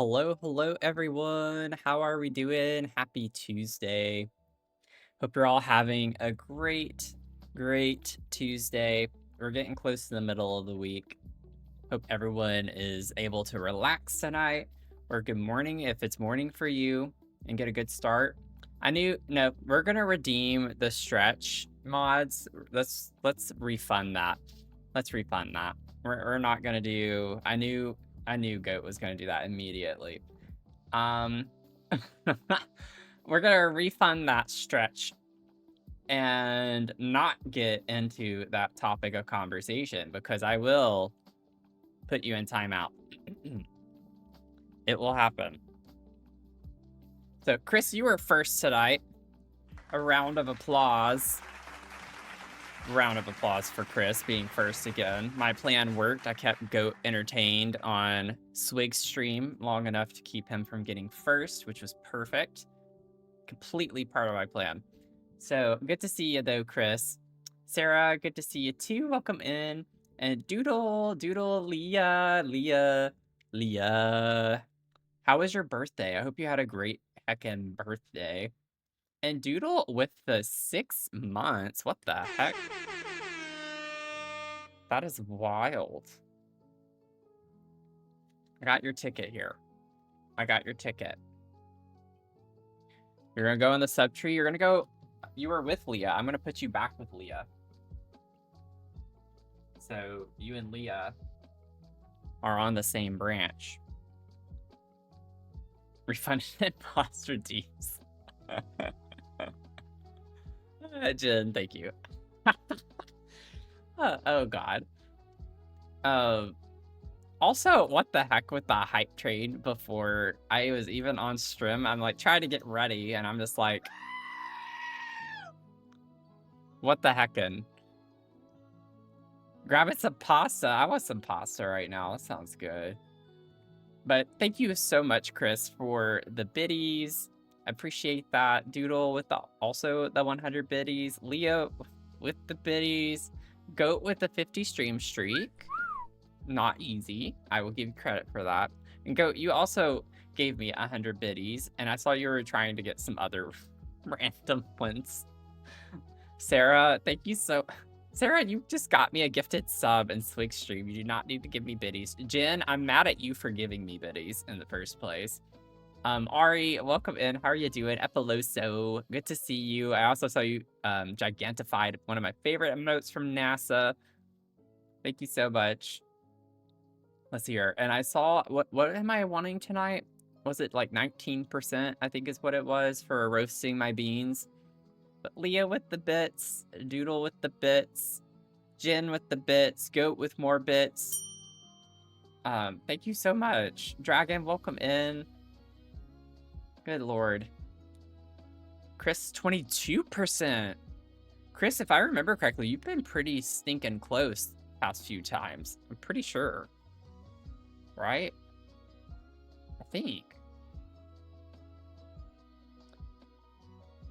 Hello, everyone. How are we doing? Happy Tuesday. Hope you're all having a great Tuesday. We're getting close to the middle of the week. Hope everyone is able to relax tonight, or good morning if it's morning for you, and get a good start. No, we're gonna redeem the stretch mods. Let's refund that. Let's refund that. We're not gonna do. I knew Goat was gonna do that immediately. Um, we're gonna refund that stretch and not get into that topic of conversation because I will put you in timeout. It will happen. So, Chris, you were first tonight. A round of applause. Round of applause for Chris being first again. My plan worked. I kept Goat entertained on Swig's stream long enough to keep him from getting first, which was perfect. Completely part of my plan. So good to see you though, Chris. Sarah, good to see you too. Welcome in. And Doodle, Leah. How was your birthday? I hope you had a great heckin' birthday. And Doodle with the 6 months. What the heck? That is wild. I got your ticket here. I got your ticket. You're gonna go in the sub tree. You're gonna go. You were with Leah. I'm gonna put you back with Leah. So you and Leah are on the same branch. Refunded imposter deeps. Jen, thank you. Oh god. Also, what the heck with the hype train before I was even on stream? I'm like trying to get ready and I'm just like, what the heckin'? Grabbing some pasta. I want some pasta right now. That sounds good. But thank you so much, Chris, for the biddies. I appreciate that. Doodle with also the 100 biddies. Leo with the biddies. Goat with the 50 stream streak. Not easy. I will give you credit for that. And Goat, you also gave me 100 biddies, and I saw you were trying to get some other random ones. Sarah, thank you so... Sarah, you just got me a gifted sub in Swig stream. You do not need to give me biddies. Jen, I'm mad at you for giving me biddies in the first place. Ari, welcome in. How are you doing? Epiloso, good to see you. I also saw you gigantified, one of my favorite emotes from NASA. Thank you so much. Let's see here. And I saw, what am I wanting tonight? Was it like 19%, I think is what it was, for roasting my beans? But Leah with the bits, Doodle with the bits, Jen with the bits, Goat with more bits. Thank you so much. Dragon, welcome in. Good lord. Chris, 22%. Chris, if I remember correctly, you've been pretty stinking close the past few times. I'm pretty sure. Right? I think.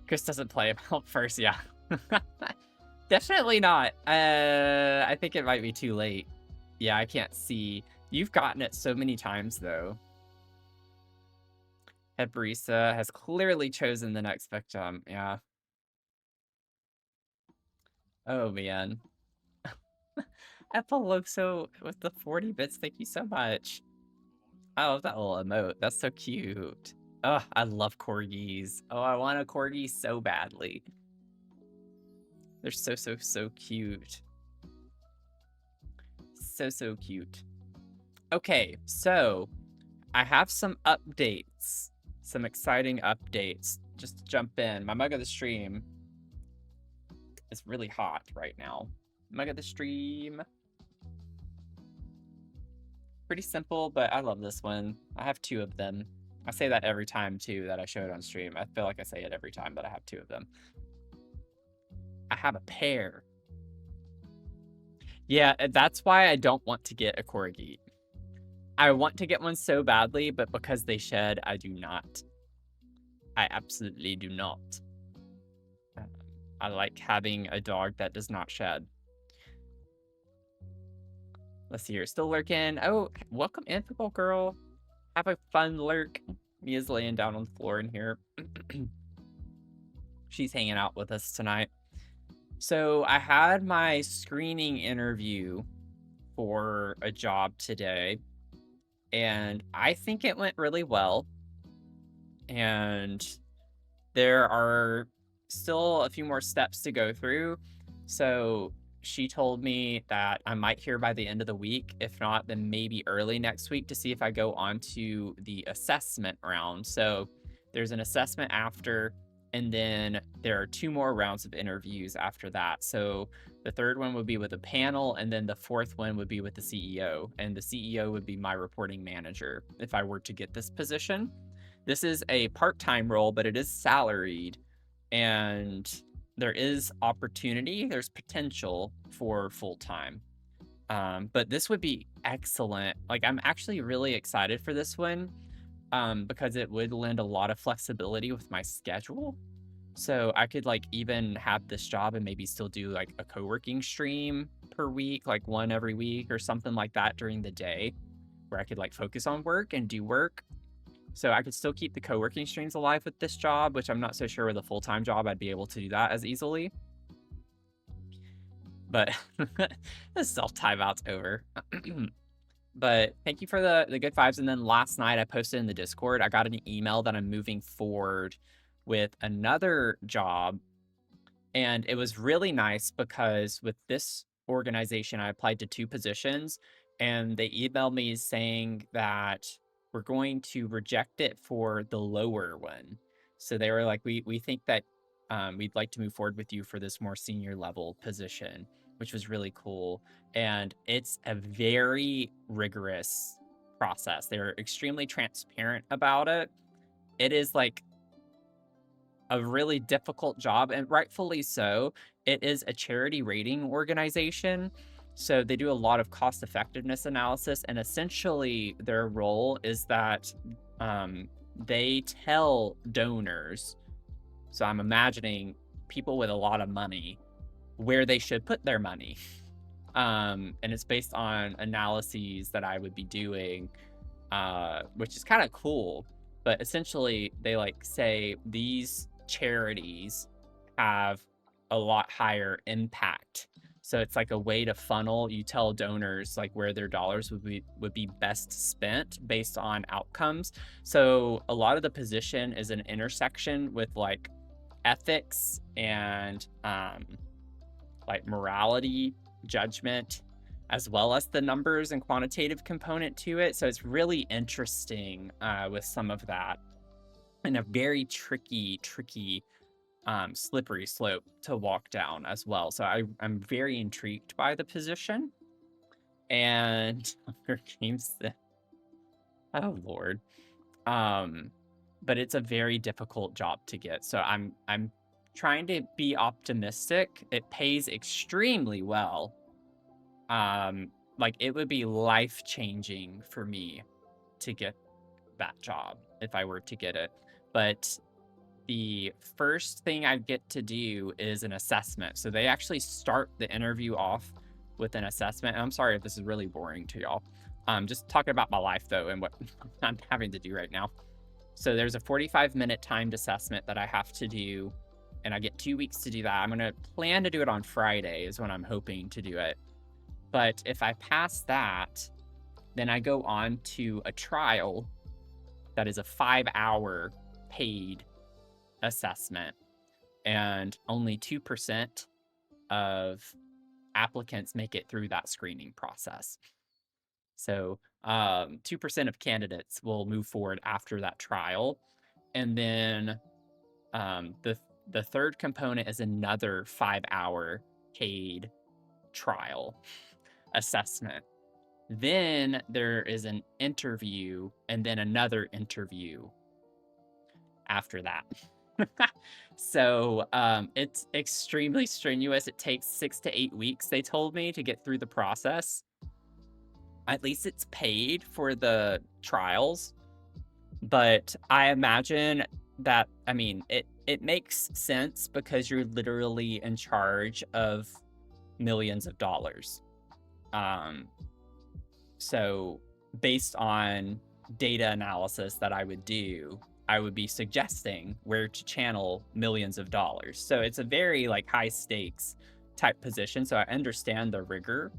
Chris doesn't play about first, yeah. Definitely not. I think it might be too late. Yeah, I can't see. You've gotten it so many times, though. Head Barista has clearly chosen the next victim. Yeah. Oh, man. Epiloso with the 40 bits. Thank you so much. I love that little emote. That's so cute. Oh, I love corgis. Oh, I want a corgi so badly. They're so cute. So cute. Okay, so I have some updates. Some exciting updates. Just to jump in. My mug of the stream is really hot right now. Mug of the stream. Pretty simple, but I love this one. I have 2 of them. I say that every time, too, that I show it on stream. I feel like I say it every time, but I have 2 of them. I have a pair. Yeah, that's why I don't want to get a corgi. I want to get one so badly, but because they shed, I do not. I absolutely do not. I like having a dog that does not shed. Let's see here. Still lurking. Oh, welcome in, football girl. have a fun lurk. Mia's laying down on the floor in here. She's hanging out with us tonight. So I had my screening interview for a job today, and I think it went really well. And there are still a few more steps to go through. So she told me that I might hear by the end of the week. If not, then maybe early next week to see if I go on to the assessment round. So there's an assessment after, and then there are 2 more rounds of interviews after that. So the third one would be with a panel, and then the fourth one would be with the CEO. And the CEO would be my reporting manager if I were to get this position. This is a part-time role, but it is salaried, and there is opportunity, there's potential for full-time. But this would be excellent. Like, I'm actually really excited for this one, because it would lend a lot of flexibility with my schedule. So I could like even have this job and maybe still do like a co-working stream per week, like one every week or something like that during the day, where I could like focus on work and do work. So I could still keep the co-working streams alive with this job, which I'm not so sure with a full-time job I'd be able to do that as easily. But the self-timeout's over. But thank you for the good vibes. And then last night I posted in the Discord, I got an email that I'm moving forward with another job. And it was really nice because with this organization, I applied to 2 positions, and they emailed me saying that we're going to reject it for the lower one. So they were like, we think that we'd like to move forward with you for this more senior level position, which was really cool. And it's a very rigorous process. They're extremely transparent about it. It is like a really difficult job, and rightfully so. It is a charity rating organization, so they do a lot of cost effectiveness analysis, and essentially their role is that they tell donors, so I'm imagining people with a lot of money, where they should put their money. And it's based on analyses that I would be doing, which is kind of cool. But essentially, they like say these charities have a lot higher impact. So it's like a way to funnel. You tell donors like where their dollars would be best spent based on outcomes. So a lot of the position is an intersection with like ethics and like morality, judgment, as well as the numbers and quantitative component to it. So it's really interesting with some of that, and a very tricky, slippery slope to walk down as well. So I'm very intrigued by the position. And Hunger Games, oh Lord. But it's a very difficult job to get. So I'm trying to be optimistic. It pays extremely well. Like it would be life-changing for me to get that job if I were to get it. But the first thing I get to do is an assessment. So they actually start the interview off with an assessment. And I'm sorry if this is really boring to y'all. Just talking about my life though and what I'm having to do right now. So there's a 45-minute timed assessment that I have to do, and I get 2 weeks to do that. I'm gonna plan to do it on Friday is when I'm hoping to do it. But if I pass that, then I go on to a trial that is a 5-hour paid assessment, and only 2% of applicants make it through that screening process. So 2% of candidates will move forward after that trial. And then the third component is another 5-hour paid trial assessment. Then there is an interview, and then another interview after that. So it's extremely strenuous. It takes 6 to 8 weeks, they told me, to get through the process. At least it's paid for the trials. But I imagine that, I mean, it makes sense because you're literally in charge of millions of dollars. So based on data analysis that I would do, I would be suggesting where to channel millions of dollars. So it's a very like high stakes type position. So I understand the rigor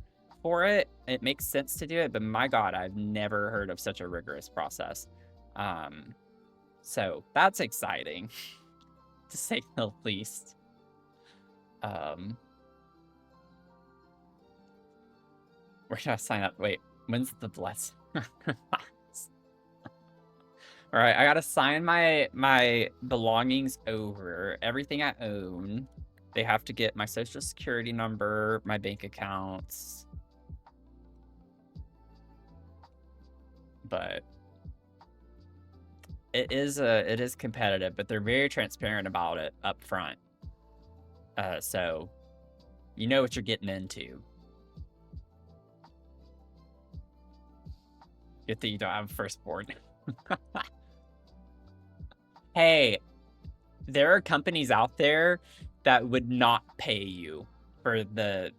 for it. It makes sense to do it, but my God, I've never heard of such a rigorous process. So that's exciting to say the least. Where should I sign up? Wait, when's the bless? All right, I gotta sign my belongings over. Everything I own. They have to get my social security number, my bank accounts. But it is competitive, but they're very transparent about it up front. So you know what you're getting into. Good thing you don't have a firstborn. Hey, there are companies out there that would not pay you for the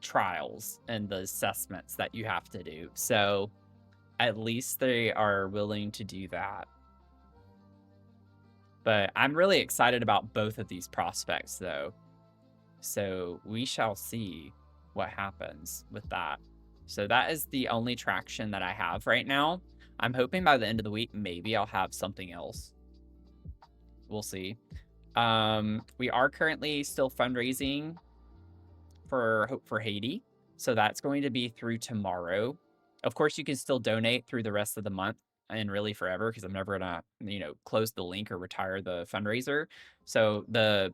trials and the assessments that you have to do. So at least they are willing to do that. But I'm really excited about both of these prospects, though. So we shall see what happens with that. So that is the only traction that I have right now. I'm hoping by the end of the week, maybe I'll have something else. We'll see. We are currently still fundraising for Hope for Haiti. So that's going to be through tomorrow. Of course, you can still donate through the rest of the month and really forever, because I'm never gonna, close the link or retire the fundraiser. So the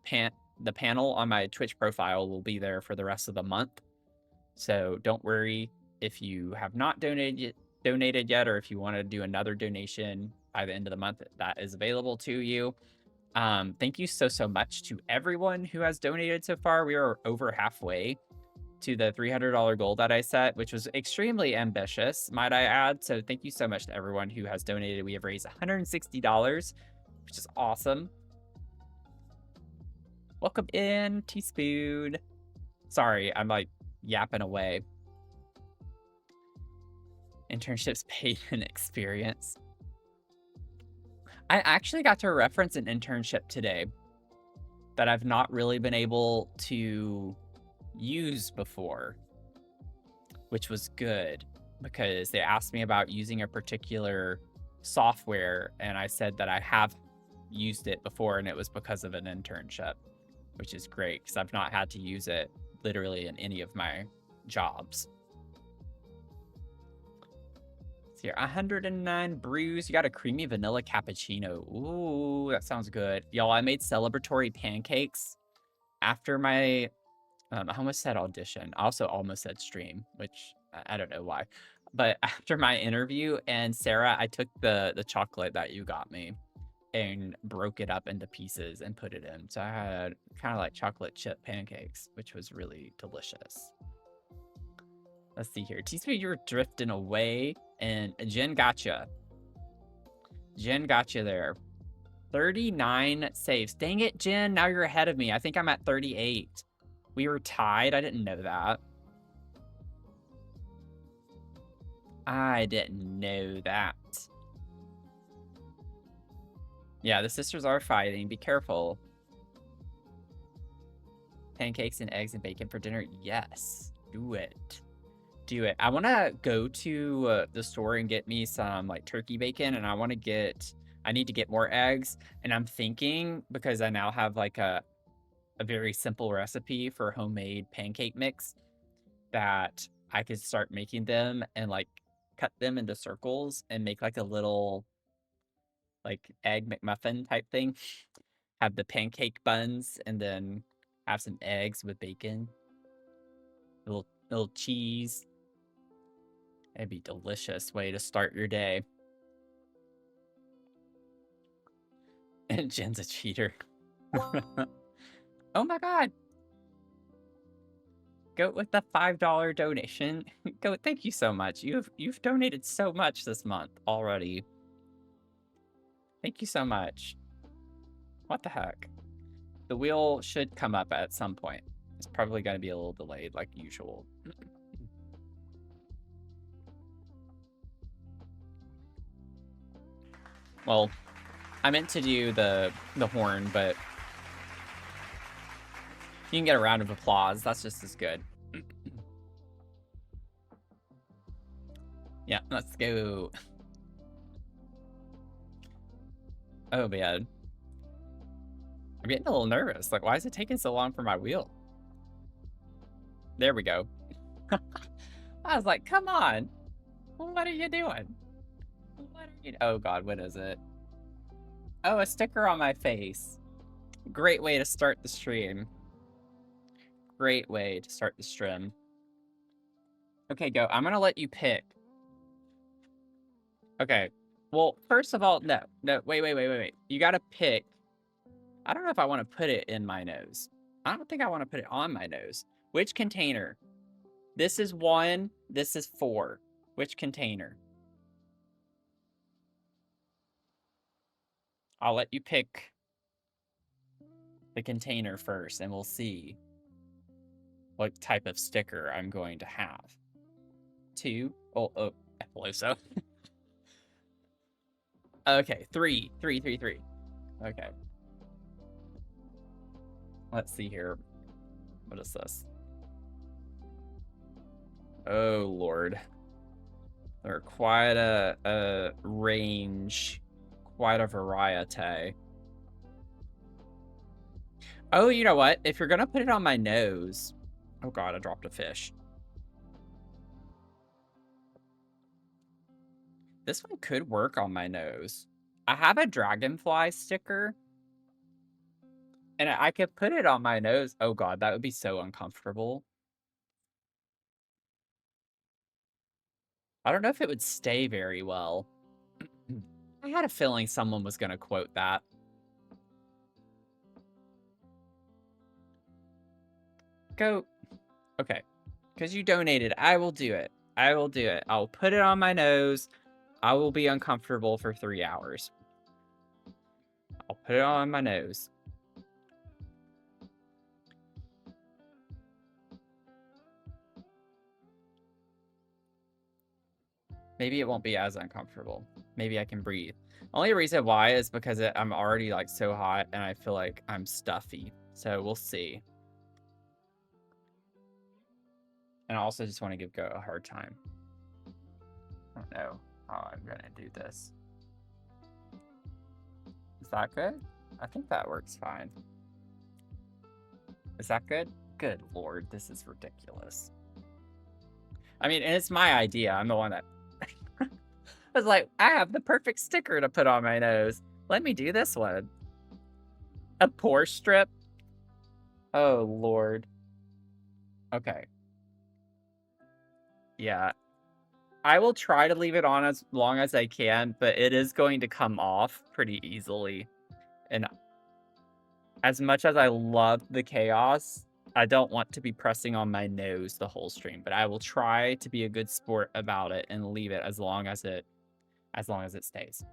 panel on my Twitch profile will be there for the rest of the month. So don't worry if you have not donated yet, or if you want to do another donation by the end of the month, that is available to you. Thank you so much to everyone who has donated so far. We are over halfway to the $300 goal that I set, which was extremely ambitious, might I add. So thank you so much to everyone who has donated. We have raised $160, which is awesome. Welcome in, Teaspoon. Sorry, I'm like yapping away. Internships paid in experience. I actually got to reference an internship today that I've not really been able to use before, which was good, because they asked me about using a particular software, and I said that I have used it before, and it was because of an internship, which is great because I've not had to use it literally in any of my jobs. Here, 109 brews. You got a creamy vanilla cappuccino. Ooh, that sounds good. Y'all, I made celebratory pancakes after my, I almost said audition. I also almost said stream, which I don't know why. But after my interview, and Sarah, I took the chocolate that you got me and broke it up into pieces and put it in. So I had kind of like chocolate chip pancakes, which was really delicious. Let's see here. Teaspoon, you were drifting away, and Jen gotcha. Jen gotcha there. 39 saves. Dang it, Jen. Now you're ahead of me. I think I'm at 38. We were tied. I didn't know that. I didn't know that. Yeah, the sisters are fighting. Be careful. Pancakes and eggs and bacon for dinner. Yes. Do it. Do it. I want to go to the store and get me some like turkey bacon, and I need to get more eggs. And I'm thinking, because I now have like a very simple recipe for homemade pancake mix, that I could start making them and like cut them into circles and make like a little like egg McMuffin type thing. Have the pancake buns and then have some eggs with bacon, little cheese. It'd be a delicious way to start your day. And Jen's a cheater. Oh my God. Go with the $5 donation. Go. Thank you so much. You've donated so much this month already. Thank you so much. What the heck? The wheel should come up at some point. It's probably going to be a little delayed like usual. Well, I meant to do the horn, but you can get a round of applause. That's just as good. Yeah, let's go. Oh, man. I'm getting a little nervous. Like, why is it taking so long for my wheel? There we go. I was like, come on. What are you doing? What are you... Oh, God, what is it? Oh, a sticker on my face. Great way to start the stream. Great way to start the stream. Okay, go. I'm gonna let you pick. Okay. Well, first of all, no. Wait. You gotta pick. I don't know if I want to put it in my nose. I don't think I want to put it on my nose. Which container? This is 1. This is 4. Which container? I'll let you pick the container first, and we'll see what type of sticker I'm going to have. 2. Oh, I believe so. Okay, 3. Okay. Let's see here. What is this? Oh, Lord. There are quite a range, quite a variety. Oh, you know what? If you're gonna put it on my nose... Oh, God, I dropped a fish. This one could work on my nose. I have a dragonfly sticker. And I could put it on my nose. Oh, God, that would be so uncomfortable. I don't know if it would stay very well. I had a feeling someone was going to quote that. Go. Okay. Because you donated. I will do it. I'll put it on my nose. I will be uncomfortable for 3 hours. I'll put it on my nose. Maybe it won't be as uncomfortable. Maybe I can breathe. Only reason why is because I'm already like so hot and I feel like I'm stuffy. So we'll see. And I also just want to give Go a hard time. I don't know how I'm going to do this. Is that good? I think that works fine. Is that good? Good Lord, this is ridiculous. I mean, and it's my idea. I'm the one that... I was like, I have the perfect sticker to put on my nose. Let me do this one. A pore strip? Oh, Lord. Okay. Yeah. I will try to leave it on as long as I can, but it is going to come off pretty easily. And as much as I love the chaos, I don't want to be pressing on my nose the whole stream, but I will try to be a good sport about it and leave it as long as it stays.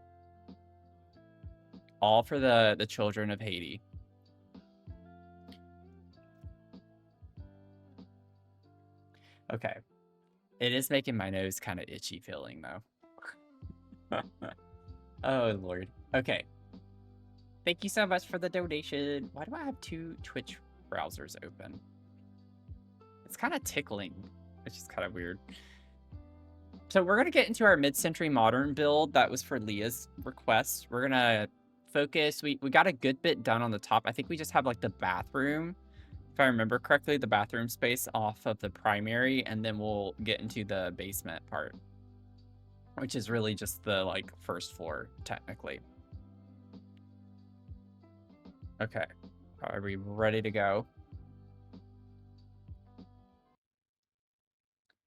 All for the children of Haiti. Okay. It is making my nose kind of itchy feeling, though. Oh, Lord. Okay. Thank you so much for the donation. Why do I have 2 Twitch browsers open? It's kind of tickling, which is kind of weird. So we're going to get into our mid-century modern build. That was for Leah's request. We're going to focus. We got a good bit done on the top. I think we just have like the bathroom, if I remember correctly, the bathroom space off of the primary, and then we'll get into the basement part, which is really just the like first floor technically. Okay. Are we ready to go?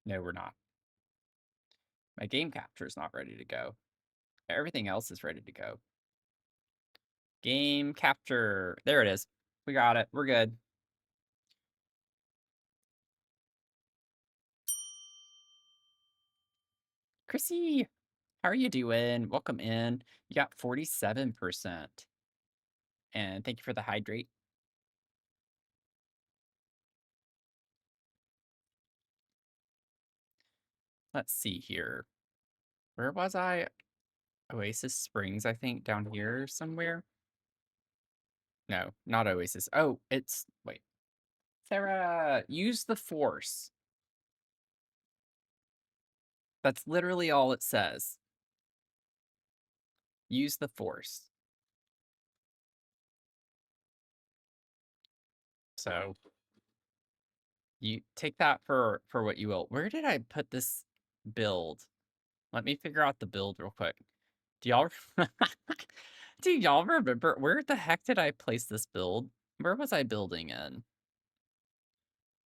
No, we're not. My game capture is not ready to go. Everything else is ready to go. Game capture. There it is. We got it. We're good. Chrissy, how are you doing? Welcome in. You got 47%. And thank you for the hydrate. Let's see here. Where was I? Oasis Springs, I think, down here somewhere. No, not Oasis. Oh, it's wait. Sarah, use the force. That's literally all it says. Use the force. So you take that for what you will. Where did I put this build? Let me figure out the build real quick. Do y'all do y'all remember where the heck did I place this build? Where was I building in?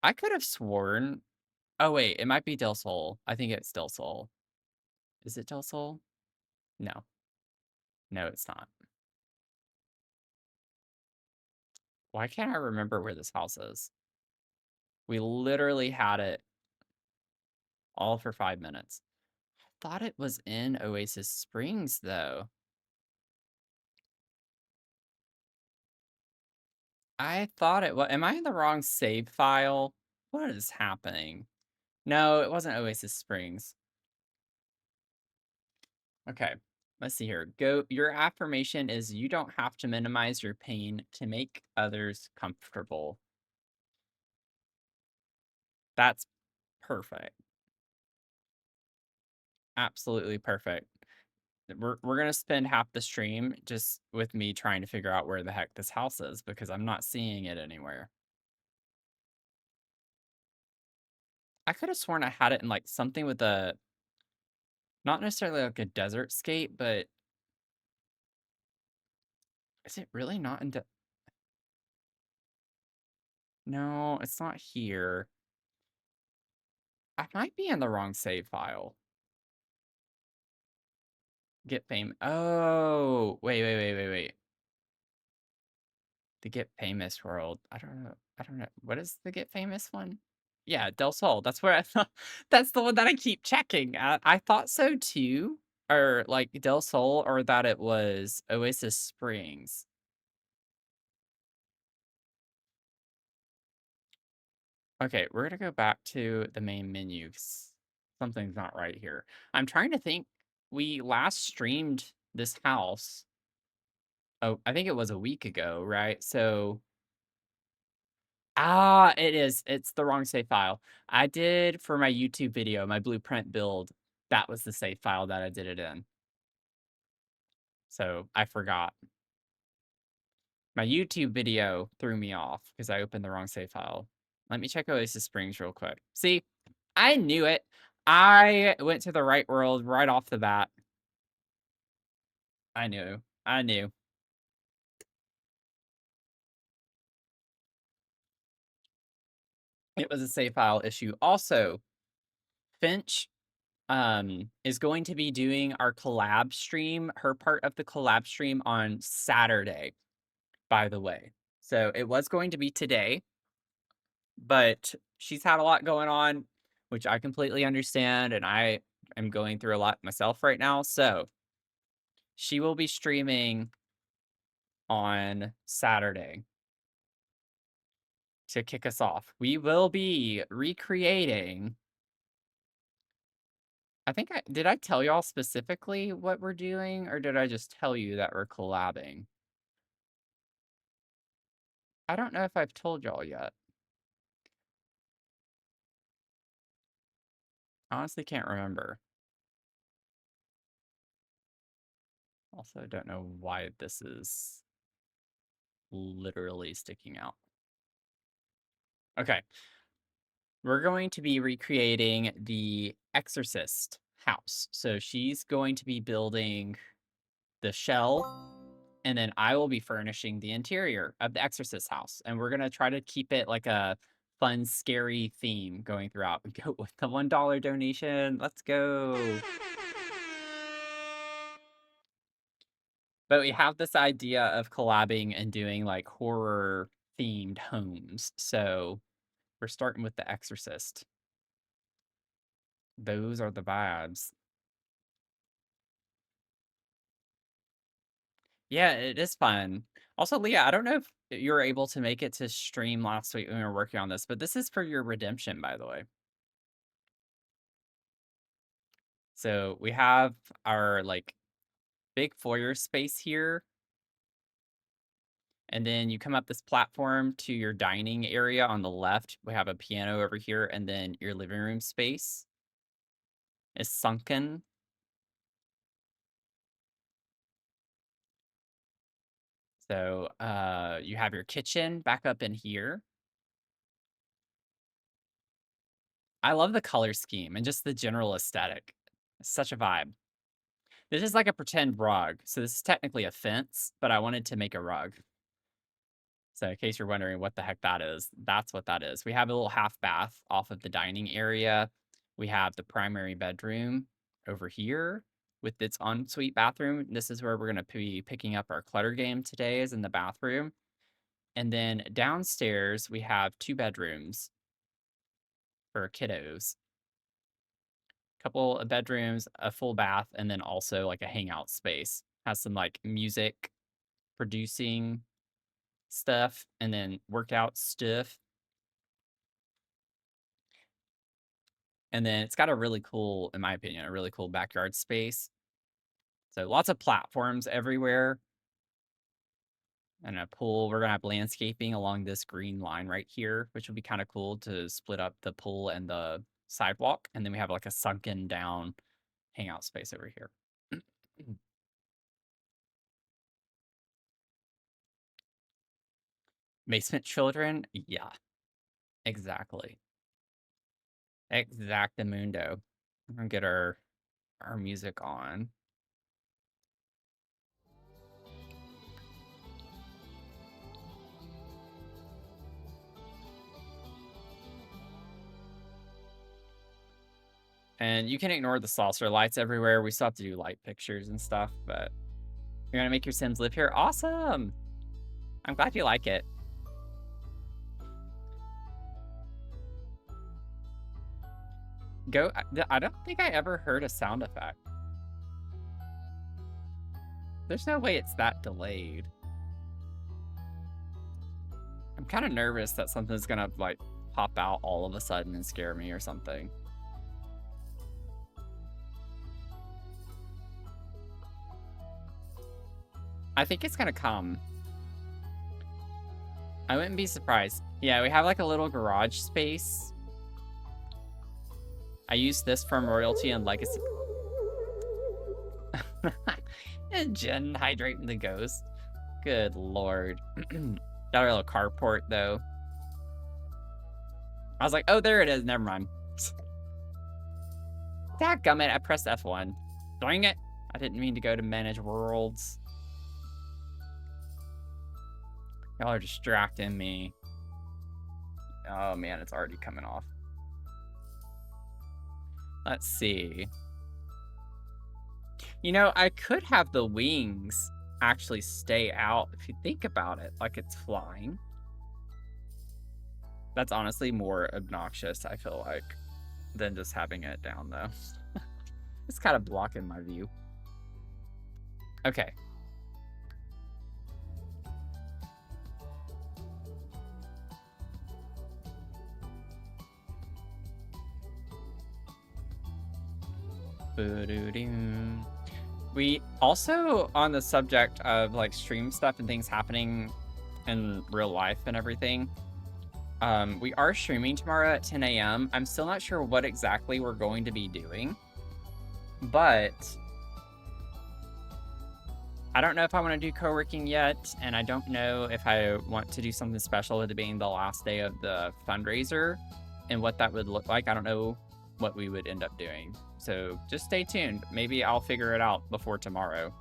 I could have sworn. Oh wait, it might be Del Sol. I think it's Del Sol. Is it Del Sol? No. No, it's not. Why can't I remember where this house is? We literally had it all for 5 minutes. I thought it was in Oasis Springs, though. I thought it was. Am I in the wrong save file? What is happening? No, it wasn't Oasis Springs. Okay, let's see here. Go. Your affirmation is you don't have to minimize your pain to make others comfortable. That's perfect. Absolutely perfect. We're gonna spend half the stream just with me trying to figure out where the heck this house is because I'm not seeing it anywhere. I could have sworn I had it in like something with a not necessarily like a desert scape, but is it really not in No, it's not here. I might be in the wrong save file. Get fame. Oh, wait. The Get Famous world. I don't know. I don't know. What is the Get Famous one? Yeah, Del Sol. That's where I thought. That's the one that I keep checking. I thought so too. Or like Del Sol, or that it was Oasis Springs. Okay, we're gonna go back to the main menu. Something's not right here. I'm trying to think. We last streamed this house. Oh, I think it was a week ago, right? So it is. It's the wrong save file. I did for my YouTube video, my blueprint build. That was the save file that I did it in. So I forgot. My YouTube video threw me off because I opened the wrong save file. Let me check Oasis Springs real quick. See, I knew it. I went to the right world right off the bat. I knew. I knew. It was a save file issue. Also, Finch is going to be doing our collab stream, her part of the collab stream on Saturday, by the way. So it was going to be today, but she's had a lot going on, which I completely understand, and I am going through a lot myself right now. So she will be streaming on Saturday to kick us off. We will be recreating. I think did I tell y'all specifically what we're doing, or did I just tell you that we're collabing? I don't know if I've told y'all yet. Honestly can't remember. Also don't know why this is literally sticking out. Okay. We're going to be recreating the Exorcist house. So she's going to be building the shell, and then I will be furnishing the interior of the Exorcist house. And we're going to try to keep it like a fun, scary theme going throughout. Go with the $1 donation. Let's go. But we have this idea of collabing and doing like horror themed homes. So we're starting with The Exorcist. Those are the vibes. Yeah, it is fun. Also, Leah, I don't know if you were able to make it to stream last week when we were working on this, but this is for your redemption, by the way. So we have our like big foyer space here. And then you come up this platform to your dining area on the left. We have a piano over here, and then your living room space is sunken. So you have your kitchen back up in here. I love the color scheme and just the general aesthetic. It's such a vibe. This is like a pretend rug. So this is technically a fence, but I wanted to make a rug. So in case you're wondering what the heck that is, that's what that is. We have a little half bath off of the dining area. We have the primary bedroom over here with its ensuite bathroom. This is where we're going to be picking up our clutter game today, is in the bathroom. And then downstairs, we have 2 bedrooms for kiddos. Couple of bedrooms, a full bath, and then also like a hangout space. Has some like music producing stuff and then workout stuff. And then it's got a really cool, in my opinion, a really cool backyard space. So lots of platforms everywhere. And a pool. We're gonna have landscaping along this green line right here, which would be kind of cool to split up the pool and the sidewalk. And then we have like a sunken down hangout space over here. Basement children? Yeah, exactly. Exactamundo. We're gonna get our music on. And you can ignore the saucer lights everywhere. We still have to do light pictures and stuff, but you're gonna make your Sims live here? Awesome! I'm glad you like it. I don't think I ever heard a sound effect. There's no way it's that delayed. I'm kind of nervous that something's gonna like pop out all of a sudden and scare me or something. I think it's gonna come. I wouldn't be surprised. Yeah, we have like a little garage space. I used this from Royalty and Legacy. And Jen hydrating the ghost. Good lord. Got our little carport though. I was like, oh, there it is. Never mind. Dadgummit, I pressed F1. Dang it. I didn't mean to go to manage worlds. Y'all are distracting me. Oh man, it's already coming off. Let's see. You know, I could have the wings actually stay out if you think about it, like it's flying. That's honestly more obnoxious, I feel like, than just having it down, though. It's kind of blocking my view. Okay. We also, on the subject of like stream stuff and things happening in real life and everything, we are streaming tomorrow at 10 a.m. I'm still not sure what exactly we're going to be doing, but I don't know if I want to do co-working yet, and I don't know if I want to do something special with it being the last day of the fundraiser and what that would look like. I don't know what we would end up doing. So just stay tuned. Maybe I'll figure it out before tomorrow,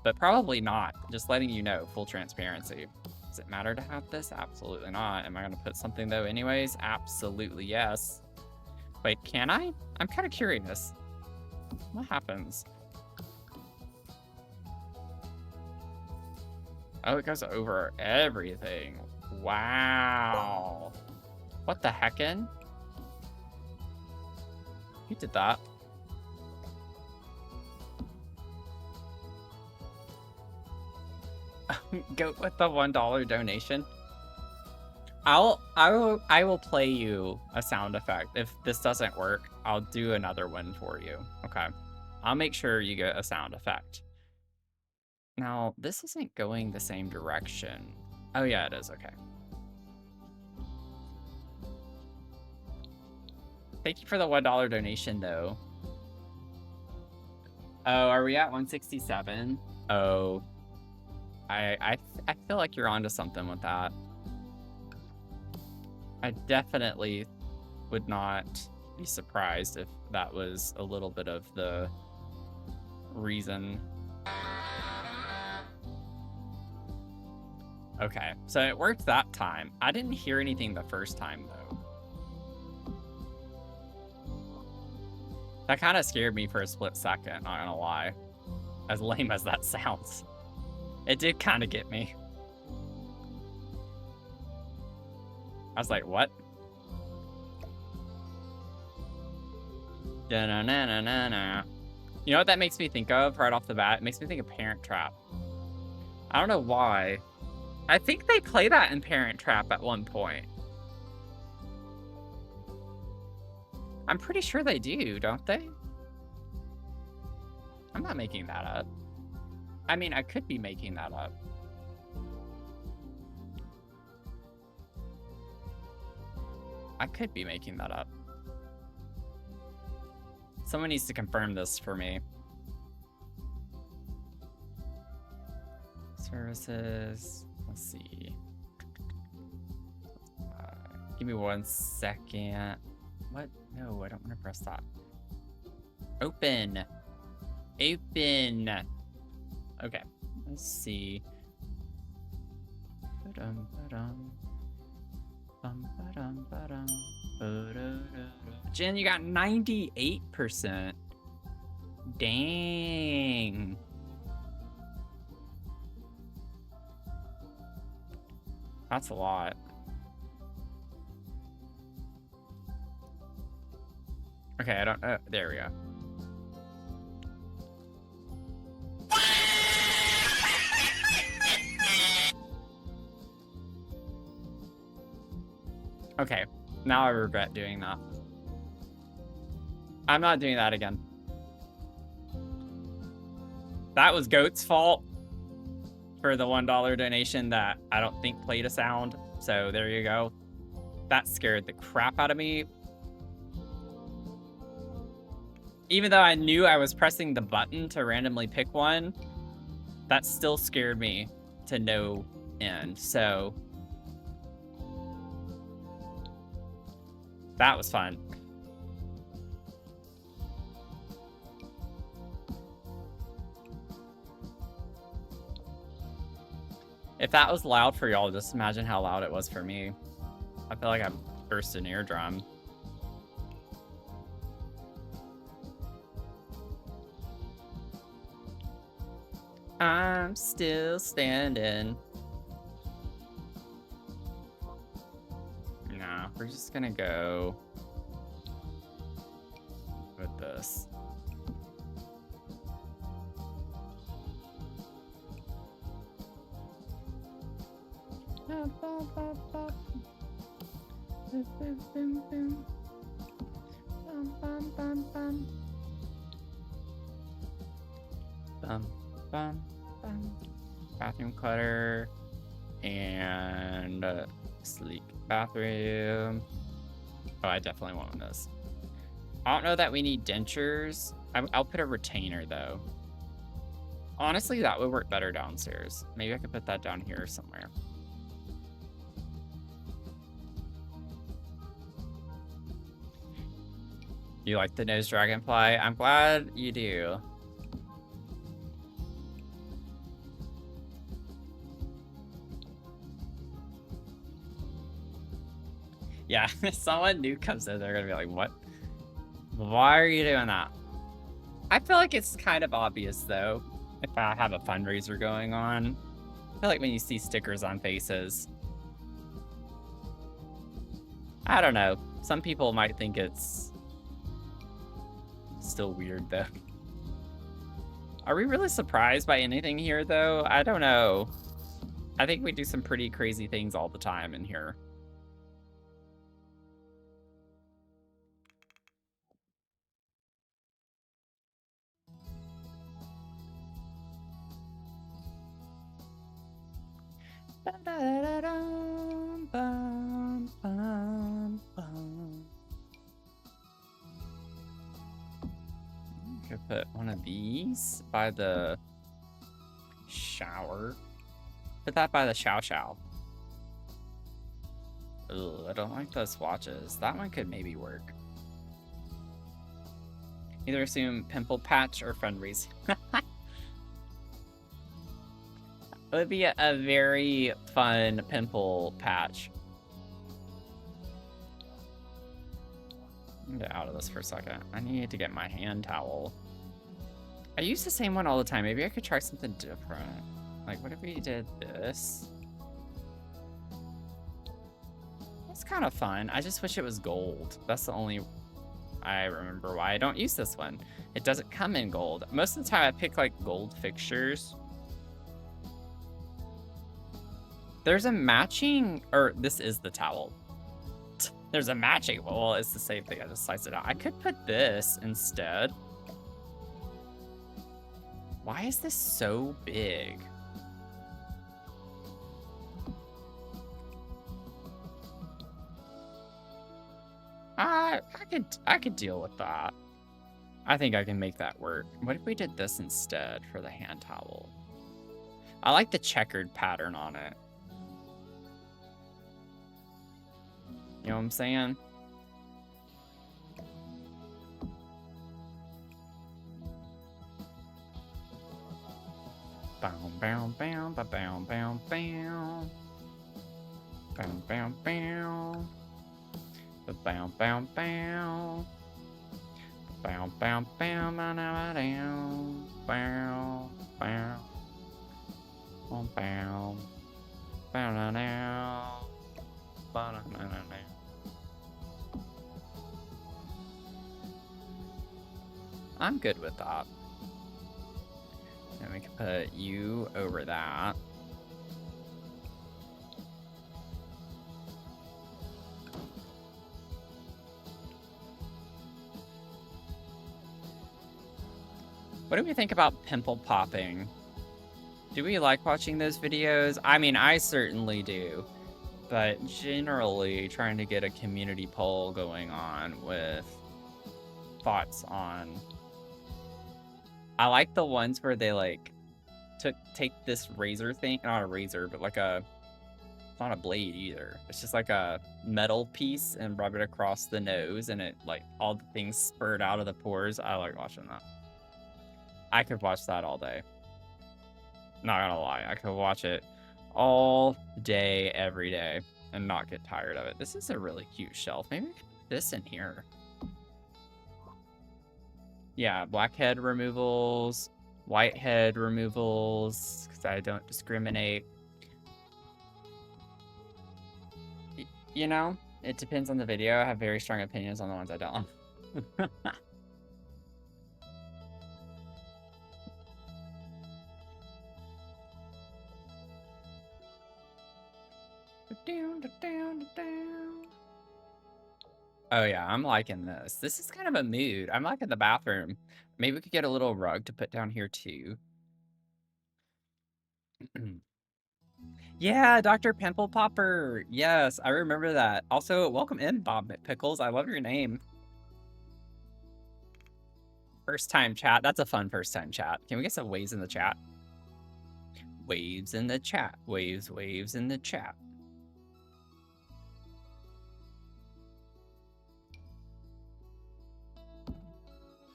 but probably not. Just letting you know, full transparency. Does it matter to have this? Absolutely not. Am I going to put something though anyways? Absolutely yes. Wait, can I? I'm kind of curious. What happens? Oh, it goes over everything. Wow. What the heckin'? Who did that? Go with the $1 donation. I will play you a sound effect. If this doesn't work, I'll do another one for you. Okay. I'll make sure you get a sound effect. Now, this isn't going the same direction. Oh, yeah, it is. Okay. Thank you for the $1 donation, though. Oh, are we at 167? Oh. I feel like you're onto something with that. I definitely would not be surprised if that was a little bit of the reason. Okay, so it worked that time. I didn't hear anything the first time, though. That kind of scared me for a split second, not gonna lie. As lame as that sounds. It did kind of get me. I was like, what? Da-na-na-na-na-na. You know what that makes me think of right off the bat? It makes me think of Parent Trap. I don't know why. I think they play that in Parent Trap at one point. I'm pretty sure they do, don't they? I'm not making that up. I mean, I could be making that up. I could be making that up. Someone needs to confirm this for me. Services. Let's see. Give me 1 second. What? No, I don't want to press that. Open. Open. Okay. Let's see. Jen, you got 98%. Dang. That's a lot. Okay, I don't... there we go. Okay, now I regret doing that. I'm not doing that again. That was Goat's fault for the $1 donation that I don't think played a sound. So there you go. That scared the crap out of me. Even though I knew I was pressing the button to randomly pick one, that still scared me to no end. So that was fun. If that was loud for y'all, just imagine how loud it was for me. I feel like I burst an eardrum. I'm still standing. Nah, we're just gonna go with this. Bathroom clutter and sleek bathroom. Oh, I definitely want this. I don't know that we need dentures. I'll put a retainer though. Honestly, that would work better downstairs. Maybe I could put that down here somewhere. You like the nose dragonfly? I'm glad you do. Yeah, if someone new comes in, they're gonna be like, what? Why are you doing that? I feel like it's kind of obvious, though, if I have a fundraiser going on. I feel like when you see stickers on faces. I don't know. Some people might think it's still weird, though. Are we really surprised by anything here, though? I don't know. I think we do some pretty crazy things all the time in here. Ba-da-da-dum, bum, bum, bum. Could put one of these by the shower. Put that by the Xiao Xiao. Ugh, I don't like those swatches. That one could maybe work. Either assume pimple patch or fundraise. It would be a very fun pimple patch. Get out of this for a second. I need to get my hand towel. I use the same one all the time. Maybe I could try something different. Like, what if we did this? It's kind of fun. I just wish it was gold. That's the only... I remember why I don't use this one. It doesn't come in gold. Most of the time I pick, like, gold fixtures. There's a matching... Or, this is the towel. There's a matching... Well, it's the same thing. I just sliced it out. I could put this instead. Why is this so big? I could deal with that. I think I can make that work. What if we did this instead for the hand towel? I like the checkered pattern on it. You know what I'm saying? Bow, bow, bow, bow, bow, bow, bow. Bow, bow, bow. Bow, bow, bow. Bow, bow, bow, bow, bow, bow, bow. Bow, bow. Bow, bow, bow. Bow, bow, bow. I'm good with that. And we can put you over that. What do we think about pimple popping? Do we like watching those videos? I mean, I certainly do. But generally, trying to get a community poll going on with thoughts on... I like the ones where they, like, take this razor thing, not a razor, but like a... It's not a blade either. It's just like a metal piece and rub it across the nose and it, like, all the things spurt out of the pores. I like watching that. I could watch that all day. Not gonna lie, I could watch it all day, every day, and not get tired of it. This is a really cute shelf. Maybe we can put this in here. Yeah, blackhead removals, whitehead removals, because I don't discriminate. You know, it depends on the video. I have very strong opinions on the ones I don't. Oh yeah, I'm liking this. This is kind of a mood. I'm liking the bathroom. Maybe we could get a little rug to put down here too. Yeah, Dr. Pimple Popper. Yes, I remember that. Also, welcome in, Bob Pickles. I love your name. First time chat. That's a fun first time chat. Can we get some waves in the chat? Waves in the chat. Waves, waves in the chat.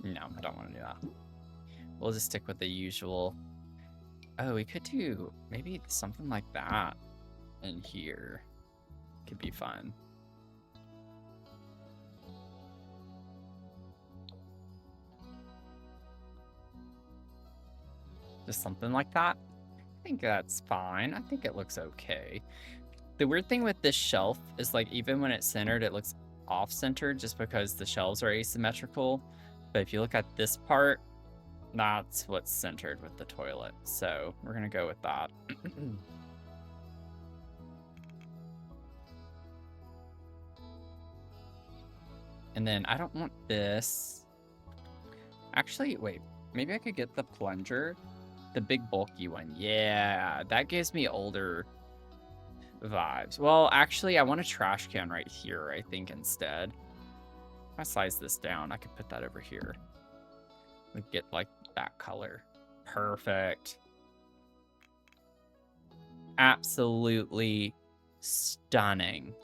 No, I don't want to do that. We'll just stick with the usual. Oh, we could do maybe something like that in here. Could be fun. Just something like that. I think that's fine. I think it looks okay. The weird thing with this shelf is, like, even when it's centered, it looks off-centered just because the shelves are asymmetrical. But if you look at this part, that's what's centered with the toilet. So we're gonna go with that. And then I don't want this. Actually, wait, maybe I could get the plunger, the big bulky one. Yeah, that gives me older vibes. Well, actually, I want a trash can right here, I think, instead. If I size this down, I could put that over here. We get, like, that color. Perfect. Absolutely stunning.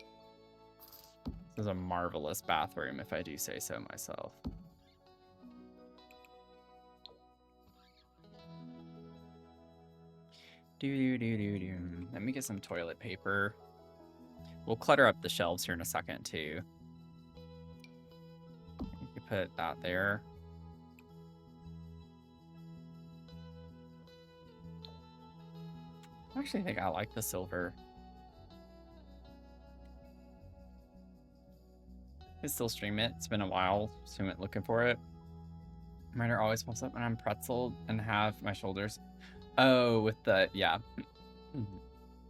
This is a marvelous bathroom, if I do say so myself. Let me get some toilet paper. We'll clutter up the shelves here in a second, too. You can put that there. I actually think I like the silver. I can still stream it. It's been a while, so I went looking for it. Reminder always pops up when I'm pretzeled and have my shoulders. Oh, with the, yeah.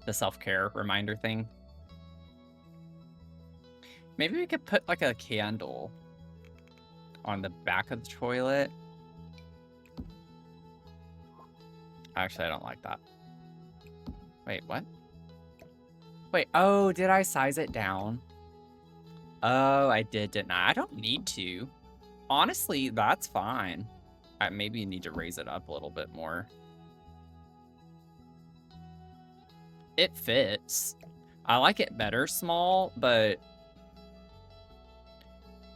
The self-care reminder thing. Maybe we could put like a candle on the back of the toilet. Actually, I don't like that. Wait, what? Wait, oh, did I size it down? Oh, I did, didn't I? I don't need to. Honestly, that's fine. I maybe need to raise it up a little bit more. It fits. I like it better small, but...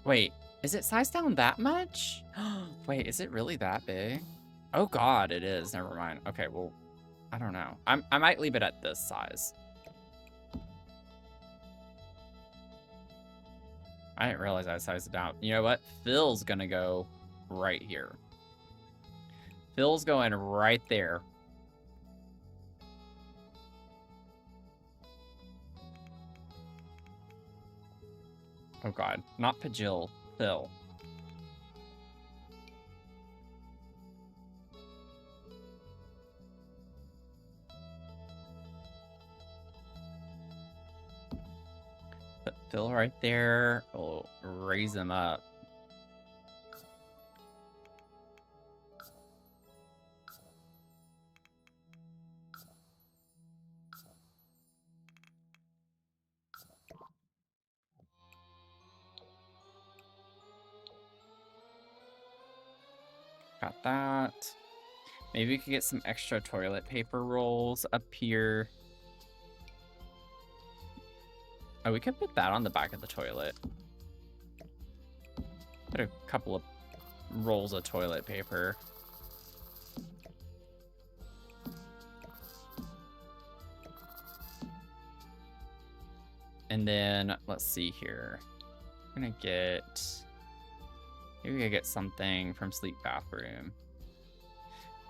Wait, is it sized down that much? Wait, is it really that big? Oh god, it is. Never mind. Okay, well, I don't know. I might leave it at this size. I didn't realize I sized it down. You know what? Phil's gonna go right here. Phil's going right there. Oh god, not Pajil, Phil. Put Phil right there. We'll raise him up. Got that. Maybe we could get some extra toilet paper rolls up here. Oh, we could put that on the back of the toilet. Put a couple of rolls of toilet paper. And then, let's see here. I'm gonna get... Maybe we could get something from Sleep Bathroom.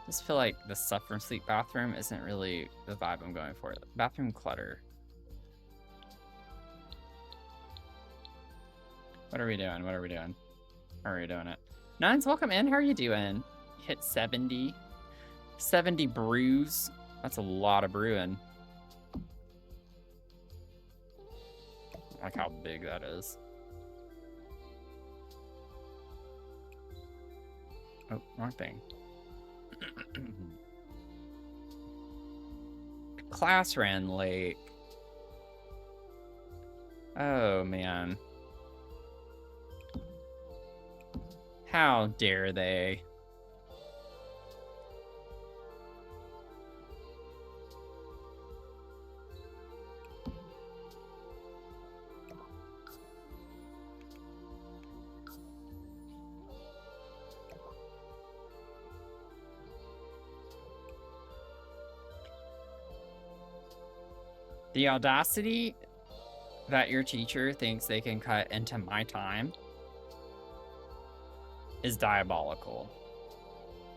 I just feel like the stuff from Sleep Bathroom isn't really the vibe I'm going for. Bathroom clutter. What are we doing? What are we doing? How are we doing it? Nines, welcome in. How are you doing? Hit 70. 70 brews. That's a lot of brewing. I like how big that is. Oh, wrong thing. Class ran late. Oh, man. How dare they? The audacity that your teacher thinks they can cut into my time is diabolical.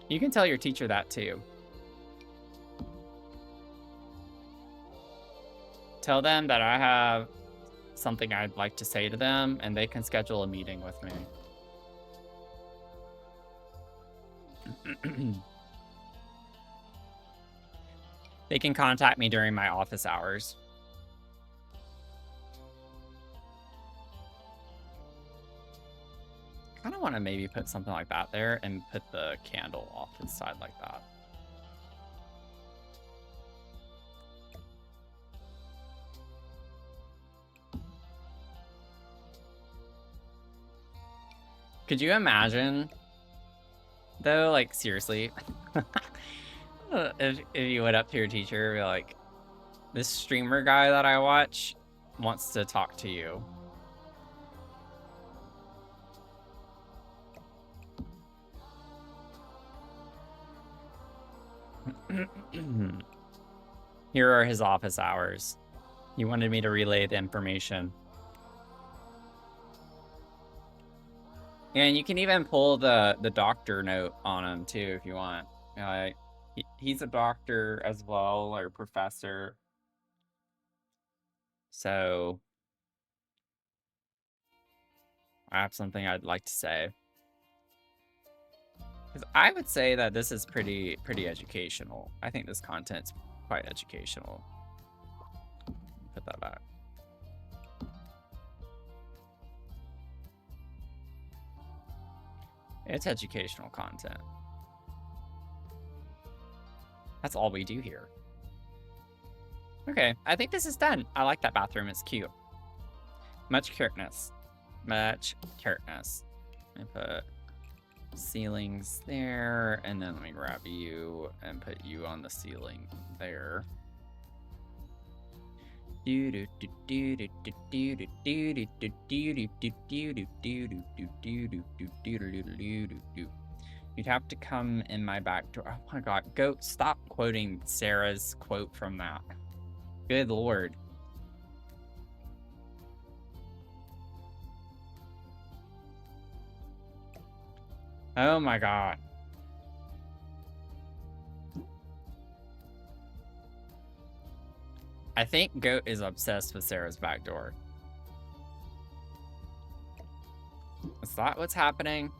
You can tell your teacher that too. Tell them that I have something I'd like to say to them, and they can schedule a meeting with me. They can contact me during my office hours. I kind of want to maybe put something like that there and put the candle off to the side like that. Could you imagine, though, like, seriously, if you went up to your teacher and be like, this streamer guy that I watch wants to talk to you. Here are his office hours. He wanted me to relay the information. And you can even pull the doctor note on him too if you want. He's a doctor as well, or professor. So I have something I'd like to say. Because I would say that this is pretty educational. I think this content's quite educational. Put that back. It's educational content. That's all we do here. Okay, I think this is done. I like that bathroom. It's cute. Much cuteness. Much cuteness. Let me put ceilings there, and then let me grab you and put you on the ceiling there. You'd have to come in my back door. Oh my god, go stop quoting Sarah's quote from that. Good lord. Oh my god. I think Goat is obsessed with Sarah's back door. Is that what's happening?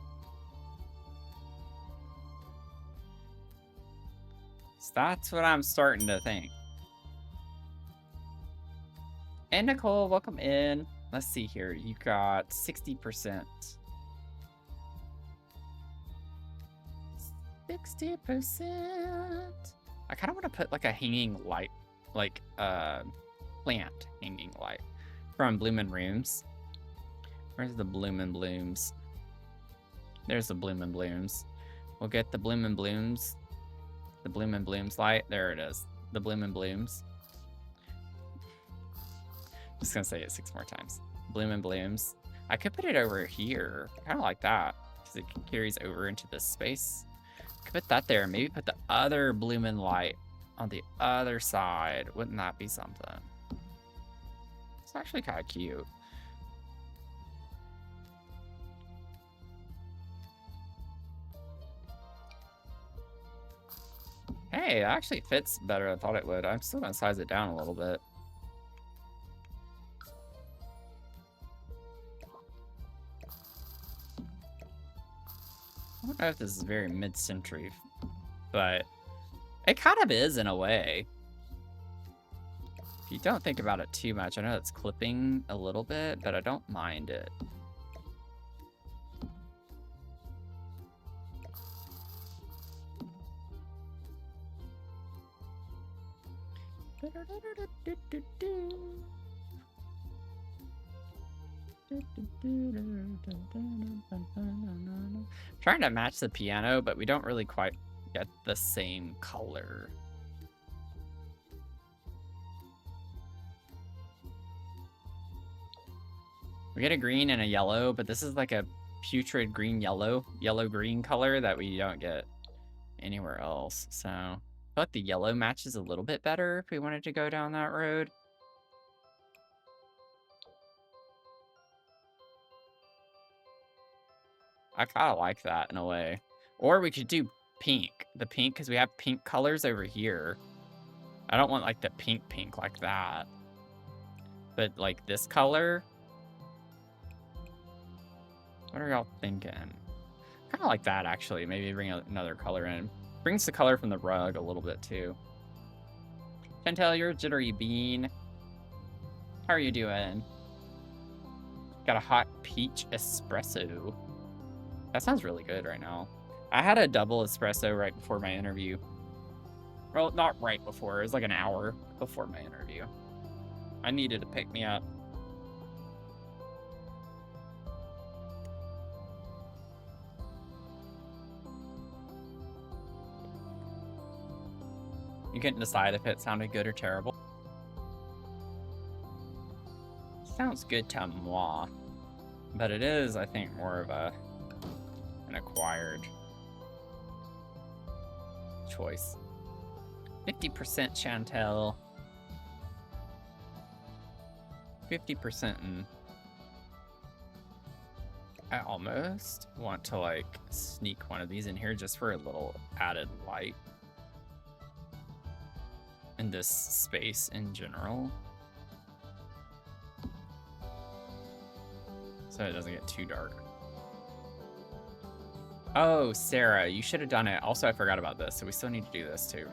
So that's what I'm starting to think. And Nicole, welcome in. Let's see here. You got 60%. 60%. I kind of want to put like a hanging light, like plant hanging light from Bloomin' Rooms. Where's the Bloomin' Blooms? There's the Bloomin' Blooms. We'll get the Bloomin' Blooms. The Bloomin' Blooms light. There it is. The Bloomin' Blooms. Just gonna say it 6 more times. Bloomin' Blooms. I could put it over here. I kind of like that because it carries over into this space. Could put that there. Maybe put the other Bloomin' light on the other side. Wouldn't that be something? It's actually kind of cute. Hey, it actually fits better than I thought it would. I'm still gonna size it down a little bit. I don't know if this is very mid-century, but it kind of is in a way. If you don't think about it too much, I know it's clipping a little bit, but I don't mind it. Trying to match the piano, but we don't really quite get the same color. We get a green and a yellow, but this is like a putrid green-yellow, yellow-green color that we don't get anywhere else. So I feel like the yellow matches a little bit better if we wanted to go down that road. I kind of like that in a way. Or we could do pink. The pink, because we have pink colors over here. I don't want like the pink like that. But like this color. What are y'all thinking? Kind of like that actually. Maybe bring another color in. Brings the color from the rug a little bit too. Chantel, you're a jittery bean. How are you doing? Got a hot peach espresso. That sounds really good right now. I had a double espresso right before my interview. Well, not right before. It was like an hour before my interview. I needed to pick me up. You couldn't decide if it sounded good or terrible. Sounds good to moi. But it is, I think, more of an acquired choice. 50% Chantel. 50% in... I almost want to, like, sneak one of these in here just for a little added light in this space in general. So it doesn't get too dark. Oh, Sarah, you should have done it. Also, I forgot about this, so we still need to do this too.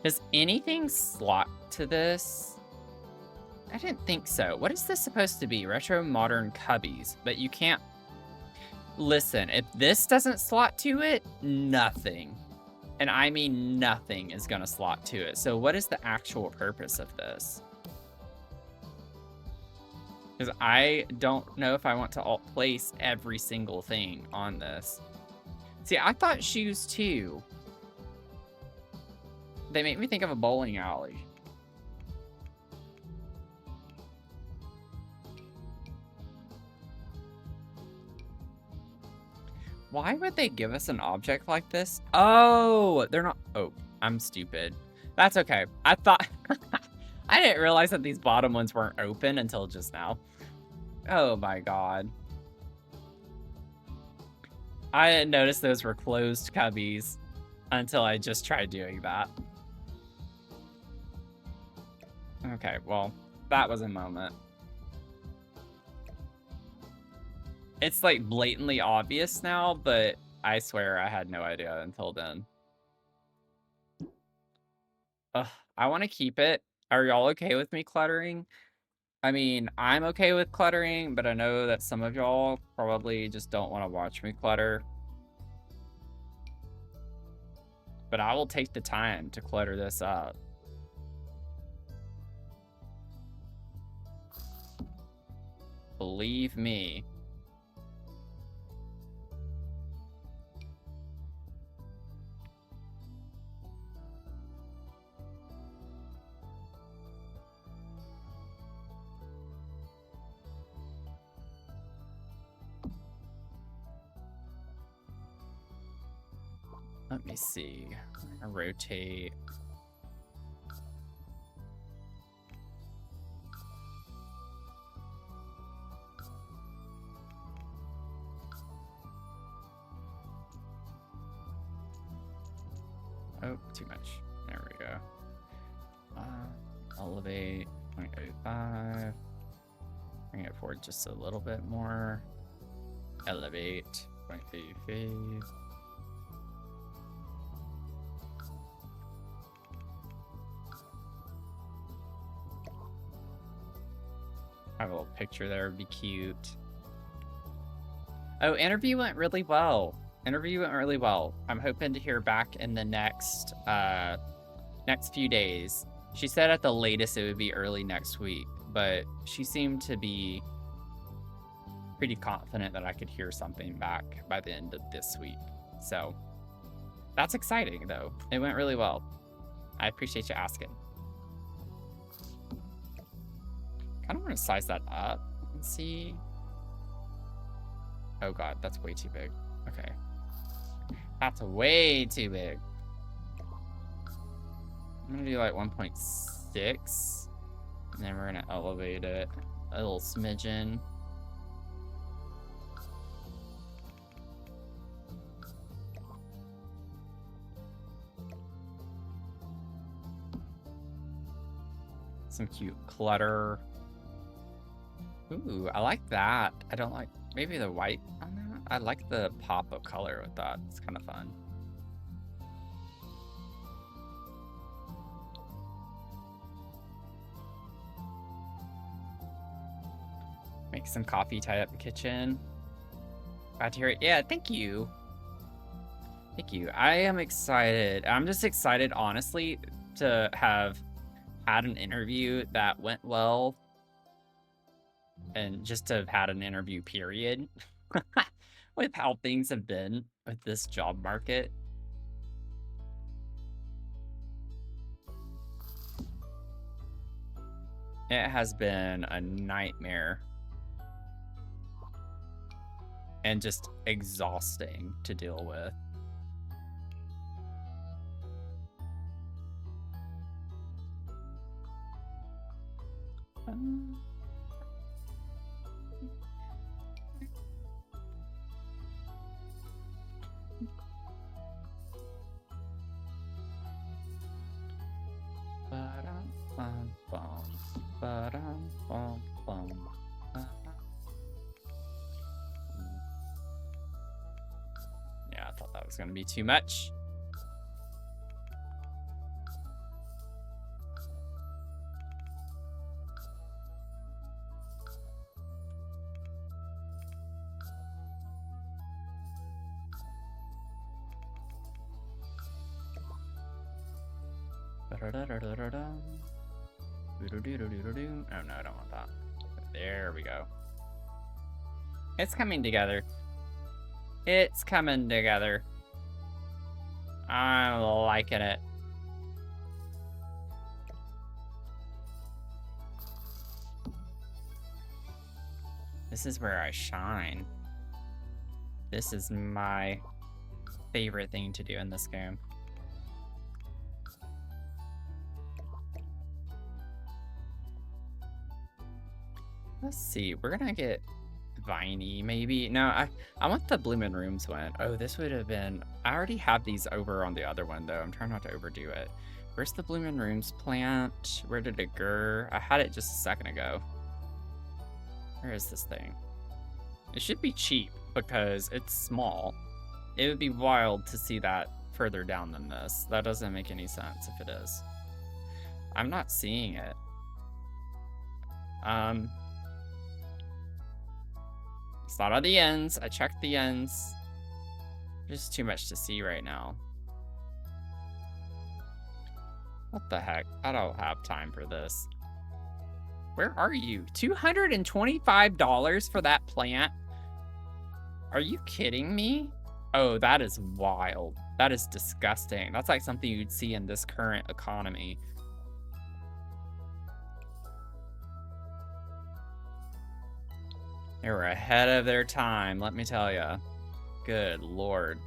Does anything slot to this? I didn't think so. What is this supposed to be? Retro modern cubbies, but you can't... Listen, if this doesn't slot to it, nothing. And I mean nothing is gonna slot to it. So what is the actual purpose of this? Because I don't know if I want to alt place every single thing on this. See, I thought shoes too. They make me think of a bowling alley. Why would they give us an object like this? Oh, they're not... Oh, I'm stupid. That's okay. I thought... I didn't realize that these bottom ones weren't open until just now. Oh my god. I didn't notice those were closed cubbies until I just tried doing that. Okay, well, that was a moment. It's like blatantly obvious now, but I swear I had no idea until then. Ugh, I want to keep it. Are y'all okay with me cluttering? I mean, I'm okay with cluttering, but I know that some of y'all probably just don't want to watch me clutter. But I will take the time to clutter this up. Believe me. Let me see. I rotate. Oh, too much. There we go. Elevate 0.05. Bring it forward just a little bit more. Elevate 0.85. Have a little picture there would be cute. Oh, interview went really well. Interview went really well. I'm hoping to hear back in the next few days. She said at the latest it would be early next week, but she seemed to be pretty confident that I could hear something back by the end of this week. So that's exciting though. It went really well. I appreciate you asking. I don't want to size that up and see. Oh god, that's way too big. Okay. That's way too big. I'm gonna do like 1.6. And then we're gonna elevate it a little smidgen. Some cute clutter. Ooh, I like that. I don't like maybe the white on that. I like the pop of color with that. It's kind of fun. Make some coffee, tie up the kitchen. Glad to hear it. Yeah, thank you. Thank you. I am excited. I'm just excited, honestly, to have had an interview that went well. And just to have had an interview, period, with how things have been with this job market. It has been a nightmare. And just exhausting to deal with. Yeah, I thought that was going to be too much. Oh no, I don't want that. There we go. It's coming together. It's coming together. I'm liking it. This is where I shine. This is my favorite thing to do in this game. Let's see, we're gonna get Viney, maybe. No, I want the Bloomin' Rooms one. Oh, this would have been... I already have these over on the other one, though. I'm trying not to overdo it. Where's the Bloomin' Rooms plant? Where did it go? I had it just a second ago. Where is this thing? It should be cheap because it's small. It would be wild to see that further down than this. That doesn't make any sense if it is. I'm not seeing it. It's not on the ends. I checked the ends. There's too much to see right now. What the heck? I don't have time for this. Where are you? $225 for that plant? Are you kidding me? Oh, that is wild. That is disgusting. That's like something you'd see in this current economy. They were ahead of their time, let me tell you. Good Lord.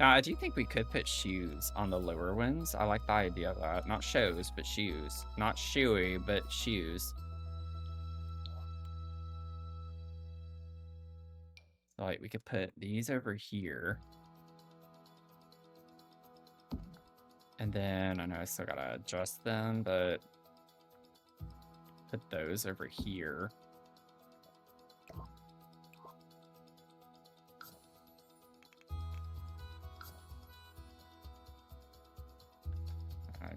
Now, I do think we could put shoes on the lower ones. I like the idea of that. Not shows, but shoes. Not shoey, but shoes. So, like, we could put these over here. And then, I know I still gotta adjust them, but... put those over here.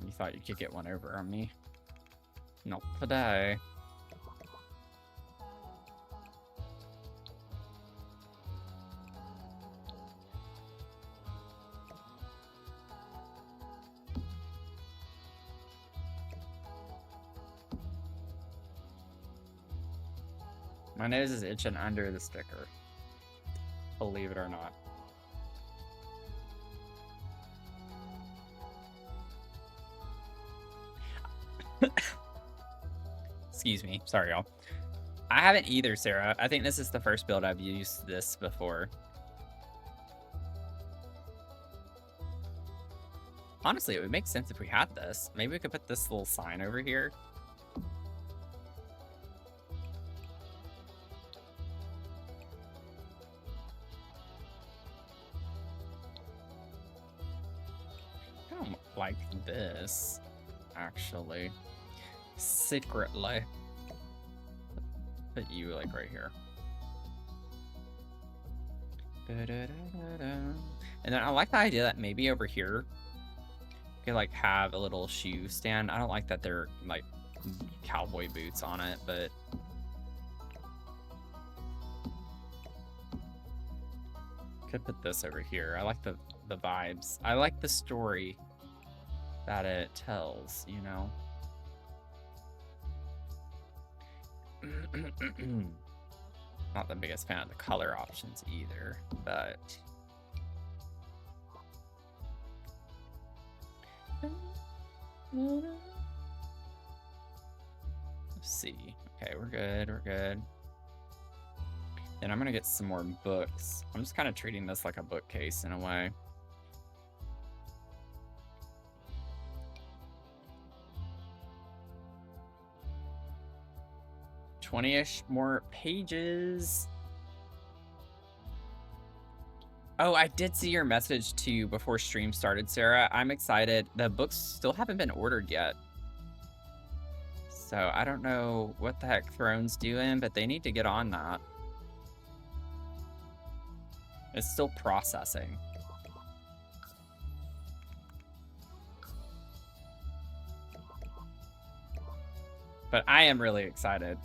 You thought you could get one over on me? Not today. My nose is itching under the sticker. Believe it or not. Excuse me. Sorry, y'all. I haven't either, Sarah. I think this is the first build I've used this before. Honestly, it would make sense if we had this. Maybe we could put this little sign over here. I don't like this, actually. Secretly. Put you like right here. And then I like the idea that maybe over here you could like have a little shoe stand. I don't like that they're like cowboy boots on it, but could put this over here. I like the vibes. I like the story that it tells, you know. Not the biggest fan of the color options either, but Let's see. Okay, we're good. We're good. And I'm gonna get some more books. I'm just kind of treating this like a bookcase in a way. $20-ish more pages. Oh, I did see your message to you before stream started, Sarah. I'm excited. The books still haven't been ordered yet. So I don't know what the heck Throne's doing, but they need to get on that. It's still processing. But I am really excited.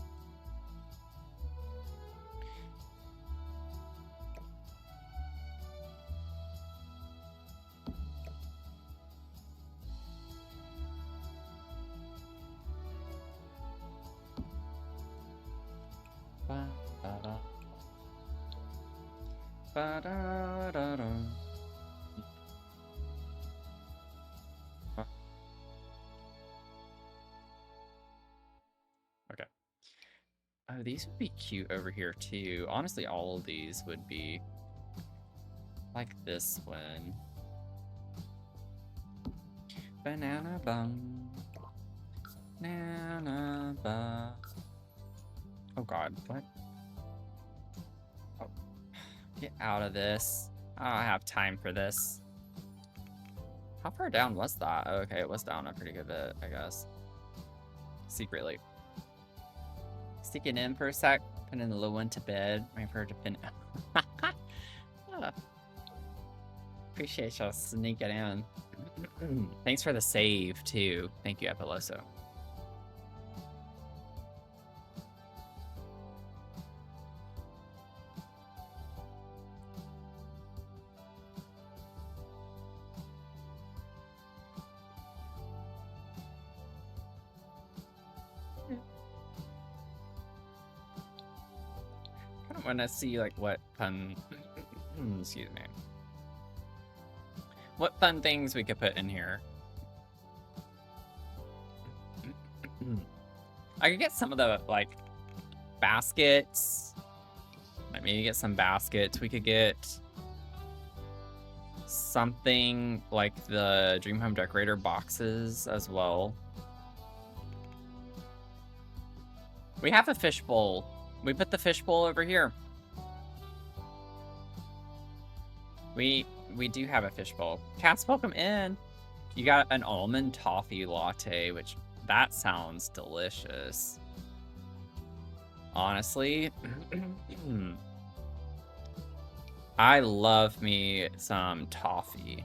Okay. Oh, these would be cute over here too. Honestly, all of these would be like this one. Banana bun. Banana bun. Oh god, what? Oh, get out of this. I don't have time for this. How far down was that? Oh, okay, it was down a pretty good bit, I guess. Secretly. Stick it in for a sec. Putting the little one to bed. Waiting for her to pin. Oh. Appreciate y'all sneaking in. Thanks for the save, too. Thank you, Epiloso. I want to see like what fun excuse me, what fun things we could put in here. I could get some of the like baskets, like maybe get some baskets. We could get something like the Dream Home Decorator boxes as well. We have a fishbowl. We put the fishbowl over here. We do have a fishbowl. Cats, welcome in. You got an almond toffee latte, which that sounds delicious. Honestly, I love me some toffee.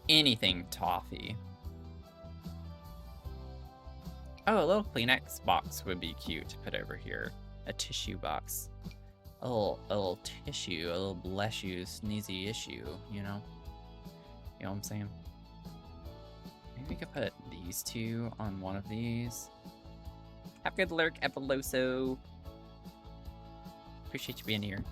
Anything toffee. Oh, a little Kleenex box would be cute to put over here. A tissue box. A little tissue, a little bless you, sneezy issue, you know? You know what I'm saying? Maybe we could put these two on one of these. Have a good lurk, Epiloso. Appreciate you being here.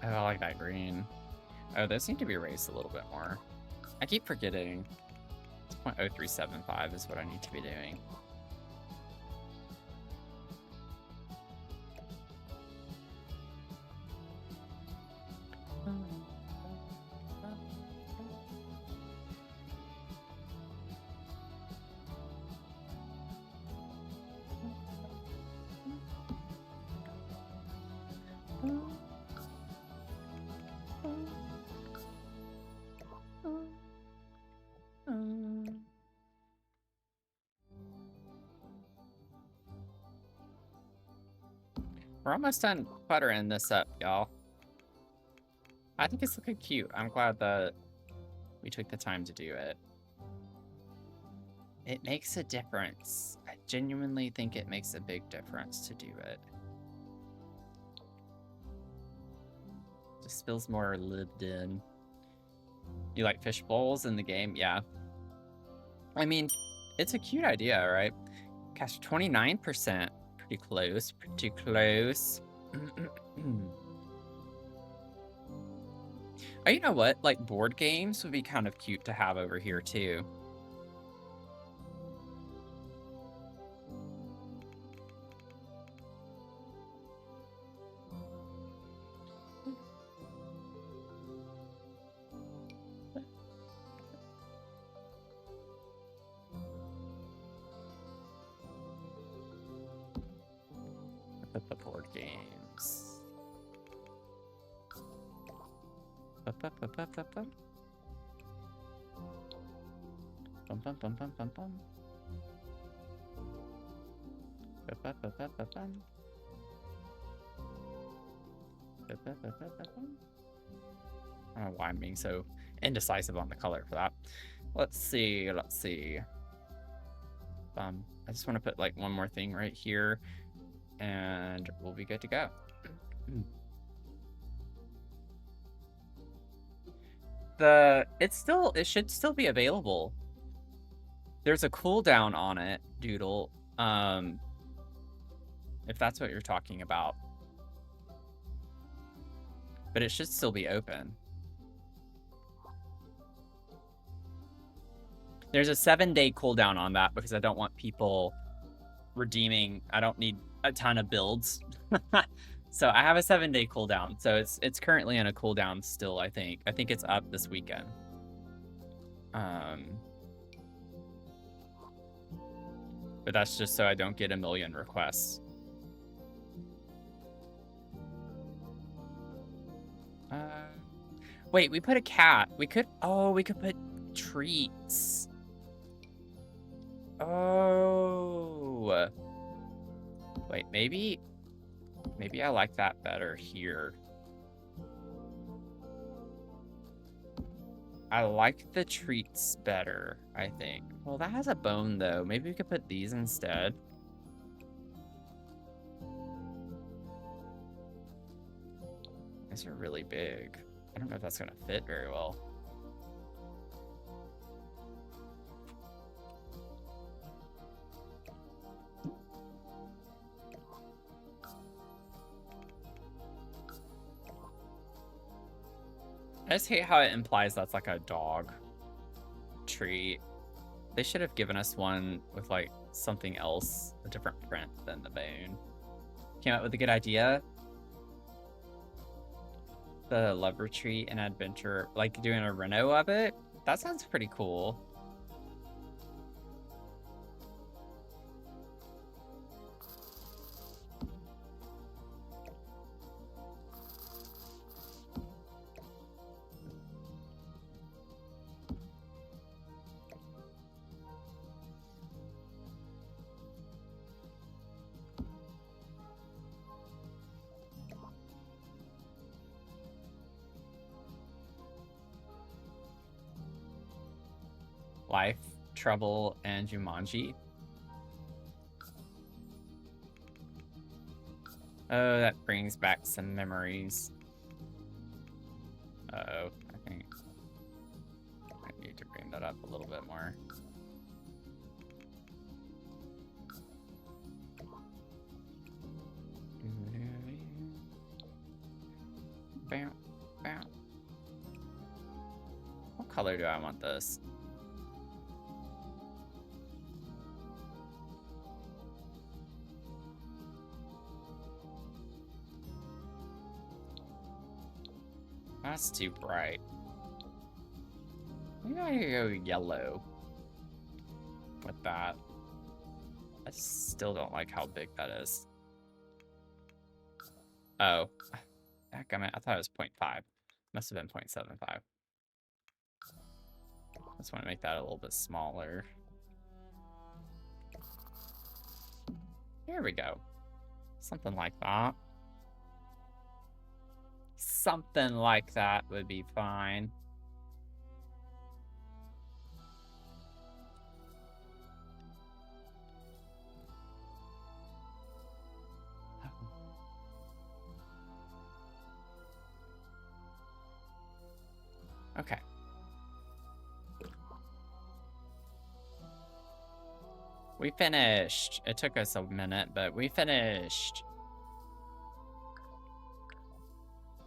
Oh, I like that green. Oh, those need to be raised a little bit more. I keep forgetting. It's 0.0375 is what I need to be doing. We're almost done buttering this up, y'all. I think it's looking cute. I'm glad that we took the time to do it. It makes a difference. I genuinely think it makes a big difference to do it. Just feels more lived in. You like fish bowls in the game? Yeah. I mean, it's a cute idea, right? Gosh, 29%. Pretty close, pretty close. Oh, you know what? Like, board games would be kind of cute to have over here, too. Put the board games. Bum, bum, bum, bum, bum, bum. Bum, bum, bum, bum, bum, bum. Bum, bum, bum, bum, bum, bum. Bum, bum, bum, bum, bum, bum. I don't know why I'm being so indecisive on the color for that. Let's see, let's see. I just want to put like one more thing right here and we'll be good to go. It should still be available. There's a cooldown on it, Doodle. If that's what you're talking about. But it should still be open. There's a 7-day cooldown on that because I don't want people redeeming. I don't need a ton of builds. So I have a 7-day cooldown. So it's currently in a cooldown still, I think. I think it's up this weekend. But that's just so I don't get a million requests. Wait, we put a cat. We could put treats. Oh. Wait, maybe I like that better here. I like the treats better, I think. Well, that has a bone, though. Maybe we could put these instead. These are really big. I don't know if that's going to fit very well. I just hate how it implies that's like a dog treat. They should have given us one with like something else, a different print than the bone. Came up with a good idea. The love retreat and adventure, like doing a reno of it. That sounds pretty cool. Life, Trouble, and Jumanji. Oh, that brings back some memories. Uh-oh, I think I need to bring that up a little bit more. Bam, bam. What color do I want this? That's too bright. Maybe I could go yellow with that. I still don't like how big that is. Oh. Heck, I thought it was 0.5. Must have been 0.75. Just want to make that a little bit smaller. There we go. Something like that. Something like that would be fine. We finished. It took us a minute, but we finished.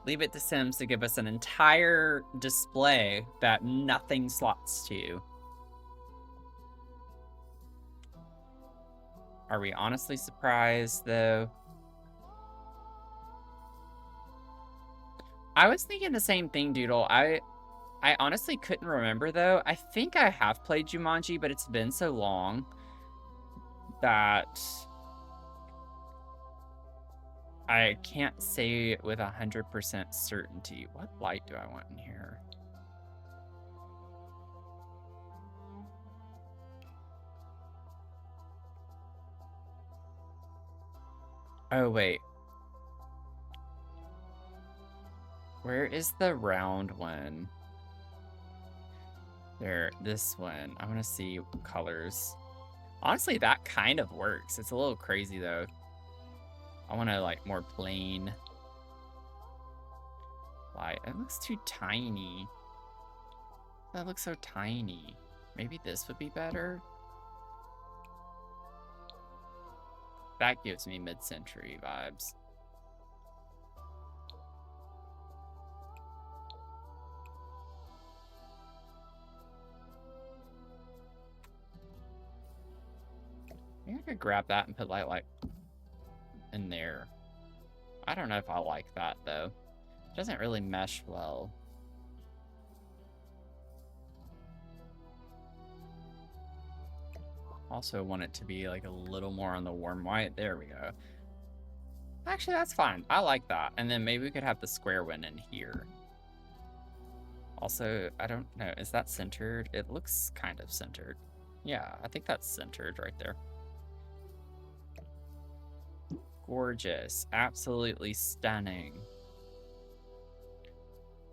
Leave it to Sims to give us an entire display that nothing slots to. Are we honestly surprised, though? I was thinking the same thing, Doodle. I honestly couldn't remember, though. I think I have played Jumanji, but it's been so long that I can't say it with 100% certainty. What light do I want in here? Oh, wait. Where is the round one? There, this one. I want to see colors. Honestly, that kind of works. It's a little crazy, though. I want to, like, more plain light. It looks too tiny. That looks so tiny. Maybe this would be better? That gives me mid-century vibes. Maybe I could grab that and put light in there. I don't know if I like that, though. It doesn't really mesh well. Also want it to be like a little more on the warm white. There we go. Actually, that's fine. I like that. And then maybe we could have the square one in here. Also, I don't know. Is that centered? It looks kind of centered. Yeah, I think that's centered right there. Gorgeous. Absolutely stunning.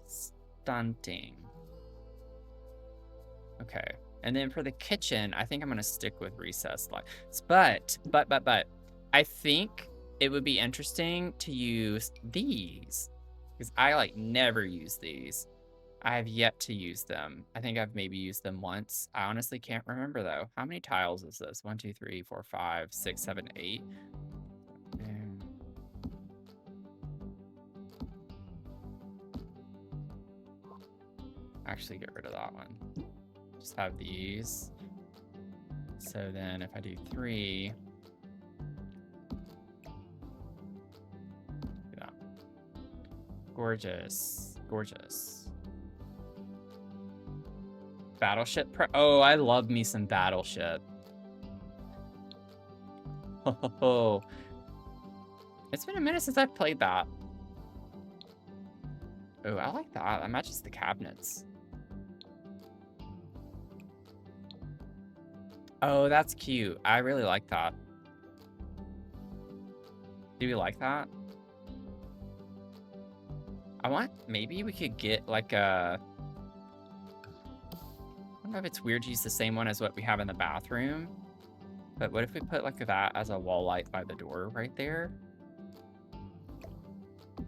Stunting. Okay. And then for the kitchen, I think I'm going to stick with recessed lights. But, I think it would be interesting to use these. Because I, like, never use these. I have yet to use them. I think I've maybe used them once. I honestly can't remember, though. How many tiles is this? 1, 2, 3, 4, 5, 6, 7, 8. Actually, get rid of that one. Just have these. So then if I do 3... Look at that. Gorgeous. Gorgeous. Battleship oh, I love me some Battleship. Oh, it's been a minute since I've played that. Oh, I like that. That matches the cabinets. Oh, that's cute. I really like that. Do you like that? Maybe we could get like a... I don't know if it's weird to use the same one as what we have in the bathroom. But what if we put like that as a wall light by the door right there?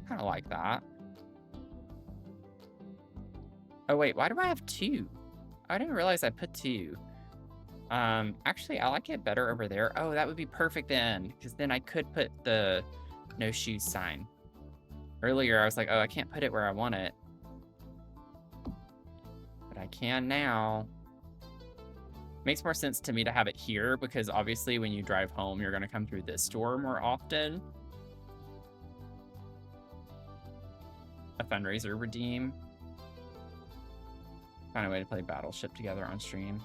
Kind of like that. Oh wait, why do I have 2? I didn't realize I put 2. Actually, I like it better over there. Oh, that would be perfect then, because then I could put the no shoes sign. Earlier, I was like, oh, I can't put it where I want it. But I can now. Makes more sense to me to have it here, because obviously when you drive home, you're going to come through this door more often. A fundraiser redeem. Find a way to play Battleship together on stream.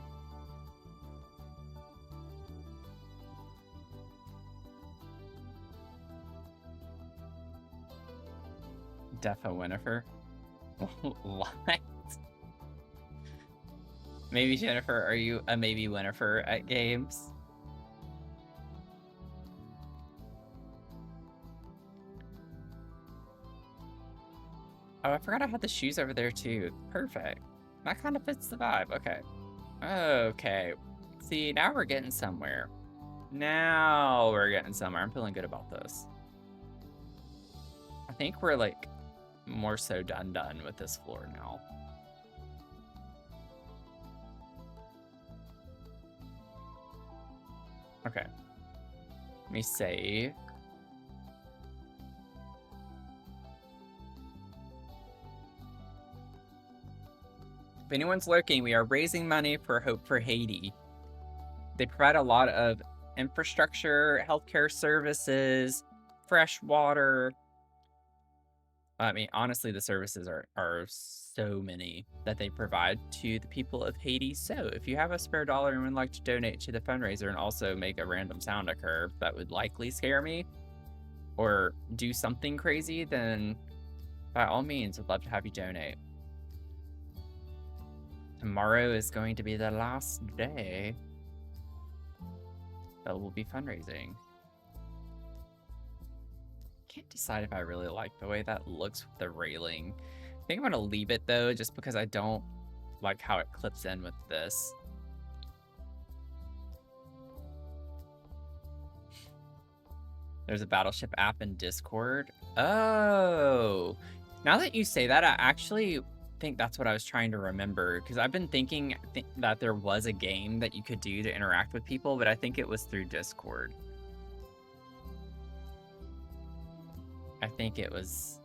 Defo Winifred? What? Maybe Jennifer, are you a maybe Winifred at games? Oh, I forgot I had the shoes over there too. Perfect. That kind of fits the vibe. Okay. Okay. See, now we're getting somewhere. Now we're getting somewhere. I'm feeling good about this. I think we're like more so done with this floor now. Okay. Let me save. If anyone's lurking, we are raising money for Hope for Haiti. They provide a lot of infrastructure, healthcare services, fresh water. I mean, honestly, the services are so many that they provide to the people of Haiti. So if you have a spare dollar and would like to donate to the fundraiser and also make a random sound occur that would likely scare me or do something crazy, then by all means, I'd love to have you donate. Tomorrow is going to be the last day that we'll be fundraising. Can't decide if I really like the way that looks with the railing. I think I'm gonna leave it though, just because I don't like how it clips in with this. There's a Battleship app in Discord. Oh, now that you say that, I actually think that's what I was trying to remember, because I've been thinking that there was a game that you could do to interact with people, but I think it was through Discord. I think it was...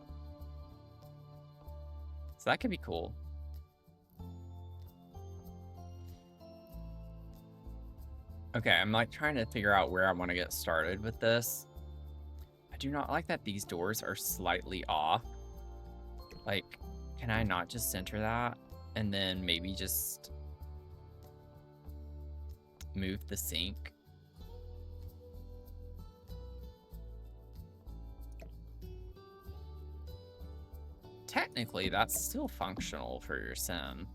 So that could be cool. Okay, I'm like trying to figure out where I want to get started with this. I do not like that these doors are slightly off. Like, can I not just center that and then maybe just move the sink? Technically, that's still functional for your sim.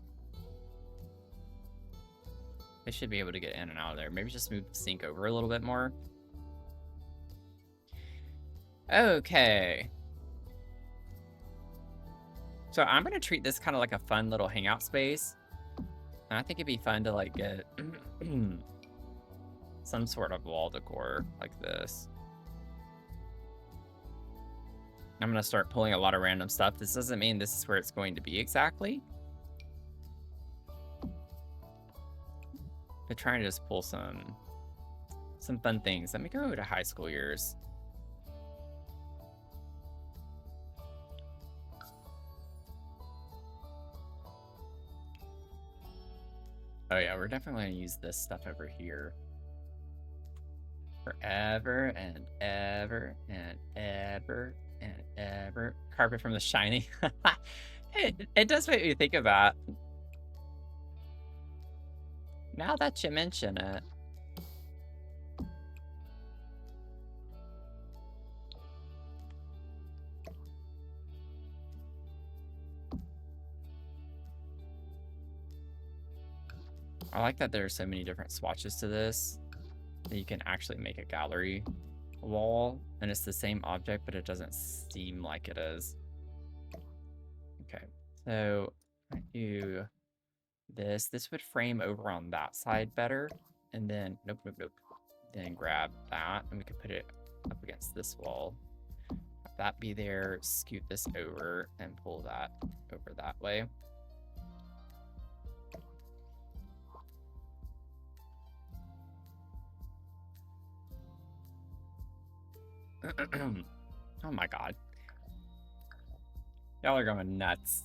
They should be able to get in and out of there. Maybe just move the sink over a little bit more. Okay. So I'm going to treat this kind of like a fun little hangout space. And I think it'd be fun to like get some sort of wall decor like this. I'm going to start pulling a lot of random stuff. This doesn't mean this is where it's going to be exactly. But trying to just pull some fun things. Let me go to high school years. Oh yeah, we're definitely gonna use this stuff over here. Forever and ever and ever and ever. Carpet from The Shining. It does make me think of that. Now that you mention it. I like that there are so many different swatches to this that you can actually make a gallery wall, and it's the same object, but it doesn't seem like it is. Okay, so I do this. This would frame over on that side better, and then nope. Then grab that, and we could put it up against this wall. Have that be there. Scoot this over and pull that over that way. Oh my god. Y'all are going nuts.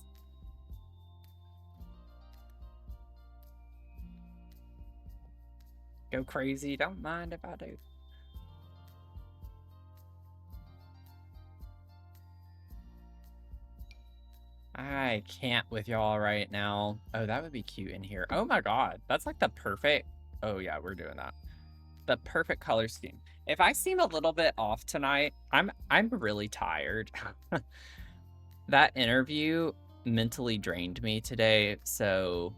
Go crazy, don't mind if I do. I can't with y'all right now. Oh, that would be cute in here. Oh my god, that's like the perfect... Oh yeah, we're doing that. The perfect color scheme. If I seem a little bit off tonight, I'm really tired. That interview mentally drained me today, so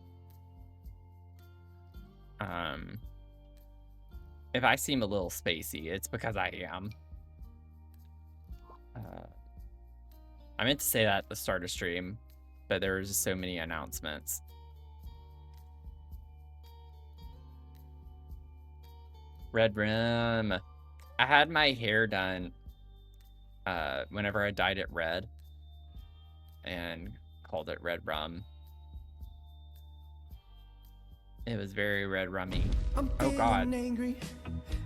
if I seem a little spacey, it's because I am. I meant to say that at the start of stream, but there was just so many announcements. Red rim. I had my hair done whenever I dyed it red and called it red rum. It was very red rummy. I'm Oh God. angry.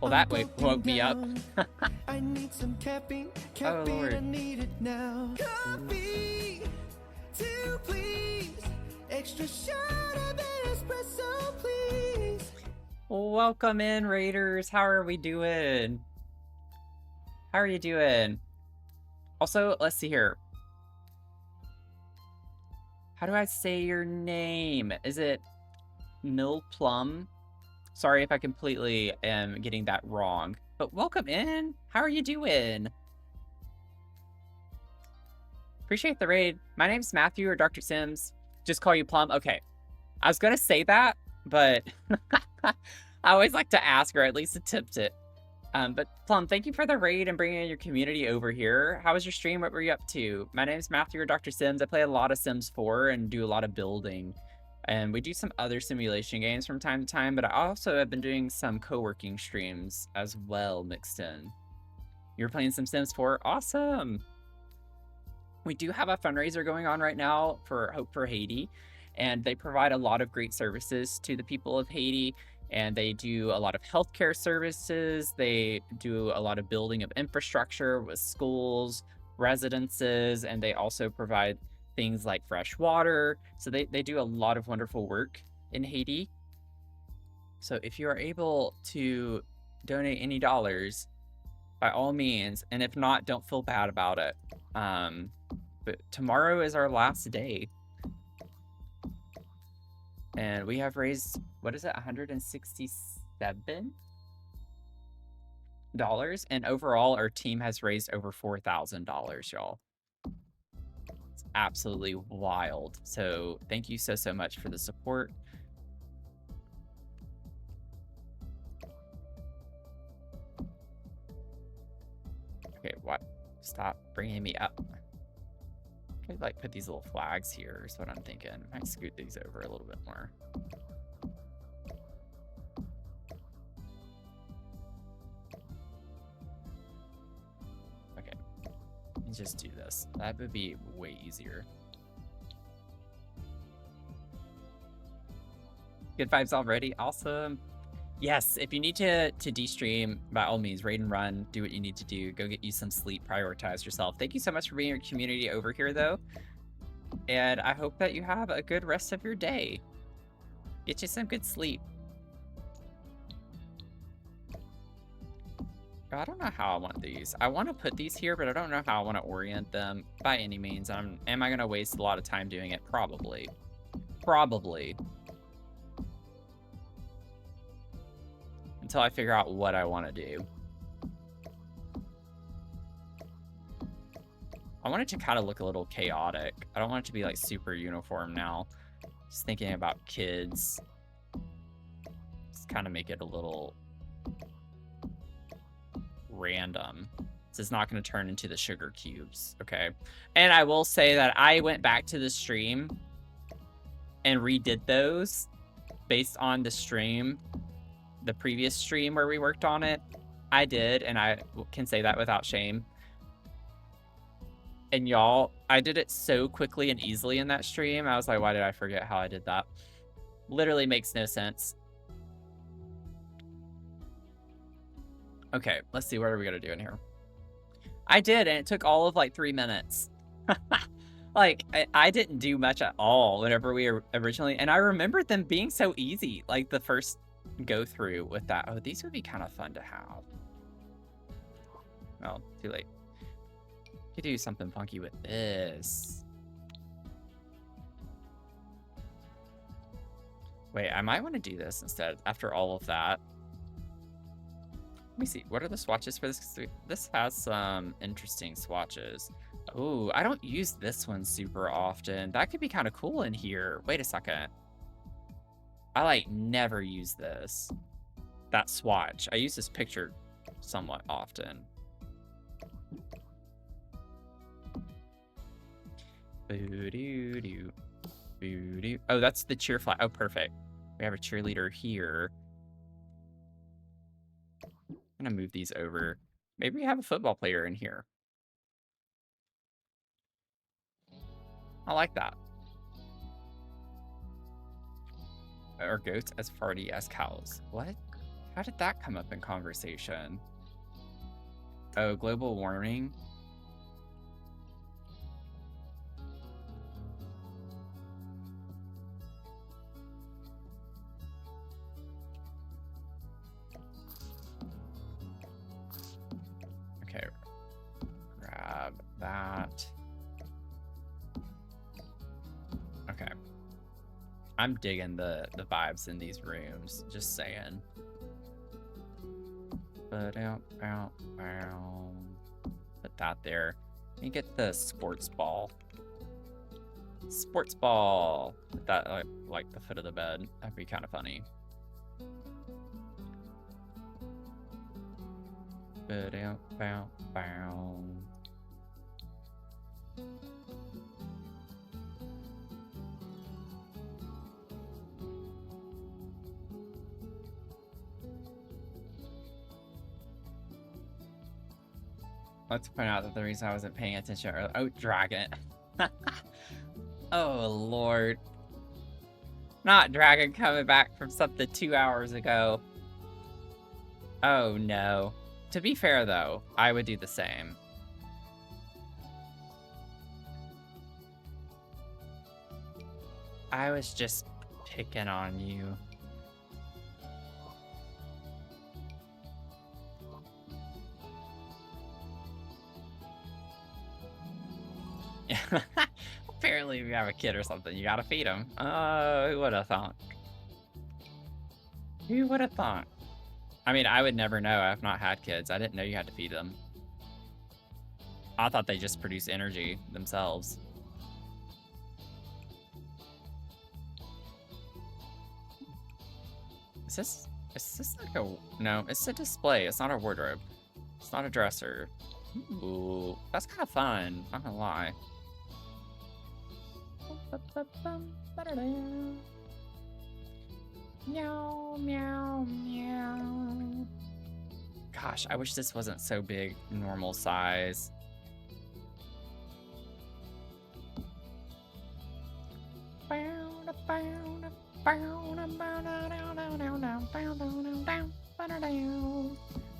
Well, that woke me up. I need some caffeine. Oh Lord. I need it now. Coffee, two please. Extra shot of espresso, please. Welcome in, Raiders. How are we doing? How are you doing? Also, let's see here. How do I say your name? Is it Mill Plum? Sorry if I completely am getting that wrong. But welcome in. How are you doing? Appreciate the raid. My name's Matthew or Dr. Sims. Just call you Plum. Okay. I was gonna say that, but I always like to ask, or at least attempt it. But Plum, thank you for the raid and bringing your community over here. How was your stream? What were you up to? My name's Matthew or Dr. Sims. I play a lot of Sims 4 and do a lot of building. And we do some other simulation games from time to time, but I also have been doing some co-working streams as well mixed in. You're playing some Sims 4? Awesome! We do have a fundraiser going on right now for Hope for Haiti, and they provide a lot of great services to the people of Haiti, and they do a lot of healthcare services. They do a lot of building of infrastructure with schools, residences, and they also provide things like fresh water. So they do a lot of wonderful work in Haiti. So if you are able to donate any dollars, by all means, and if not, don't feel bad about it. But tomorrow is our last day. And we have raised, what is it, $167? And overall, our team has raised over $4,000, y'all. It's absolutely wild. So thank you so much for the support. Okay, what? Stop bringing me up. Could like put these little flags here is what I'm thinking. I might scoot these over a little bit more. Okay, let's just do this. That would be way easier. Good vibes already. Awesome. Yes, if you need to de-stream, by all means, raid and run, do what you need to do. Go get you some sleep, prioritize yourself. Thank you so much for being your community over here, though. And I hope that you have a good rest of your day. Get you some good sleep. I don't know how I want these. I want to put these here, but I don't know how I want to orient them by any means. Am I going to waste a lot of time doing it? Probably. Probably. Until I figure out what I want to do. I want it to kind of look a little chaotic. I don't want it to be like super uniform now. Just thinking about kids. Just kind of make it a little random. This is not going to turn into the sugar cubes, okay? And I will say that I went back to the stream and redid those based on the stream, the previous stream where we worked on it. I did, and I can say that without shame. And y'all, I did it so quickly and easily in that stream. I was like, why did I forget how I did that? Literally makes no sense. Okay, let's see. What are we going to do in here? I did, and it took all of like 3 minutes. Like, I didn't do much at all whenever we were originally. And I remembered them being so easy, like the first go through with that. Oh, these would be kind of fun to have. Well, too late. Could do something funky with this. Wait, I might want to do this instead after all of that. Let me see. What are the swatches for this? This has some interesting swatches. Oh, I don't use this one super often. That could be kind of cool in here. Wait a second. I like never use this. That swatch. I use this picture somewhat often. Boo-doo-doo. Boo-doo. Oh, that's the cheer flag. Oh, perfect. We have a cheerleader here. I'm gonna move these over. Maybe we have a football player in here. I like that. or goats as farty as cows. What? How did that come up in conversation? Oh, global warming. Okay. Grab that. Okay. I'm digging the vibes in these rooms, just saying. Put that there. And get the sports ball. Sports ball. Put that like the foot of the bed. That'd be kind of funny. Let's point out that the reason I wasn't paying attention earlier. Oh, Dragon. Oh, Lord. Not Dragon coming back from something 2 hours ago. Oh, no. To be fair, though, I would do the same. I was just picking on you. Apparently, if you have a kid or something, you gotta feed him. Who would have thought? Who would have thought? I mean, I would never know. I've not had kids. I didn't know you had to feed them. I thought they just produce energy themselves. Is this like a... No, it's a display. It's not a wardrobe. It's not a dresser. Ooh, that's kind of fun. Not gonna lie. Meow, meow, meow. Gosh, I wish this wasn't so big, normal size.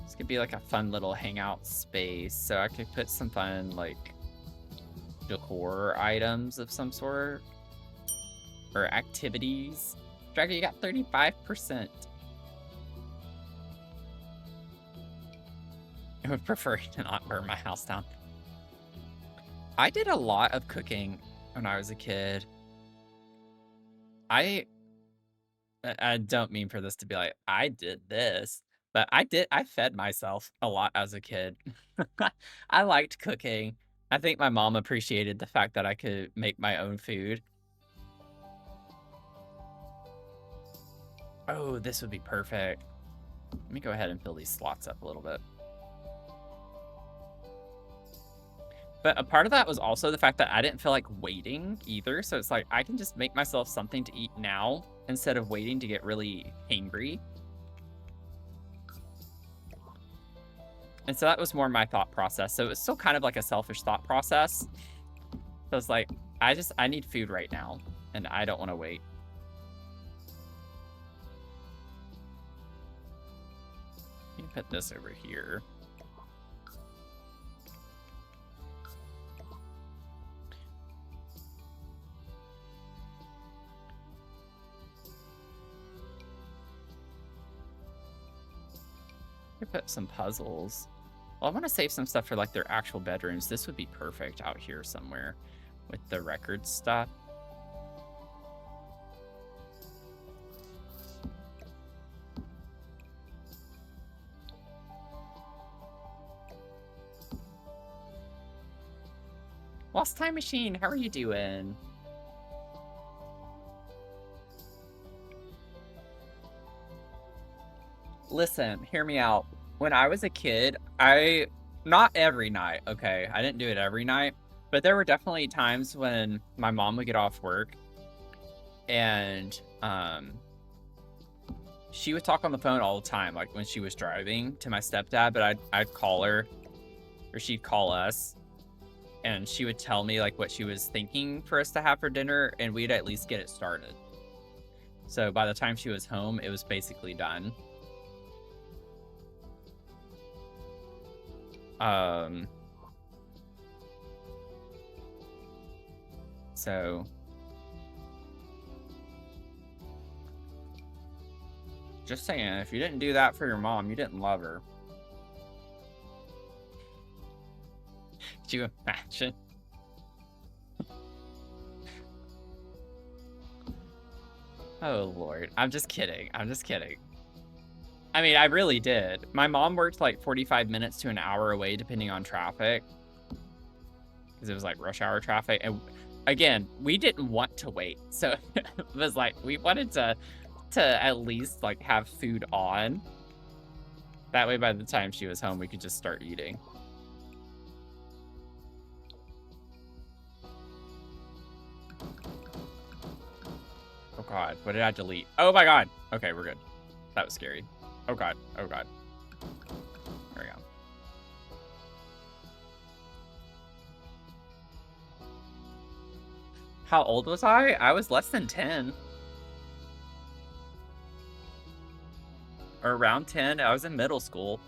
This could be like a fun little hangout space, so I could put some fun, like, decor items of some sort. Or activities. Dragon, you got 35%. I would prefer to not burn my house down. I did a lot of cooking when I was a kid. I don't mean for this to be like, I did this, but I fed myself a lot as a kid. I liked cooking. I think my mom appreciated the fact that I could make my own food. Oh, this would be perfect. Let me go ahead and fill these slots up a little bit. But a part of that was also the fact that I didn't feel like waiting either. So it's like, I can just make myself something to eat now instead of waiting to get really hangry. And so that was more my thought process. So it was still kind of like a selfish thought process. So it's like, I need food right now and I don't want to wait. Let me put this over here. Could put some puzzles. Well, I want to save some stuff for like their actual bedrooms. This would be perfect out here somewhere with the record stuff. Lost Time Machine, how are you doing? Listen, hear me out. When I was a kid, not every night, okay? I didn't do it every night, but there were definitely times when my mom would get off work and she would talk on the phone all the time, like when she was driving to my stepdad, but I'd call her or she'd call us and she would tell me like what she was thinking for us to have for dinner and we'd at least get it started. So by the time she was home, it was basically done. So just saying, if you didn't do that for your mom, you didn't love her. Could you imagine? Oh, Lord. I'm just kidding. I'm just kidding. I mean, I really did. My mom worked like 45 minutes to an hour away, depending on traffic. Because it was like rush hour traffic. And again, we didn't want to wait. So it was like, we wanted to at least like have food on. That way, by the time she was home, we could just start eating. Oh God, what did I delete? Oh my God. Okay, we're good. That was scary. Oh God, oh God. There we go. How old was I? I was less than 10. Or around 10. I was in middle school.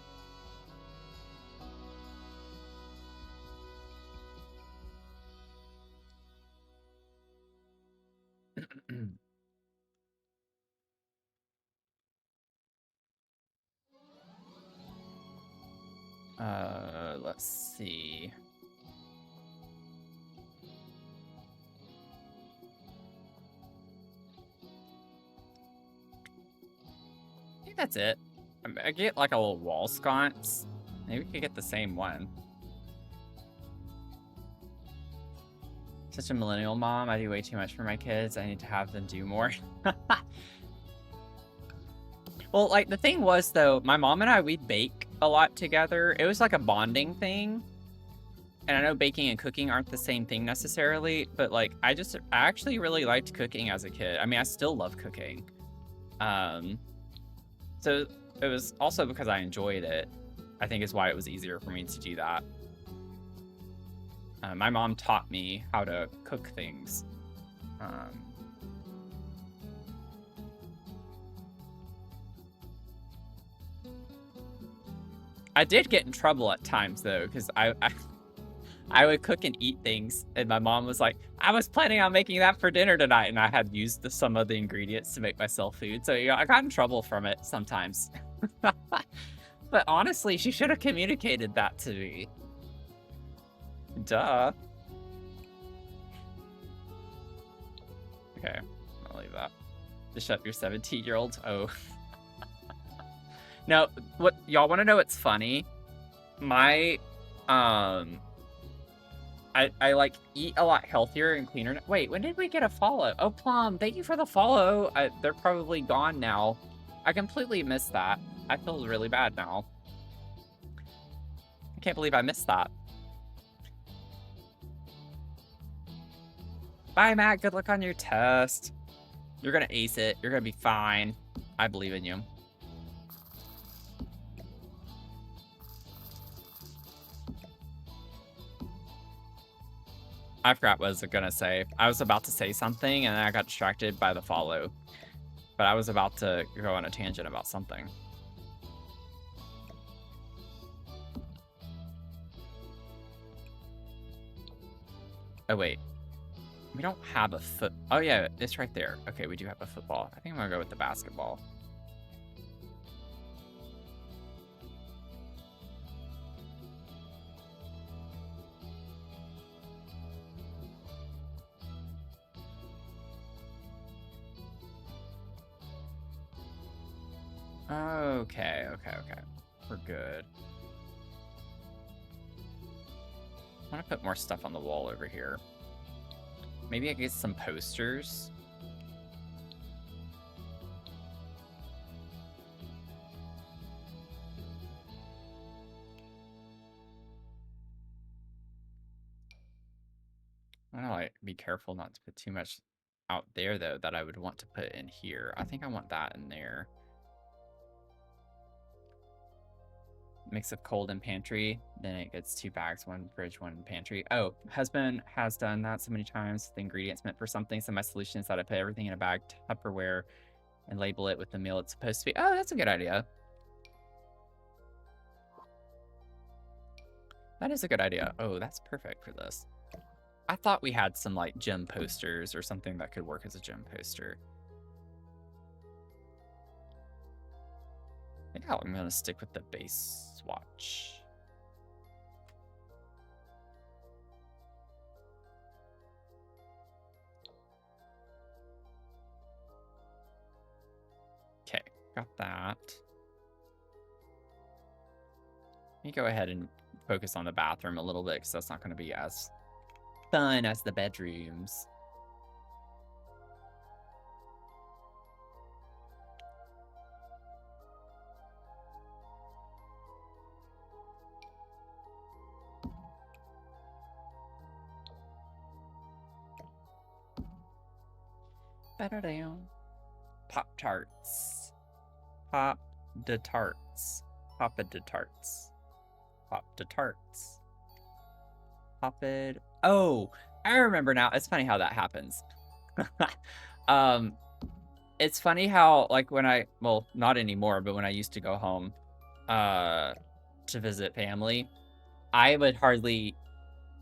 Let's see. I think that's it. I get like a little wall sconce. Maybe we could get the same one. Such a millennial mom. I do way too much for my kids. I need to have them do more. Well, like, the thing was, though, my mom and I, we'd bake a lot together. It was like a bonding thing. And I know baking and cooking aren't the same thing necessarily, but, like, I actually really liked cooking as a kid. I mean, I still love cooking. So it was also because I enjoyed it, I think is why it was easier for me to do that. My mom taught me how to cook things. I did get in trouble at times, though, because I would cook and eat things, and my mom was like, I was planning on making that for dinner tonight, and I had used some of the ingredients to make myself food, so I got in trouble from it sometimes. But honestly, she should have communicated that to me. Duh. Okay, I'll leave that. Just shut your 17-year-old. Oh. No, what y'all want to know what's funny? My I like eat a lot healthier and cleaner. Wait, when did we get a follow? Oh, Plum, thank you for the follow. They're probably gone now. I completely missed that. I feel really bad now. I can't believe I missed that. Bye, Matt. Good luck on your test. You're gonna ace it. You're gonna be fine. I believe in you. I forgot what I was gonna say. I was about to say something, and then I got distracted by the follow. But I was about to go on a tangent about something. Oh, wait. We don't have a foot... Oh, yeah, it's right there. Okay, we do have a football. I think I'm gonna go with the basketball. Okay. We're good. I want to put more stuff on the wall over here. Maybe I can get some posters. I don't know, like, be careful not to put too much out there, though, that I would want to put in here. I think I want that in there. Mix of cold and pantry. Then it gets 2 bags, 1 fridge, 1 pantry. Oh, husband has done that so many times. The ingredients meant for something. So my solution is that I put everything in a bag, Tupperware, and label it with the meal it's supposed to be. Oh, that's a good idea. That is a good idea. Oh, that's perfect for this. I thought we had some like gym posters or something that could work as a gym poster. I think I'm gonna stick with the base swatch. Okay, got that. Let me go ahead and focus on the bathroom a little bit because that's not going to be as fun as the bedrooms. Ba-da-down. Pop-Tarts. Pop-de-Tarts. Pop-a-de-Tarts. Pop-de-Tarts. Pop-id. Oh, I remember now. It's funny how that happens. It's funny how, like, when I, well, not anymore, but when I used to go home to visit family, I would hardly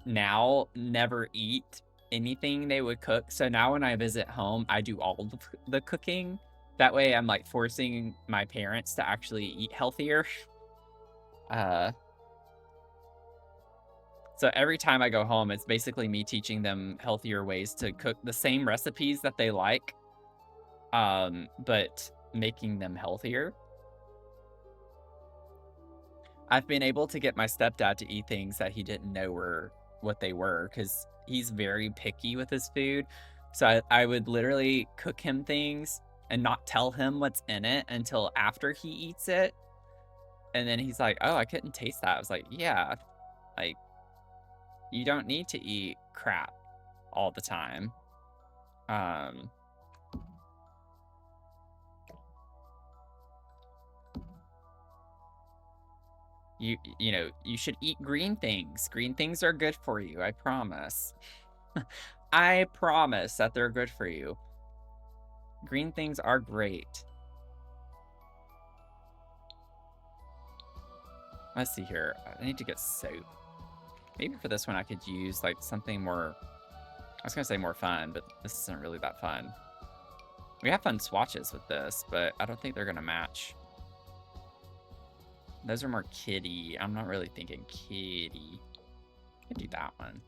now never eat anything they would cook. So now when I visit home, I do all the cooking. That way I'm like forcing my parents to actually eat healthier. So every time I go home, it's basically me teaching them healthier ways to cook the same recipes that they like, but making them healthier. I've been able to get my stepdad to eat things that he didn't know were what they were, because he's very picky with his food. So I would literally cook him things and not tell him what's in it until after he eats it. And then he's like, oh, I couldn't taste that. I was like, yeah, like, you don't need to eat crap all the time. You know, you should eat green things. Green things are good for you, I promise. I promise that they're good for you. Green things are great. Let's see here. I need to get soap. Maybe for this one I could use like something more, I was gonna say more fun, but this isn't really that fun. We have fun swatches with this, but I don't think they're gonna match. Those are more kiddie. I'm not really thinking kiddie. I could do that one.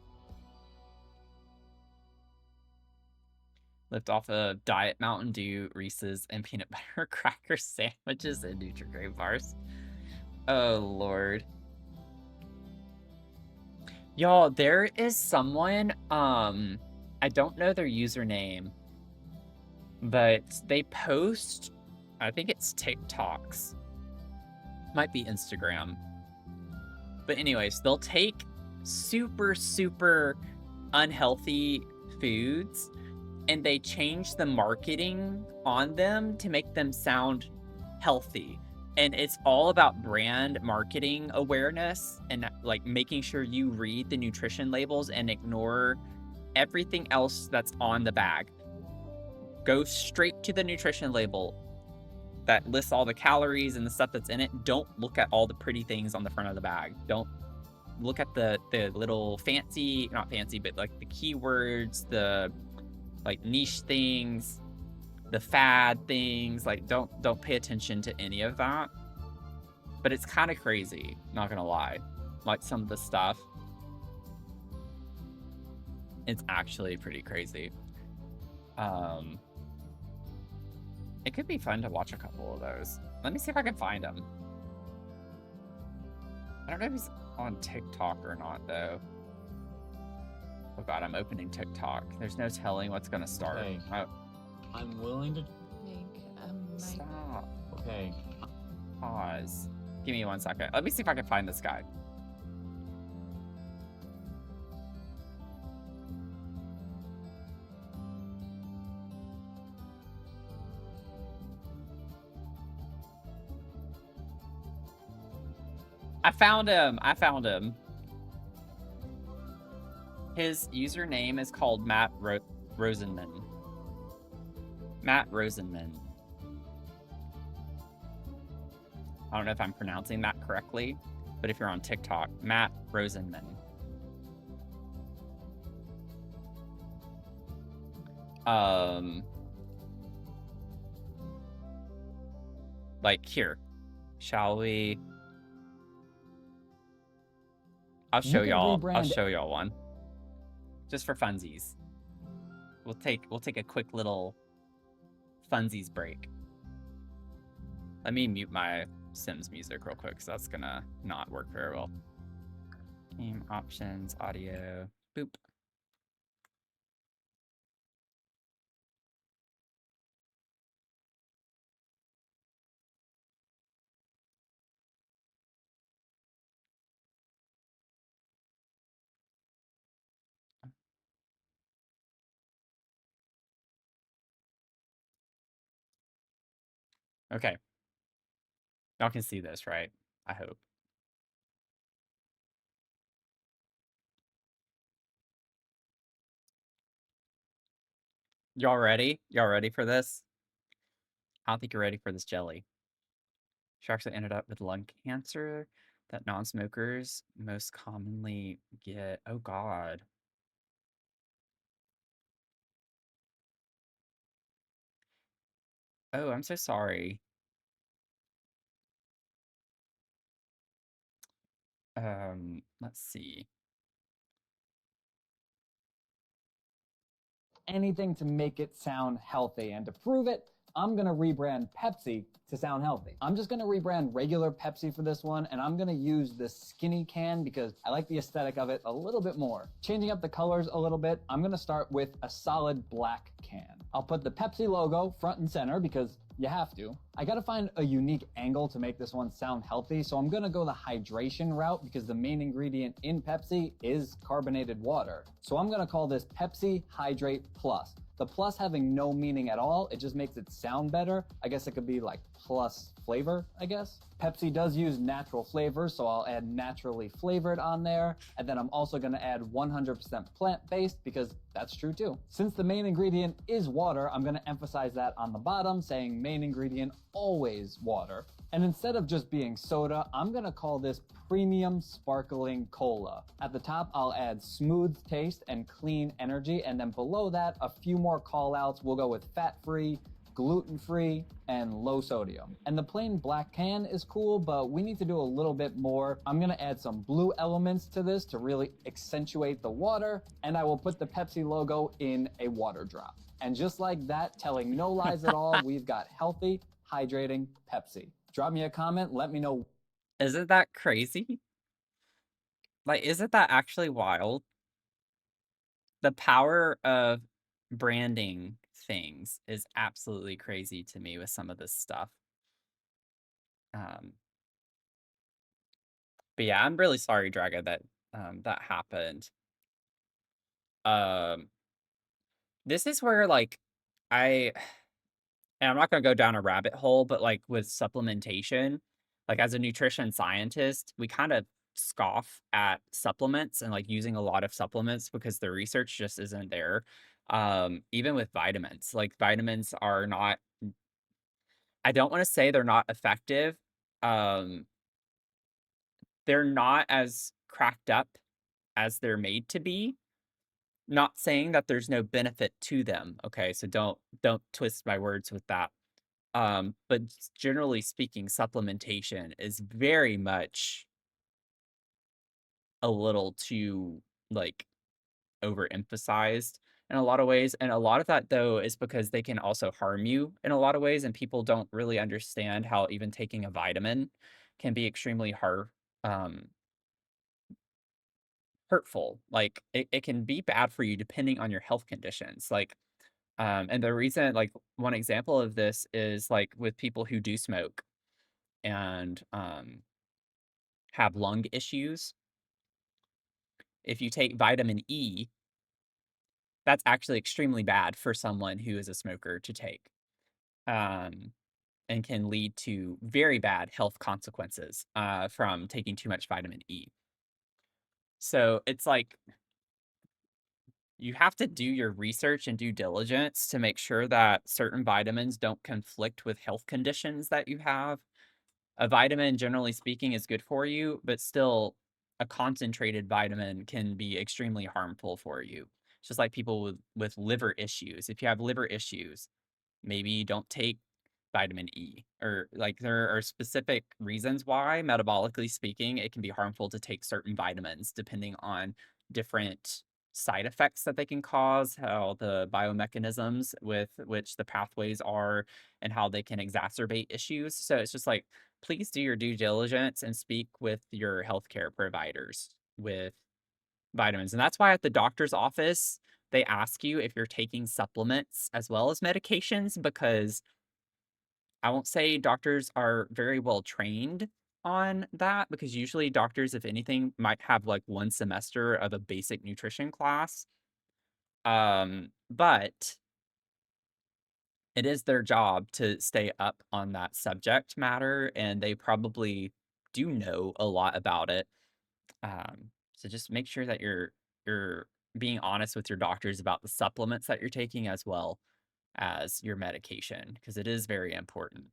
Lift off of Diet Mountain Dew, Reese's, and peanut butter cracker sandwiches and Nutri-Grain bars. Oh, Lord. Y'all, there is someone, I don't know their username, but they post, I think it's TikToks. Might be Instagram. But anyways, they'll take super, super unhealthy foods and they change the marketing on them to make them sound healthy. And it's all about brand marketing awareness and like making sure you read the nutrition labels and ignore everything else that's on the bag. Go straight to the nutrition label that lists all the calories and the stuff that's in it. Don't look at all the pretty things on the front of the bag. Don't look at the little fancy, not fancy, but like the keywords, the like niche things, the fad things. Like don't pay attention to any of that. But it's kind of crazy, not gonna lie. Like some of the stuff, it's actually pretty crazy. It could be fun to watch a couple of those. Let me see if I can find him. I don't know if he's on TikTok or not, though. Oh god, I'm opening TikTok. There's no telling what's gonna start. Okay. Oh, I'm willing to. stop. Okay. Pause. Give me 1 second. Let me see if I can find this guy. I found him. I found him. His username is called Matt Rosenman. Matt Rosenman. I don't know if I'm pronouncing that correctly, but if you're on TikTok, Matt Rosenman. Like here, shall we? I'll show y'all. I'll show y'all one, just for funsies. We'll take a quick little funsies break. Let me mute my Sims music real quick, because that's gonna not work very well. Game options, audio, boop. Okay. Y'all can see this, right? I hope. Y'all ready? Y'all ready for this? I don't think you're ready for this jelly. She actually ended up with lung cancer that non-smokers most commonly get. Oh, God. Oh, I'm so sorry. Let's see. Anything to make it sound healthy. And to prove it, I'm gonna rebrand Pepsi to sound healthy. I'm just gonna rebrand regular Pepsi for this one, and I'm gonna use the skinny can because I like the aesthetic of it a little bit more. Changing up the colors a little bit, I'm gonna start with a solid black can. I'll put the Pepsi logo front and center because you have to. I gotta find a unique angle to make this one sound healthy, so I'm gonna go the hydration route because the main ingredient in Pepsi is carbonated water. So I'm gonna call this Pepsi Hydrate Plus. The plus having no meaning at all, it just makes it sound better. I guess it could be like plus flavor, I guess. Pepsi does use natural flavors, so I'll add naturally flavored on there. And then I'm also gonna add 100% plant-based because that's true too. Since the main ingredient is water, I'm gonna emphasize that on the bottom, saying main ingredient always water. And instead of just being soda, I'm gonna call this premium sparkling cola. At the top, I'll add smooth taste and clean energy. And then below that, a few more call outs. We'll go with fat-free, gluten-free, and low sodium. And the plain black can is cool, but we need to do a little bit more. I'm gonna add some blue elements to this to really accentuate the water. And I will put the Pepsi logo in a water drop. And just like that, telling no lies at all, we've got healthy, hydrating Pepsi. Drop me a comment, let me know. Isn't that crazy? Like, isn't that actually wild? The power of branding things is absolutely crazy to me with some of this stuff. But yeah, I'm really sorry, Draga, that that happened. This is where like and I'm not gonna go down a rabbit hole, but like with supplementation, like as a nutrition scientist, we kind of scoff at supplements and like using a lot of supplements because the research just isn't there. Even with vitamins, like vitamins are not, I don't want to say they're not effective. They're not as cracked up as they're made to be. Not saying that there's no benefit to them. Okay, so don't twist my words with that. But generally speaking, supplementation is very much a little too like overemphasized in a lot of ways. And a lot of that though is because they can also harm you in a lot of ways, and people don't really understand how even taking a vitamin can be extremely hurtful. Like it can be bad for you depending on your health conditions. Like and the reason, like one example of this is like with people who do smoke and have lung issues. If you take vitamin E, that's actually extremely bad for someone who is a smoker to take, and can lead to very bad health consequences from taking too much vitamin E. So it's like you have to do your research and due diligence to make sure that certain vitamins don't conflict with health conditions that you have. a vitamin, generally speaking, is good for you, but still, a concentrated vitamin can be extremely harmful for you. It's just like people with liver issues. If you have liver issues, maybe don't take vitamin E, or like there are specific reasons why, metabolically speaking, it can be harmful to take certain vitamins depending on different side effects that they can cause, how the biomechanisms with which the pathways are, and how they can exacerbate issues. So it's just like, please do your due diligence and speak with your healthcare providers with vitamins. And that's why at the doctor's office, they ask you if you're taking supplements as well as medications, because I won't say doctors are very well trained on that, because usually doctors, if anything, might have like one semester of a basic nutrition class. But it is their job to stay up on that subject matter, and they probably do know a lot about it. So just make sure that you're being honest with your doctors about the supplements that you're taking as well as your medication, because it is very important.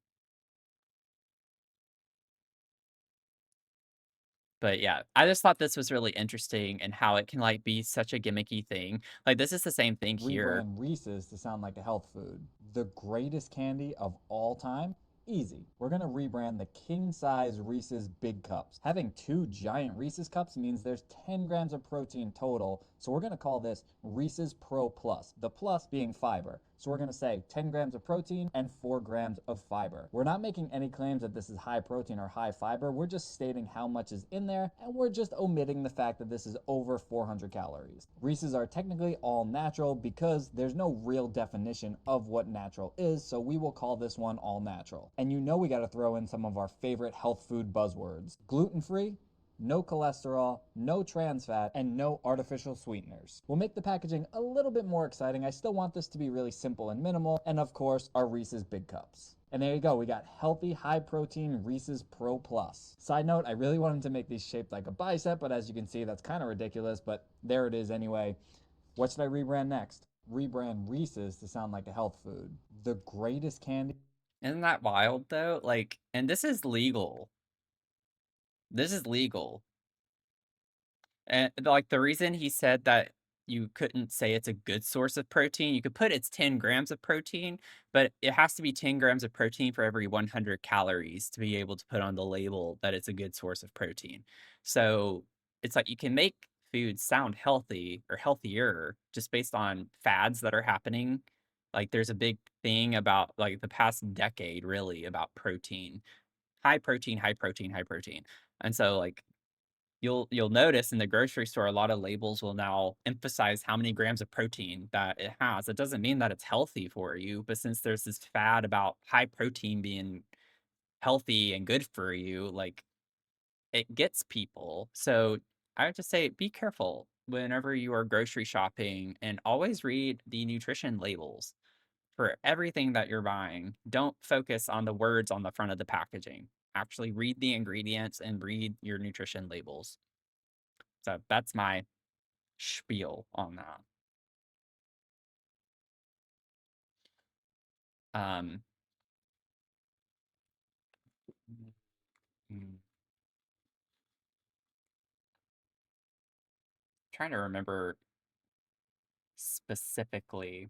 But yeah, I just thought this was really interesting and how it can like be such a gimmicky thing. Like this is the same thing here. Rebrand Reese's to sound like a health food. The greatest candy of all time? Easy. We're gonna rebrand the king size Reese's Big Cups. Having 2 giant Reese's cups means there's 10 grams of protein total, so we're gonna call this Reese's Pro Plus, the plus being fiber. So we're gonna say 10 grams of protein and 4 grams of fiber. We're not making any claims that this is high protein or high fiber, we're just stating how much is in there, and we're just omitting the fact that this is over 400 calories. Reese's are technically all natural because there's no real definition of what natural is, so we will call this one all natural. And you know we gotta throw in some of our favorite health food buzzwords. Gluten-free, no cholesterol, no trans fat, and no artificial sweeteners. We'll make the packaging a little bit more exciting. I still want this to be really simple and minimal, and of course, our Reese's Big Cups. And there you go, we got healthy, high-protein Reese's Pro Plus. Side note, I really wanted to make these shaped like a bicep, but as you can see, that's kind of ridiculous, but there it is anyway. What should I rebrand next? Rebrand Reese's to sound like a health food. The greatest candy. Isn't that wild though? Like, and this is legal. This is legal. And like the reason he said that you couldn't say it's a good source of protein, you could put it's 10 grams of protein, but it has to be 10 grams of protein for every 100 calories to be able to put on the label that it's a good source of protein. So it's like you can make food sound healthy or healthier just based on fads that are happening. Like there's a big thing about like the past decade really about protein. High protein, high protein, high protein. And so like you'll notice in the grocery store, a lot of labels will now emphasize how many grams of protein that it has. It doesn't mean that it's healthy for you, but since there's this fad about high protein being healthy and good for you, like it gets people. So I would just say be careful whenever you are grocery shopping and always read the nutrition labels for everything that you're buying. Don't focus on the words on the front of the packaging. Actually read the ingredients and read your nutrition labels. So that's my spiel on that. Um, mm, trying to remember specifically.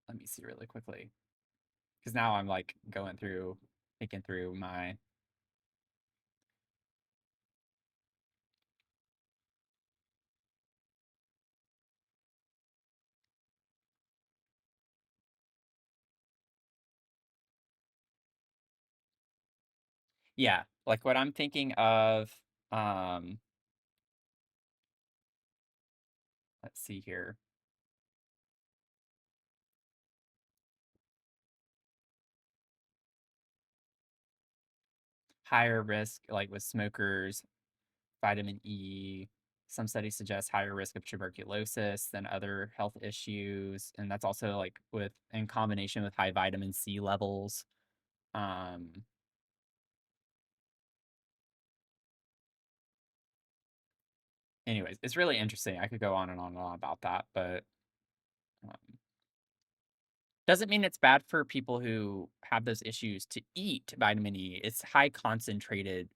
Let me see really quickly, because now I'm like going through, thinking through my. Yeah, like what I'm thinking of. Um, let's see here. Higher risk, like with smokers, vitamin E. Some studies suggest higher risk of tuberculosis than other health issues, and that's also like with in combination with high vitamin C levels. Um, anyways, it's really interesting. I could go on and on and on about that, but doesn't mean it's bad for people who have those issues to eat vitamin E. It's high concentrated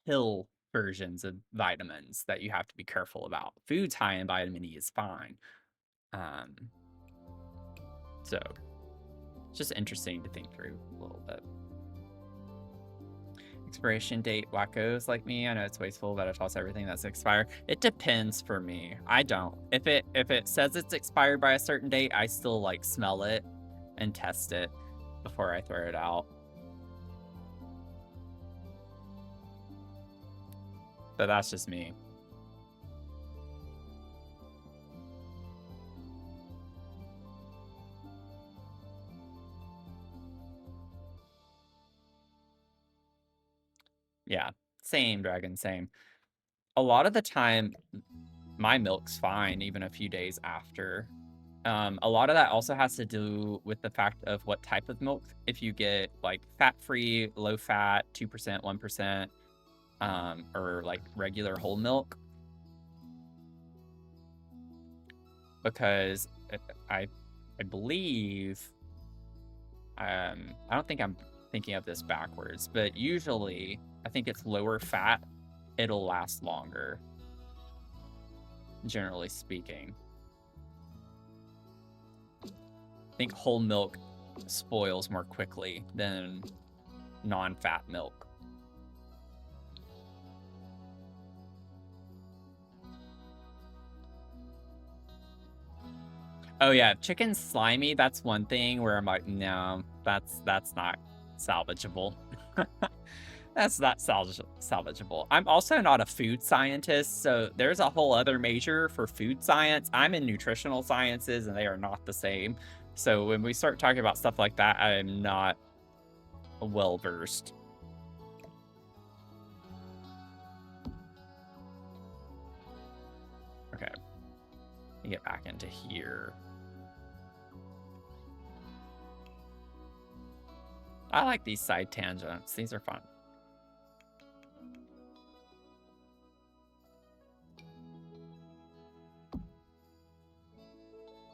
pill versions of vitamins that you have to be careful about. Foods high in vitamin E is fine. So it's just interesting to think through a little bit. Expiration date wackos like me. I know it's wasteful, but I toss everything that's expired. It depends for me. I don't. If it says it's expired by a certain date, I still like smell it and test it before I throw it out. But that's just me. Yeah, same, Dragon, same. A lot of the time, my milk's fine, even a few days after. A lot of that also has to do with the fact of what type of milk. If you get like fat-free, low-fat, 2%, 1%, or like regular whole milk. Because I believe, I don't think I'm thinking of this backwards, but usually I think it's lower fat, it'll last longer, generally speaking. I think whole milk spoils more quickly than non-fat milk. Oh yeah, chicken's slimy, that's one thing where I'm like, no, that's not salvageable. That's not salvageable. I'm also not a food scientist, so there's a whole other major for food science. I'm in nutritional sciences, and they are not the same. So when we start talking about stuff like that, I'm not well-versed. Okay. Let me get back into here. I like these side tangents. These are fun.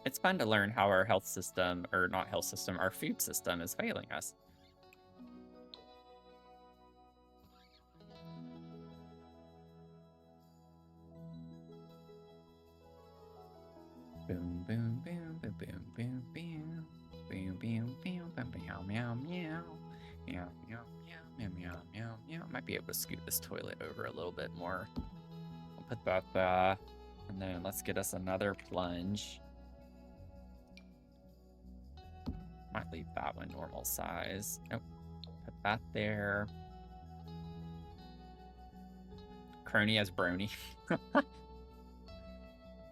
It's fun to learn how our health system, or not health system, our food system is failing us. Boom, boom, boom, boom, boom, boom, boom. Boom, boom, boom, boom, meow, meow, meow. Meow, meow, meow, meow, meow, meow, meow. Might be able to scoot this toilet over a little bit more. I'll put that there. And then let's get us another plunge. Might leave that one normal size. Nope. Put that there. Crony as brony.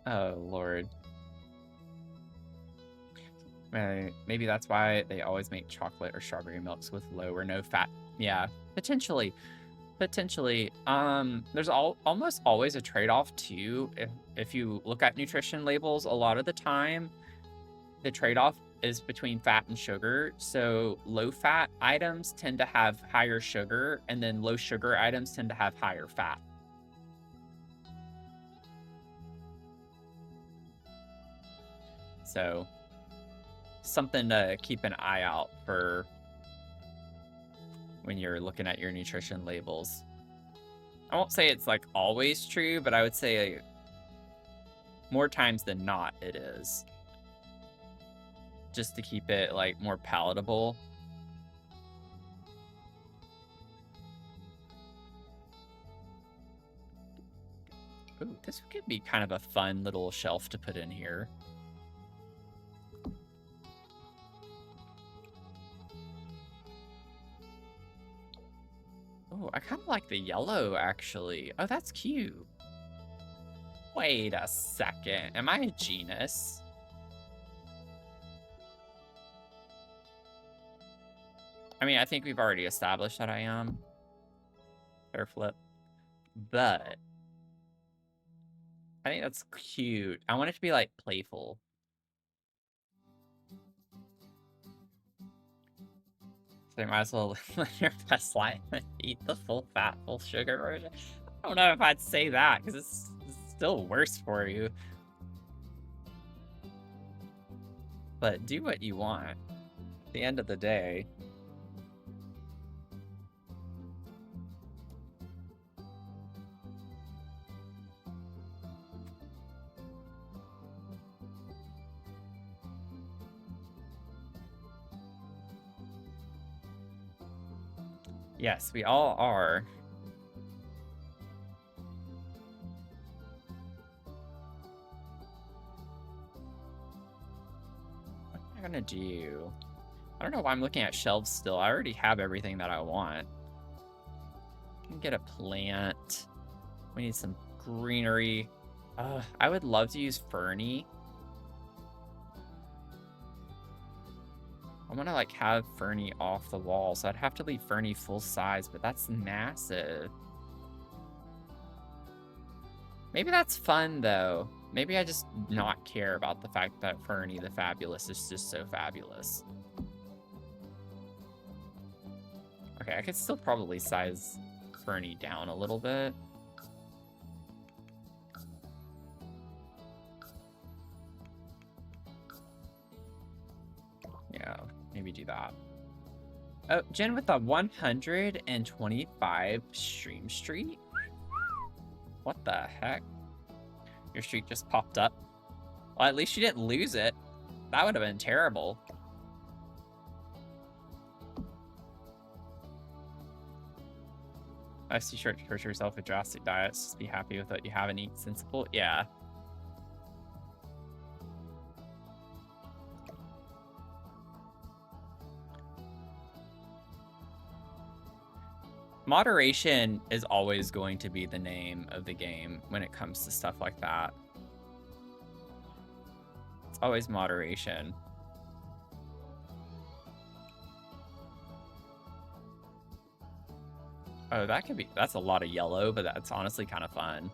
Oh, Lord. Maybe that's why they always make chocolate or strawberry milks with low or no fat. Yeah, potentially. Potentially. There's almost always a trade-off too. If you look at nutrition labels, a lot of the time, the trade-off is between fat and sugar. So low-fat items tend to have higher sugar, and then low-sugar items tend to have higher fat. So something to keep an eye out for when you're looking at your nutrition labels. I won't say it's like always true, but I would say more times than not it is. Just to keep it like more palatable. Ooh, this could be kind of a fun little shelf to put in here. Oh, I kind of like the yellow, actually. Oh, that's cute. Wait a second. Am I a genus? I mean, I think we've already established that I am. Fair flip. But I think that's cute. I want it to be, like, playful. So they might as well let your best life eat the full fat, full sugar version. I don't know if I'd say that, because it's still worse for you. But do what you want. At the end of the day. Yes, we all are. What am I gonna do? I don't know why I'm looking at shelves still. I already have everything that I want. I can get a plant. We need some greenery. I would love to use Fernie. I want to like have Fernie off the wall, so I'd have to leave Fernie full size, but that's massive. Maybe that's fun though. Maybe I just not care about the fact that Fernie the Fabulous is just so fabulous. Okay, I could still probably size Fernie down a little bit. Yeah, maybe do that. Oh, Jen with the 125 stream streak? What the heck? Your streak just popped up. Well, at least you didn't lose it. That would have been terrible. Nice t-shirt to push yourself with drastic diets. Just be happy with what you have and eat sensible. Yeah. Moderation is always going to be the name of the game when it comes to stuff like that. It's always moderation. Oh, that's a lot of yellow, but that's honestly kind of fun.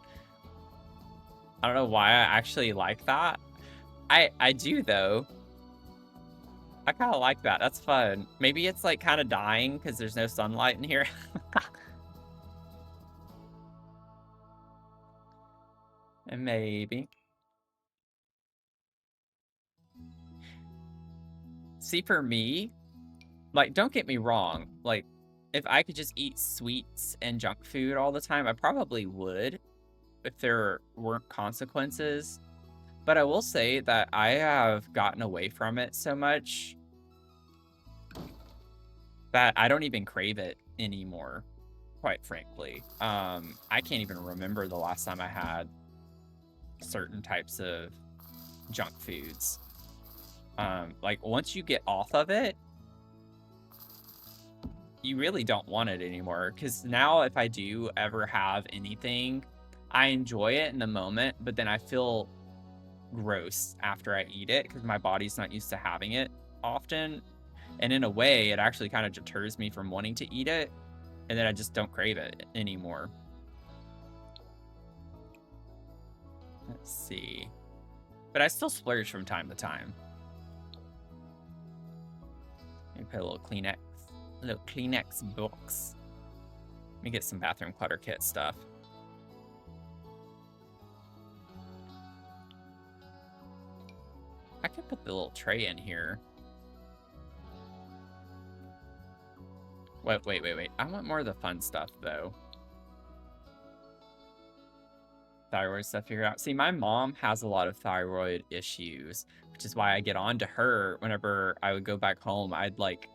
I don't know why I actually like that. I do though. I kind of like that. That's fun. Maybe it's like kind of dying because there's no sunlight in here. And maybe. See, for me, like, don't get me wrong. Like, if I could just eat sweets and junk food all the time, I probably would if there weren't consequences. But I will say that I have gotten away from it so much that I don't even crave it anymore, quite frankly. I can't even remember the last time I had certain types of junk foods. Like, once you get off of it, you really don't want it anymore. Because now if I do ever have anything, I enjoy it in the moment, but then I feel gross after I eat it because my body's not used to having it often. And in a way, it actually kind of deters me from wanting to eat it. And then I just don't crave it anymore. Let's see. But I still splurge from time to time. Let me put a little Kleenex box. Let me get some bathroom clutter kit stuff. I could put the little tray in here. Wait. I want more of the fun stuff, though. Thyroid stuff figured out. See, my mom has a lot of thyroid issues, which is why I get on to her whenever I would go back home. I'd like,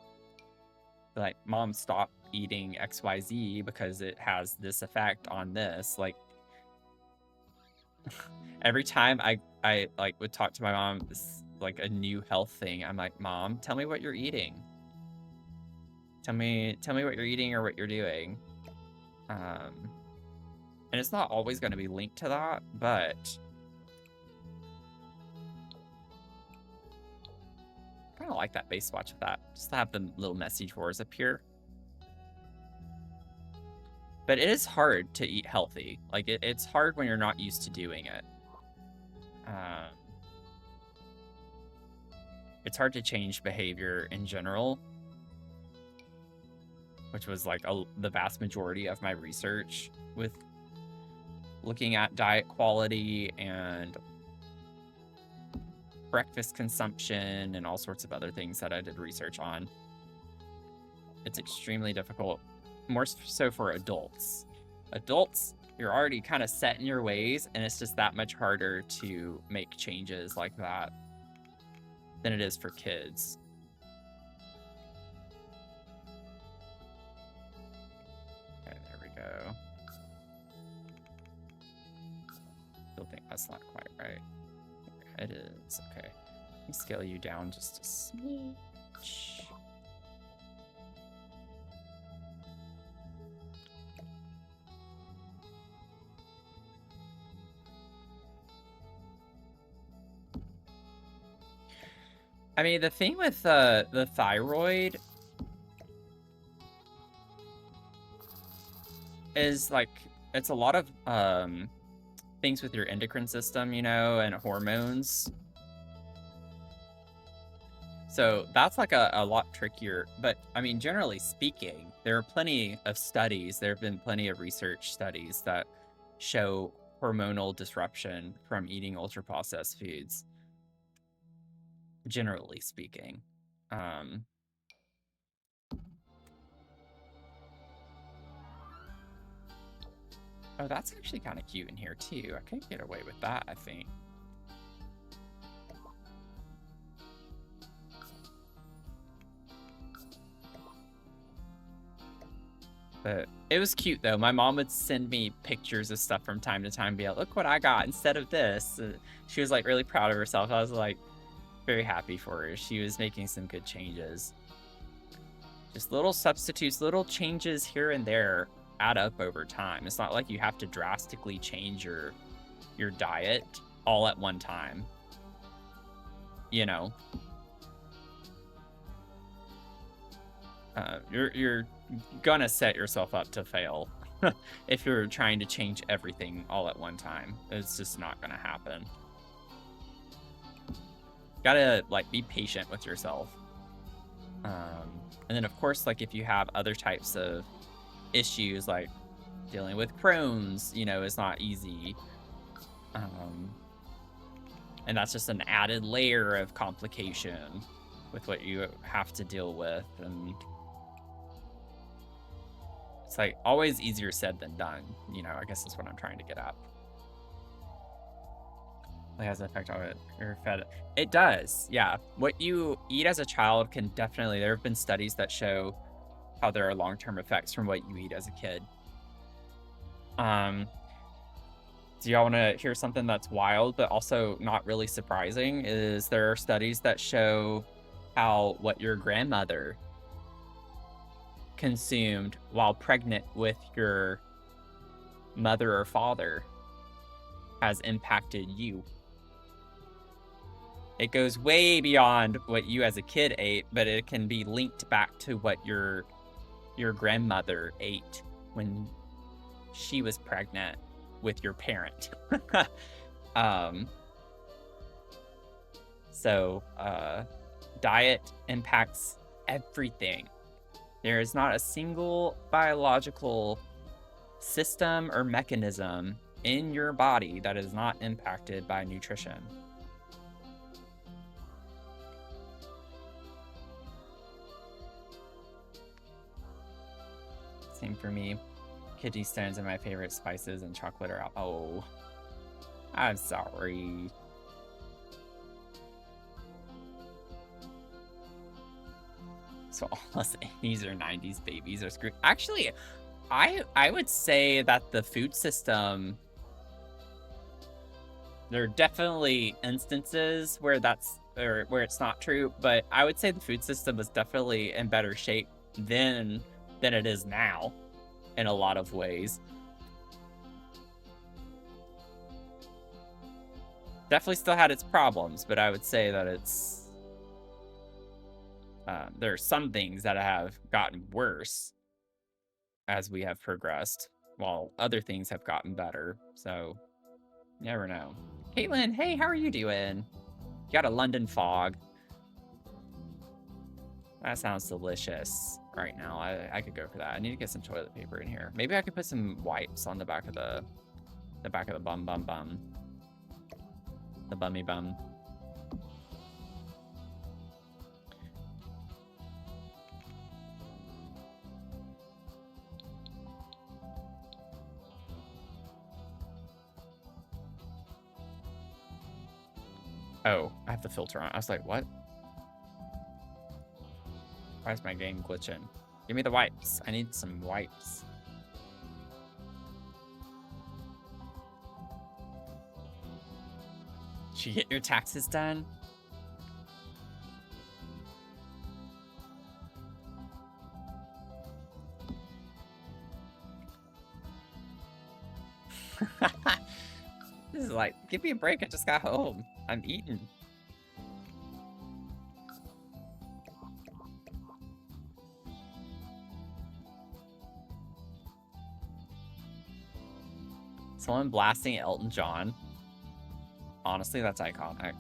Mom, stop eating XYZ because it has this effect on this. Like, every time I like would talk to my mom, this like a new health thing, I'm like, Mom, tell me what you're eating. Tell me what you're eating or what you're doing. And it's not always going to be linked to that, but I kind of like that base watch with that. Just to have the little message boards appear. But it is hard to eat healthy. Like, it's hard when you're not used to doing it. It's hard to change behavior in general, which was like the vast majority of my research with looking at diet quality and breakfast consumption and all sorts of other things that I did research on. It's extremely difficult, more so for adults. Adults, you're already kind of set in your ways, and it's just that much harder to make changes like that than it is for kids. Okay, there we go. Still think that's not quite right. It is. Okay. Let me scale you down just a smidge. I mean, the thing with the thyroid is, like, it's a lot of things with your endocrine system, you know, and hormones. So that's like a lot trickier. But I mean, generally speaking, there are plenty of studies. There have been plenty of research studies that show hormonal disruption from eating ultra processed foods. Generally speaking. Oh, that's actually kind of cute in here too. I could get away with that, I think. But it was cute though. My mom would send me pictures of stuff from time to time, be like, look what I got instead of this. She was like really proud of herself. I was like very happy for her. She was making some good changes. Just little substitutes, little changes here and there add up over time. It's not like you have to drastically change your diet all at one time. You know, you're gonna set yourself up to fail if you're trying to change everything all at one time. It's just not gonna happen. Gotta like be patient with yourself. And then of course, like if you have other types of issues like dealing with Crohn's, you know, is not easy. And that's just an added layer of complication with what you have to deal with. And it's like always easier said than done, you know. I guess that's what I'm trying to get at. It has an effect on it. You're fed. It does, yeah. What you eat as a child can definitely, there have been studies that show how there are long-term effects from what you eat as a kid. Do y'all want to hear something that's wild but also not really surprising? Is there are studies that show how what your grandmother consumed while pregnant with your mother or father has impacted you. It goes way beyond what you as a kid ate, but it can be linked back to what your grandmother ate when she was pregnant with your parent. So diet impacts everything. There is not a single biological system or mechanism in your body that is not impacted by nutrition. Same for me. Kidney stones are my favorite spices, and chocolate are out. Oh, I'm sorry. So all us 80s or 90s babies are screwed. Actually, I would say that the food system, there are definitely instances where that's, or where it's not true, but I would say the food system was definitely in better shape then than it is now in a lot of ways. Definitely still had its problems, but I would say that it's there are some things that have gotten worse as we have progressed, while other things have gotten better. So, you never know. Caitlin, hey, how are you doing? You got a London fog. That sounds delicious right now. I could go for that. I need to get some toilet paper in here. Maybe I could put some wipes on the back of the The back of the bum. The bummy bum. Oh, I have the filter on. I was like, what? Why is my game glitching? Give me the wipes. I need some wipes. Did you get your taxes done? This is like, give me a break. I just got home. I'm eating. Someone blasting Elton John. Honestly, that's iconic.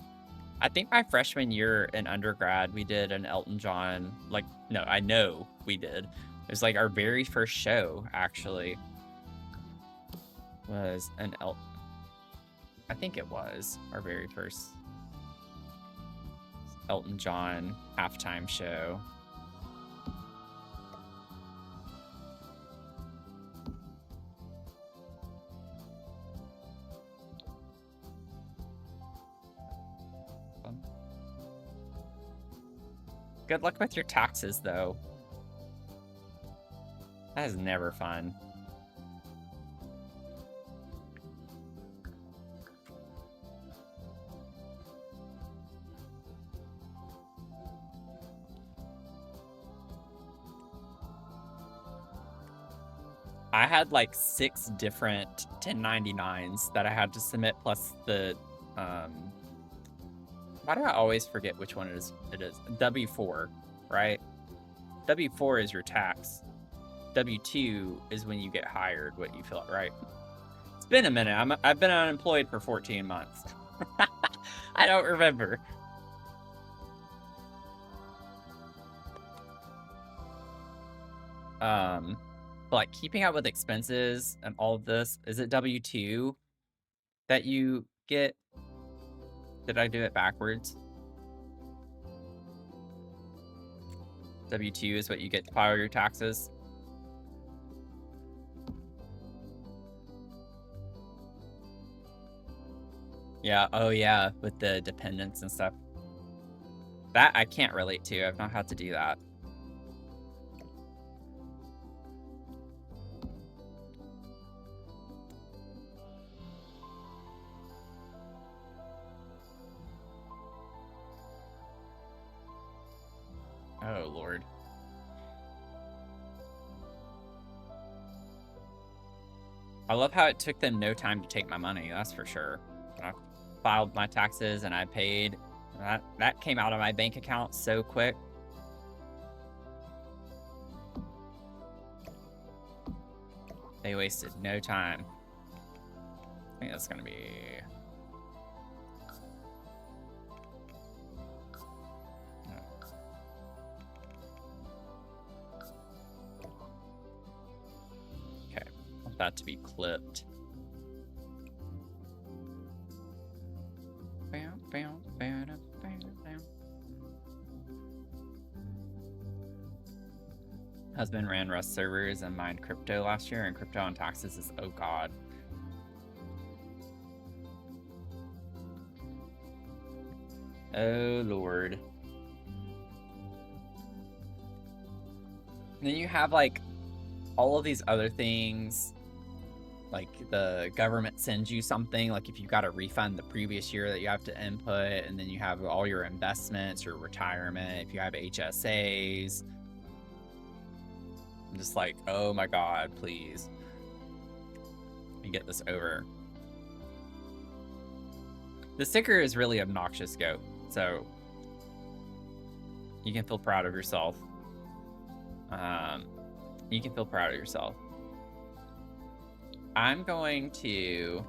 I think my freshman year in undergrad, we did an Elton John, like, no, I know we did. It was like our very first show, actually. Was an I think it was our very first Elton John halftime show. Good luck with your taxes, though. That is never fun. I had like 6 different 1099s that I had to submit, plus the why do I always forget which one it is? W4, right? W4 is your tax. W2 is when you get hired, what you fill out, right? It's been a minute. I've been unemployed for 14 months. I don't remember. But like keeping up with expenses and all of this, is it W2 that you get? Did I do it backwards? W2 is what you get to file your taxes. Yeah, oh yeah, with the dependents and stuff. That I can't relate to. I've not had to do that. Oh, Lord. I love how it took them no time to take my money, that's for sure. I filed my taxes and I paid. That came out of my bank account so quick. They wasted no time. I think that's gonna be... that to be clipped. Husband ran Rust servers and mined crypto last year, and crypto on taxes is, oh god. Oh Lord. And then you have like all of these other things. Like the government sends you something, like if you got a refund the previous year that you have to input, and then you have all your investments, your retirement, if you have HSAs. I'm just like, oh my god, please. Let me get this over. The sticker is really obnoxious, Goat, so you can feel proud of yourself. You can feel proud of yourself. I'm going to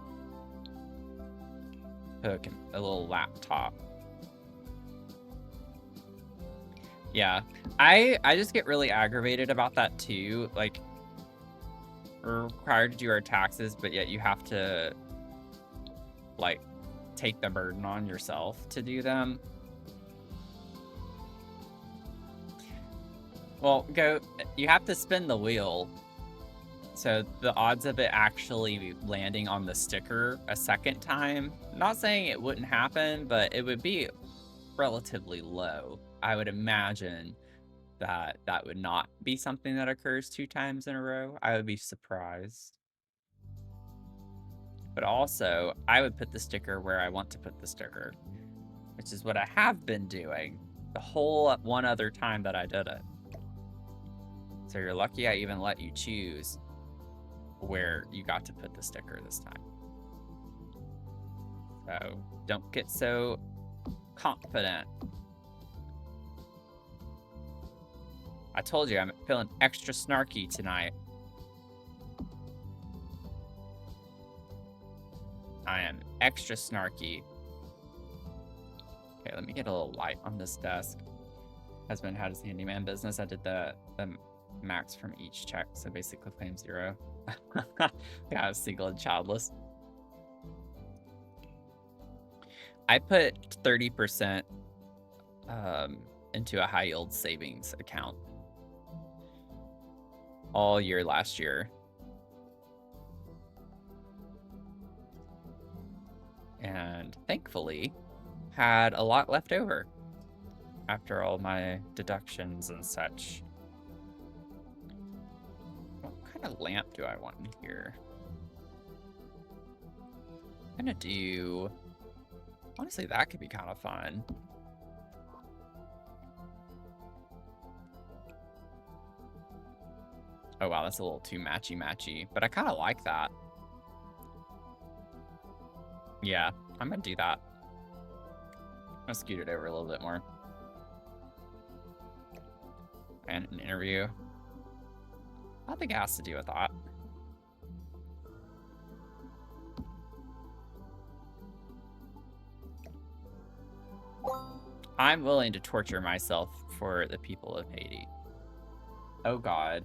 hook a little laptop. Yeah, I just get really aggravated about that too. Like, We're required to do our taxes, but yet you have to, like, take the burden on yourself to do them. Well, you have to spin the wheel. So the odds of it actually landing on the sticker a second time, not saying it wouldn't happen, but it would be relatively low. I would imagine that that would not be something that occurs 2 times in a row. I would be surprised. But also, I would put the sticker where I want to put the sticker, which is what I have been doing the whole one other time that I did it. So you're lucky I even let you choose where you got to put the sticker this time. So don't get so confident. I told you I'm feeling extra snarky tonight. I am extra snarky. Okay, let me get a little light on this desk. Husband had his handyman business. I did the max from each check, so basically claim 0. Yeah, I was single and childless. I put 30% into a high yield savings account all year last year. And thankfully had a lot left over after all my deductions and such. What kind of lamp do I want in here? I'm gonna do... Honestly, that could be kind of fun. Oh wow, that's a little too matchy-matchy, but I kind of like that. Yeah, I'm gonna do that. I'm gonna scoot it over a little bit more. And an interview. I don't think it has to do with that. I'm willing to torture myself for the people of Haiti. Oh God.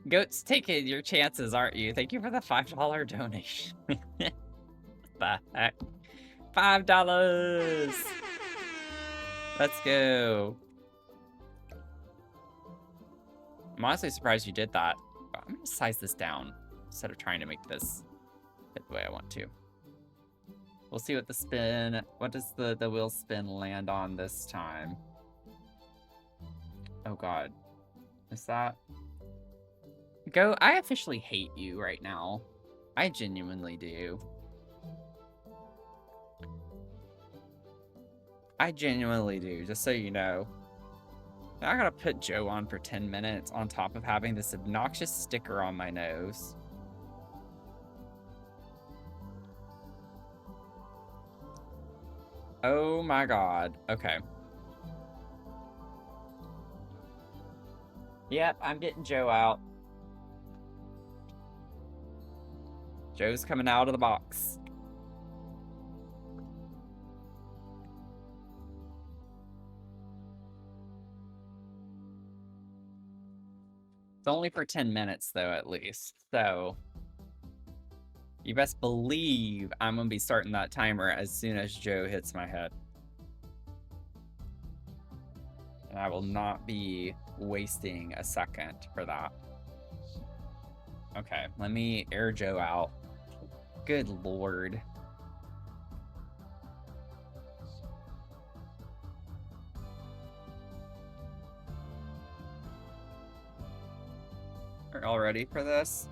Goat's taking your chances, aren't you? Thank you for the $5 donation. The heck? $5! Let's go. I'm honestly surprised you did that. I'm gonna size this down instead of trying to make this fit the way I want to. We'll see what the spin, what does the wheel spin land on this time? Oh God. Is that? Go, I officially hate you right now. I genuinely do. I genuinely do, just so you know. I gotta put Joe on for 10 minutes on top of having this obnoxious sticker on my nose. Oh my God. Okay. Yep, I'm getting Joe out. Joe's coming out of the box. It's only for 10 minutes, though, at least. So, you best believe I'm going to be starting that timer as soon as Joe hits my head. And I will not be wasting a second for that. Okay, let me air Joe out. Good Lord. Are y'all ready for this?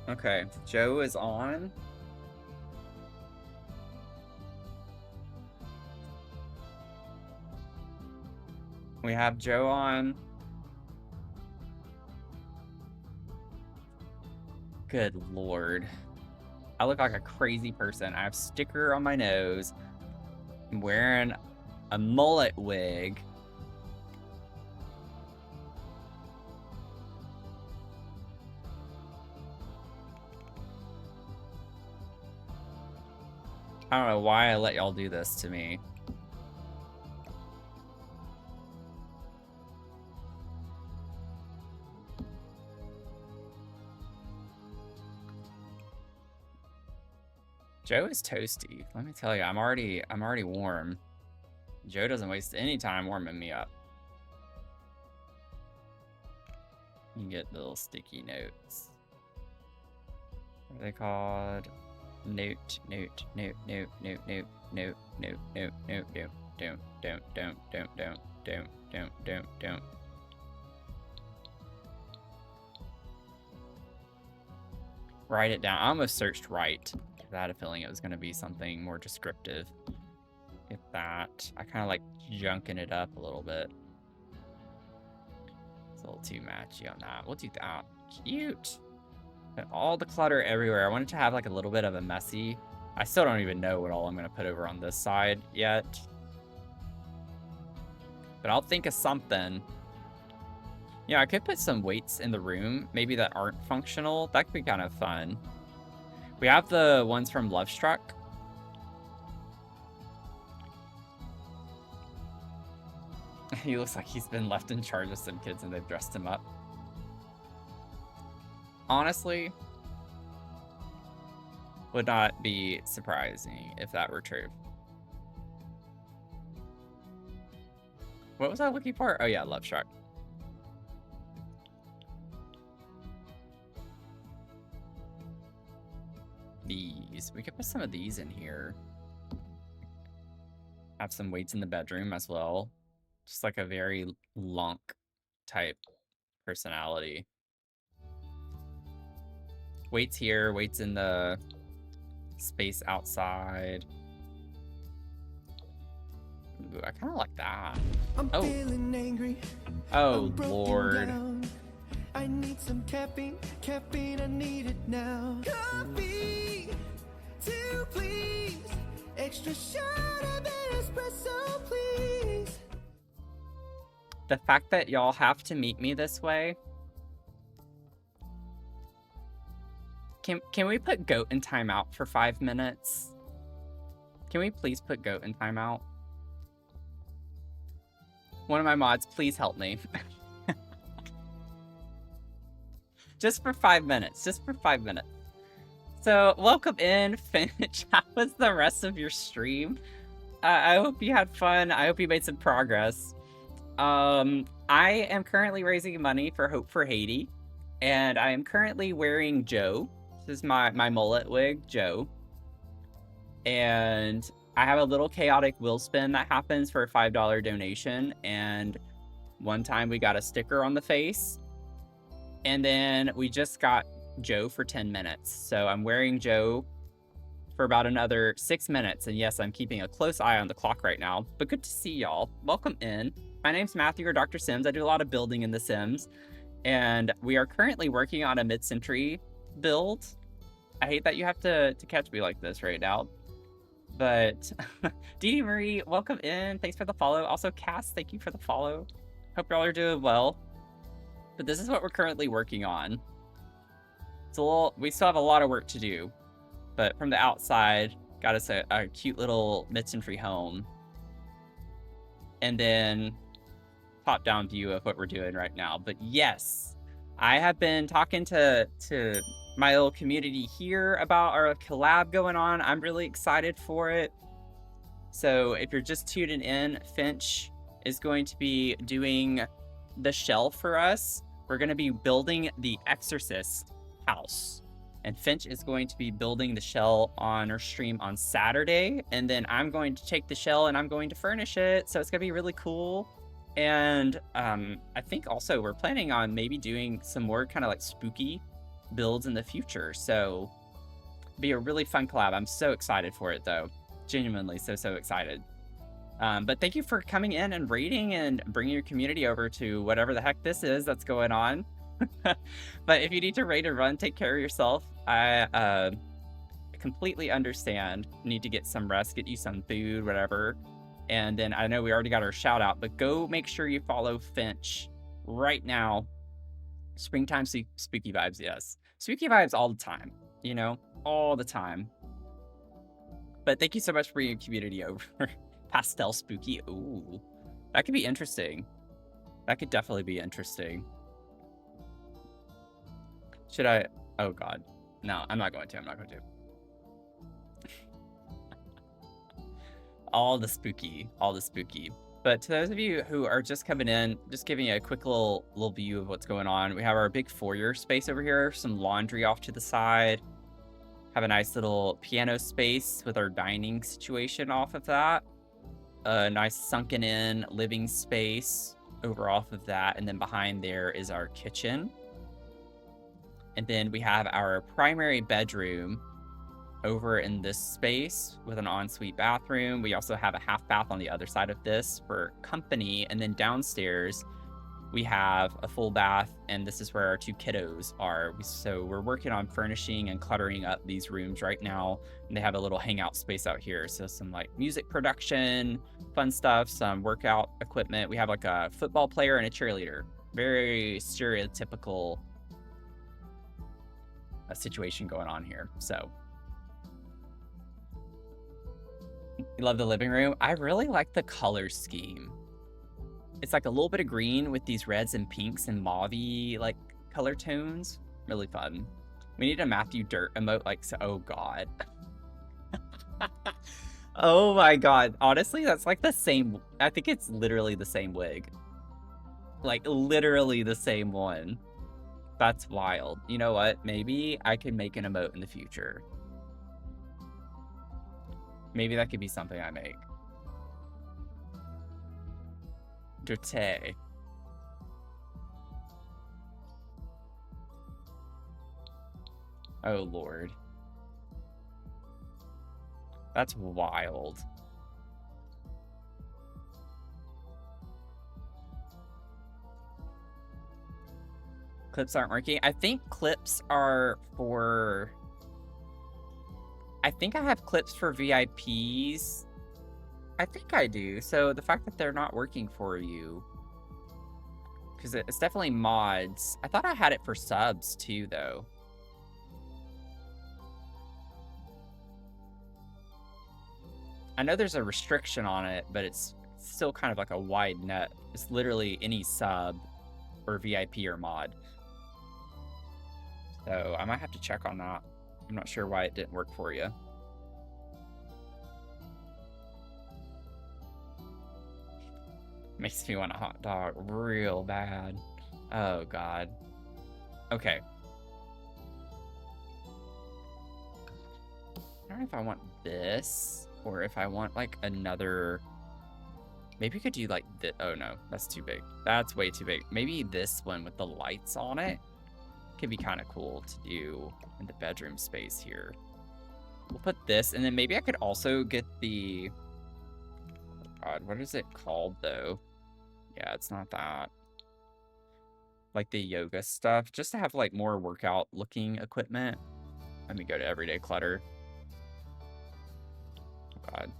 Okay, Joe is on. We have Joe on. Good Lord. I look like a crazy person. I have sticker on my nose. I'm wearing a mullet wig. I don't know why I let y'all do this to me. Joe is toasty. Let me tell you, I'm already warm. Joe doesn't waste any time warming me up. You get little sticky notes. What are they called? Note. Don't. Write it down. I almost searched right. I had a feeling it was going to be something more descriptive. Get that. I kind of like junking it up a little bit. It's a little too matchy on that. We'll do that. Cute. But all the clutter everywhere. I wanted to have like a little bit of a messy. I still don't even know what all I'm going to put over on this side yet. But I'll think of something. Yeah, I could put some weights in the room, maybe that aren't functional. That could be kind of fun. We have the ones from Lovestruck. He looks like he's been left in charge of some kids and they've dressed him up. Honestly, would not be surprising if that were true. What was I looking for? Oh yeah, Lovestruck. These. We could put some of these in here. Have some weights in the bedroom as well. Just like a very Lonk type personality. Weights here, weights in the space outside. Ooh, I kind of like that. I'm Oh. feeling angry. Oh, I'm broken Lord. down. I need some caffeine, I need it now. Coffee, 2 please. Extra shot of espresso, please. The fact that y'all have to meet me this way. Can we put Goat in timeout for 5 minutes? Can we please put Goat in timeout? One of my mods, please help me. Just for 5 minutes. Just for 5 minutes. So, welcome in, Finch. How was the rest of your stream? I hope you had fun. I hope you made some progress. I am currently raising money for Hope for Haiti. And I am currently wearing Joe. This is my mullet wig, Joe. And I have a little chaotic wheel spin that happens for a $5 donation. And one time we got a sticker on the face. And then we just got Joe for 10 minutes. So I'm wearing Joe for about another 6 minutes. And yes, I'm keeping a close eye on the clock right now. But good to see y'all. Welcome in. My name's Matthew or Dr. Sims. I do a lot of building in The Sims. And we are currently working on a mid-century build. I hate that you have to catch me like this right now. But Dee Marie, welcome in. Thanks for the follow. Also, Cass, thank you for the follow. Hope y'all are doing well. But this is what we're currently working on. It's a little, we still have a lot of work to do. But from the outside, got us a cute little mid-century home. And then top-down view of what we're doing right now. But yes, I have been talking to my little community here about our collab going on. I'm really excited for it. So if you're just tuning in, Finch is going to be doing the shell for us. We're going to be building the Exorcist house. And Finch is going to be building the shell on her stream on Saturday. And then I'm going to take the shell and I'm going to furnish it. So it's going to be really cool. And I think also we're planning on maybe doing some more kind of like spooky builds in the future. So it'll be a really fun collab. I'm so excited for it though. Genuinely so excited. But thank you for coming in and raiding and bringing your community over to whatever the heck this is that's going on. But if you need to raid and run, take care of yourself. I completely understand. Need to get some rest, get you some food, whatever. And then I know we already got our shout out, but go make sure you follow Finch right now. Springtime spooky vibes, yes. Spooky vibes all the time, you know, all the time. But thank you so much for bringing your community over. Pastel spooky. Ooh, that could be interesting. That could definitely be interesting. Should I? Oh God, no, I'm not going to. All the spooky, all the spooky. But to those of you who are just coming in, just giving you a quick little view of what's going on. We have our big foyer space over here, some laundry off to the side. Have a nice little piano space with our dining situation off of that. A nice sunken in living space over off of that. And then behind there is our kitchen. And then we have our primary bedroom over in this space with an ensuite bathroom. We also have a half bath on the other side of this for company. And then downstairs, we have a full bath, and this is where our 2 kiddos are. So we're working on furnishing and cluttering up these rooms right now. And they have a little hangout space out here. So some like music production, fun stuff, some workout equipment. We have like a football player and a cheerleader. Very stereotypical situation going on here. So you love the living room. I really like the color scheme. It's like a little bit of green with these reds and pinks and mauve-y like color tones. Really fun. We need a Matthew Dirt emote like so. Oh god. Oh my god. Honestly, that's like the same. I think it's literally the same wig. Like literally the same one. That's wild. You know what? Maybe I can make an emote in the future. Maybe that could be something I make. Dirte. Oh lord. That's wild. Clips aren't working. I think clips are for... I think I have clips for VIPs. I think I do. So the fact that they're not working for you, because it's definitely mods. I thought I had it for subs too, though. I know there's a restriction on it, but it's still kind of like a wide net. It's literally any sub or VIP or mod. So I might have to check on that. I'm not sure why it didn't work for you. Makes me want a hot dog real bad. Oh god. Okay. I don't know if I want this or if I want like another. Maybe we could do like this. Oh no, that's too big. That's way too big. Maybe this one with the lights on it could be kind of cool to do in the bedroom space here. We'll put this, and then maybe I could also get the... Oh god, what is it called though? Yeah, it's not that. Like the yoga stuff, just to have like more workout looking equipment. Let me go to everyday clutter. Oh god.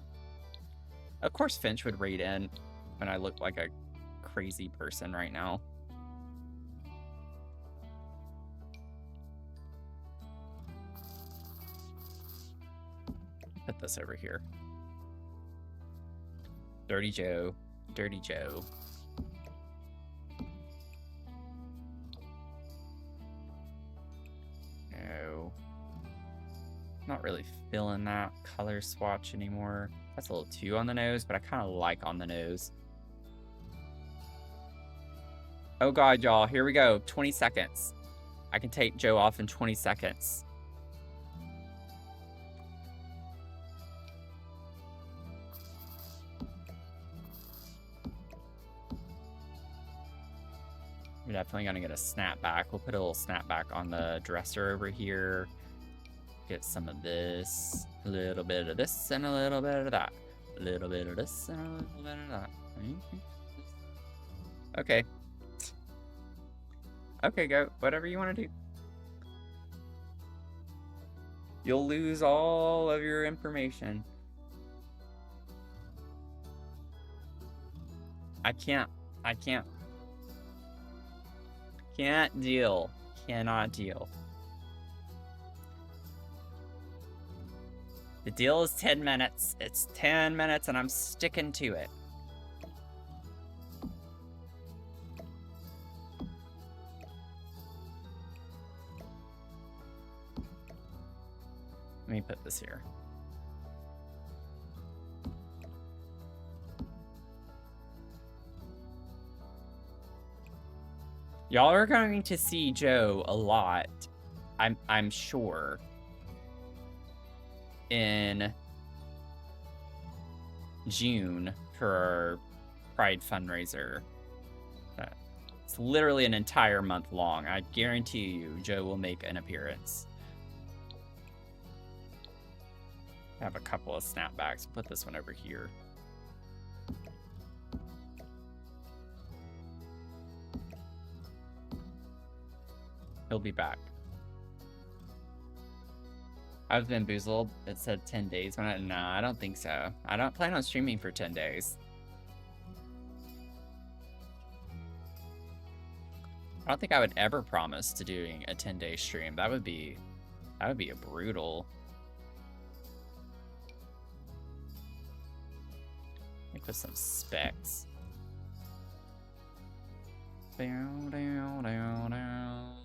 Of course Finch would raid in when I look like a crazy person right now. Put this over here. Dirty Joe. Dirty Joe. No. Not really feeling that color swatch anymore. That's a little too on the nose, but I kind of like on the nose. Oh god, y'all. Here we go. 20 seconds. I can take Joe off in 20 seconds. We're definitely gonna get a snapback. We'll put a little snapback on the dresser over here. Get some of this, a little bit of this, and a little bit of that. A little bit of this, and a little bit of that. Okay. Okay, go. Whatever you want to do. You'll lose all of your information. I can't deal. Cannot deal. The deal is 10 minutes. It's 10 minutes and I'm sticking to it. Let me put this here. Y'all are going to see Joe a lot, I'm sure, in June for our Pride fundraiser. It's literally an entire month long. I guarantee you Joe will make an appearance. I have a couple of snapbacks. Put this one over here. He'll be back. I was bamboozled. It said 10 days. No, I don't think so. I don't plan on streaming for 10 days. I don't think I would ever promise to doing a 10-day stream. That would be a brutal. Let me put some specs. Down, down, down, down.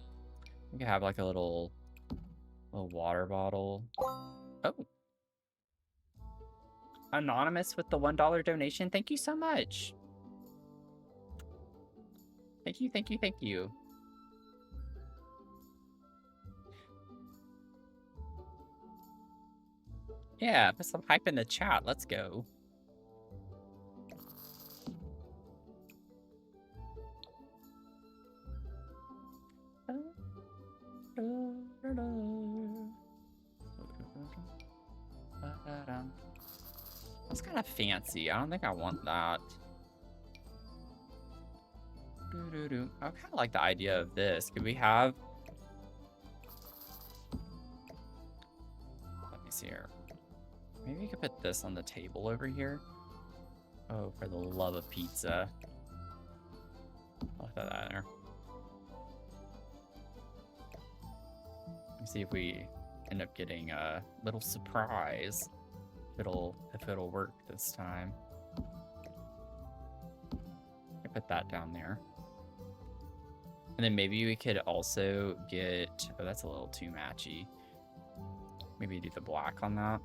We could have like a little water bottle. Oh. Anonymous with the $1 donation. Thank you so much. Thank you, thank you, thank you. Yeah, put some hype in the chat. Let's go. That's kind of fancy. I don't think I want that. I kind of like the idea of this. Could we have... Let me see here. Maybe we could put this on the table over here. Oh, for the love of pizza. I'll put that there. Let me see if we end up getting a little surprise. If it'll work this time. I put that down there. And then maybe we could also get... Oh, that's a little too matchy. Maybe do the black on that.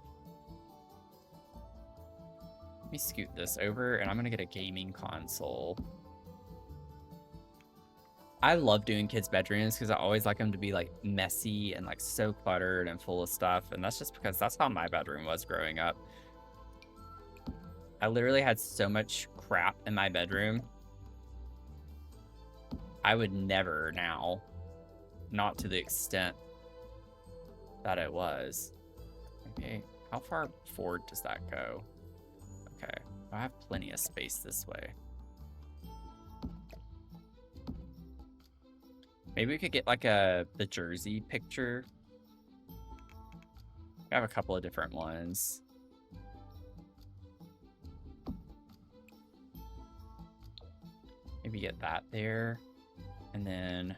Let me scoot this over, and I'm going to get a gaming console. I love doing kids' bedrooms because I always like them to be like messy and like so cluttered and full of stuff. And that's just because that's how my bedroom was growing up. I literally had so much crap in my bedroom. I would never now. Not to the extent that it was. Okay, how far forward does that go? Okay, I have plenty of space this way. Maybe we could get like the jersey picture. I have a couple of different ones. Maybe get that there. And then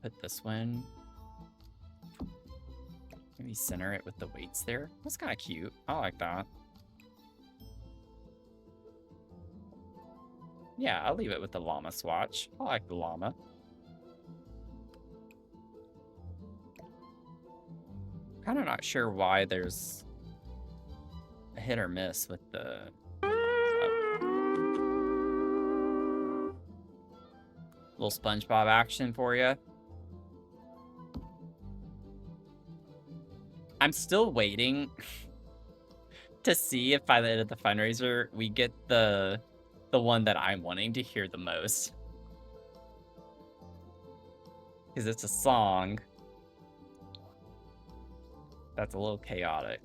put this one. Maybe center it with the weights there. That's kind of cute. I like that. Yeah, I'll leave it with the llama swatch. I like the llama. Kind of not sure why there's a hit or miss with the... Little SpongeBob action for you. I'm still waiting to see if by the end of the fundraiser we get the one that I'm wanting to hear the most. Because it's a song that's a little chaotic.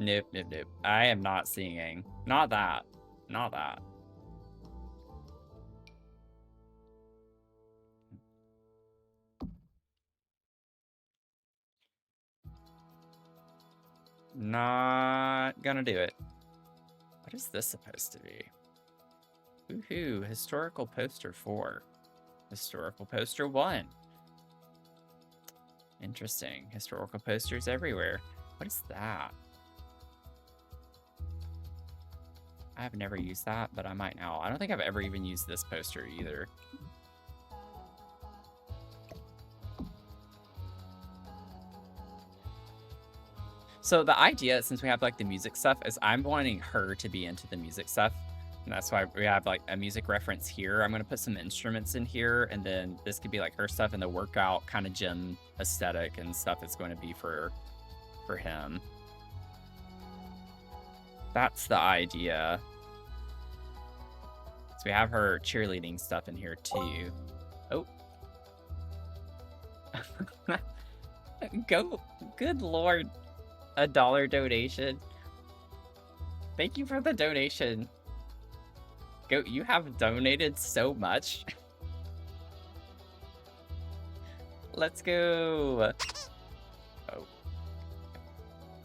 Nope, nope, nope. I am not singing. Not that. Not that. Not gonna do it. What is this supposed to be? Woohoo, historical poster 4. Historical poster 1. Interesting. Historical posters everywhere. What is that? I've never used that, but I might now. I don't think I've ever even used this poster either. So the idea, since we have like the music stuff, is I'm wanting her to be into the music stuff. And that's why we have like a music reference here. I'm going to put some instruments in here, and then this could be like her stuff, and the workout kind of gym aesthetic and stuff is going to be for him. That's the idea. So we have her cheerleading stuff in here too. Oh. Go. Good Lord. $1 donation. Thank you for the donation. Goat, you have donated so much. Let's go. Oh.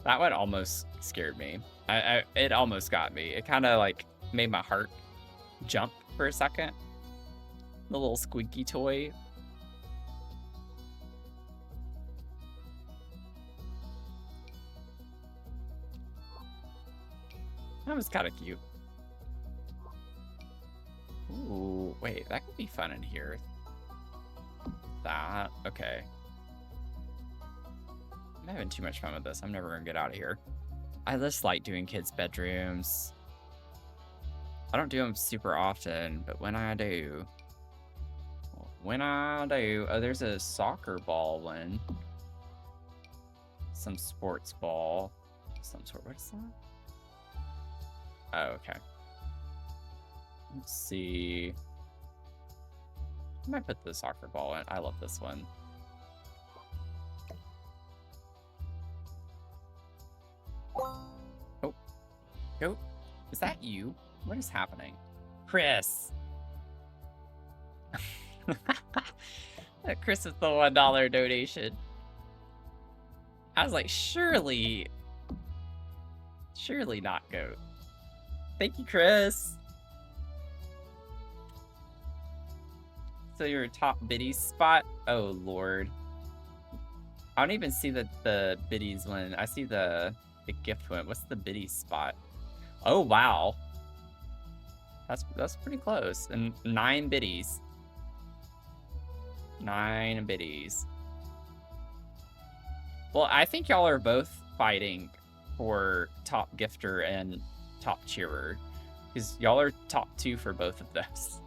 That one almost scared me. It almost got me. It kind of like made my heart jump for a second. The little squeaky toy. That was kind of cute. Ooh, wait, that could be fun in here. That, okay. I'm having too much fun with this. I'm never gonna get out of here. I just like doing kids' bedrooms. I don't do them super often, but when I do... Oh, there's a soccer ball one. Some sports ball. Some sort, what is that? Oh, okay. Let's see. I might put the soccer ball in. I love this one. Oh. Go. Is that you? What is happening? Chris! Chris is the $1 donation. I was like, surely not Goat. Thank you, Chris. So your top biddies spot? Oh, Lord. I don't even see the biddies one. I see the gift one. What's the biddies spot? Oh, wow. That's pretty close. And 9 biddies. 9 biddies. Well, I think y'all are both fighting for top gifter and top cheerer. Because y'all are top 2 for both of those.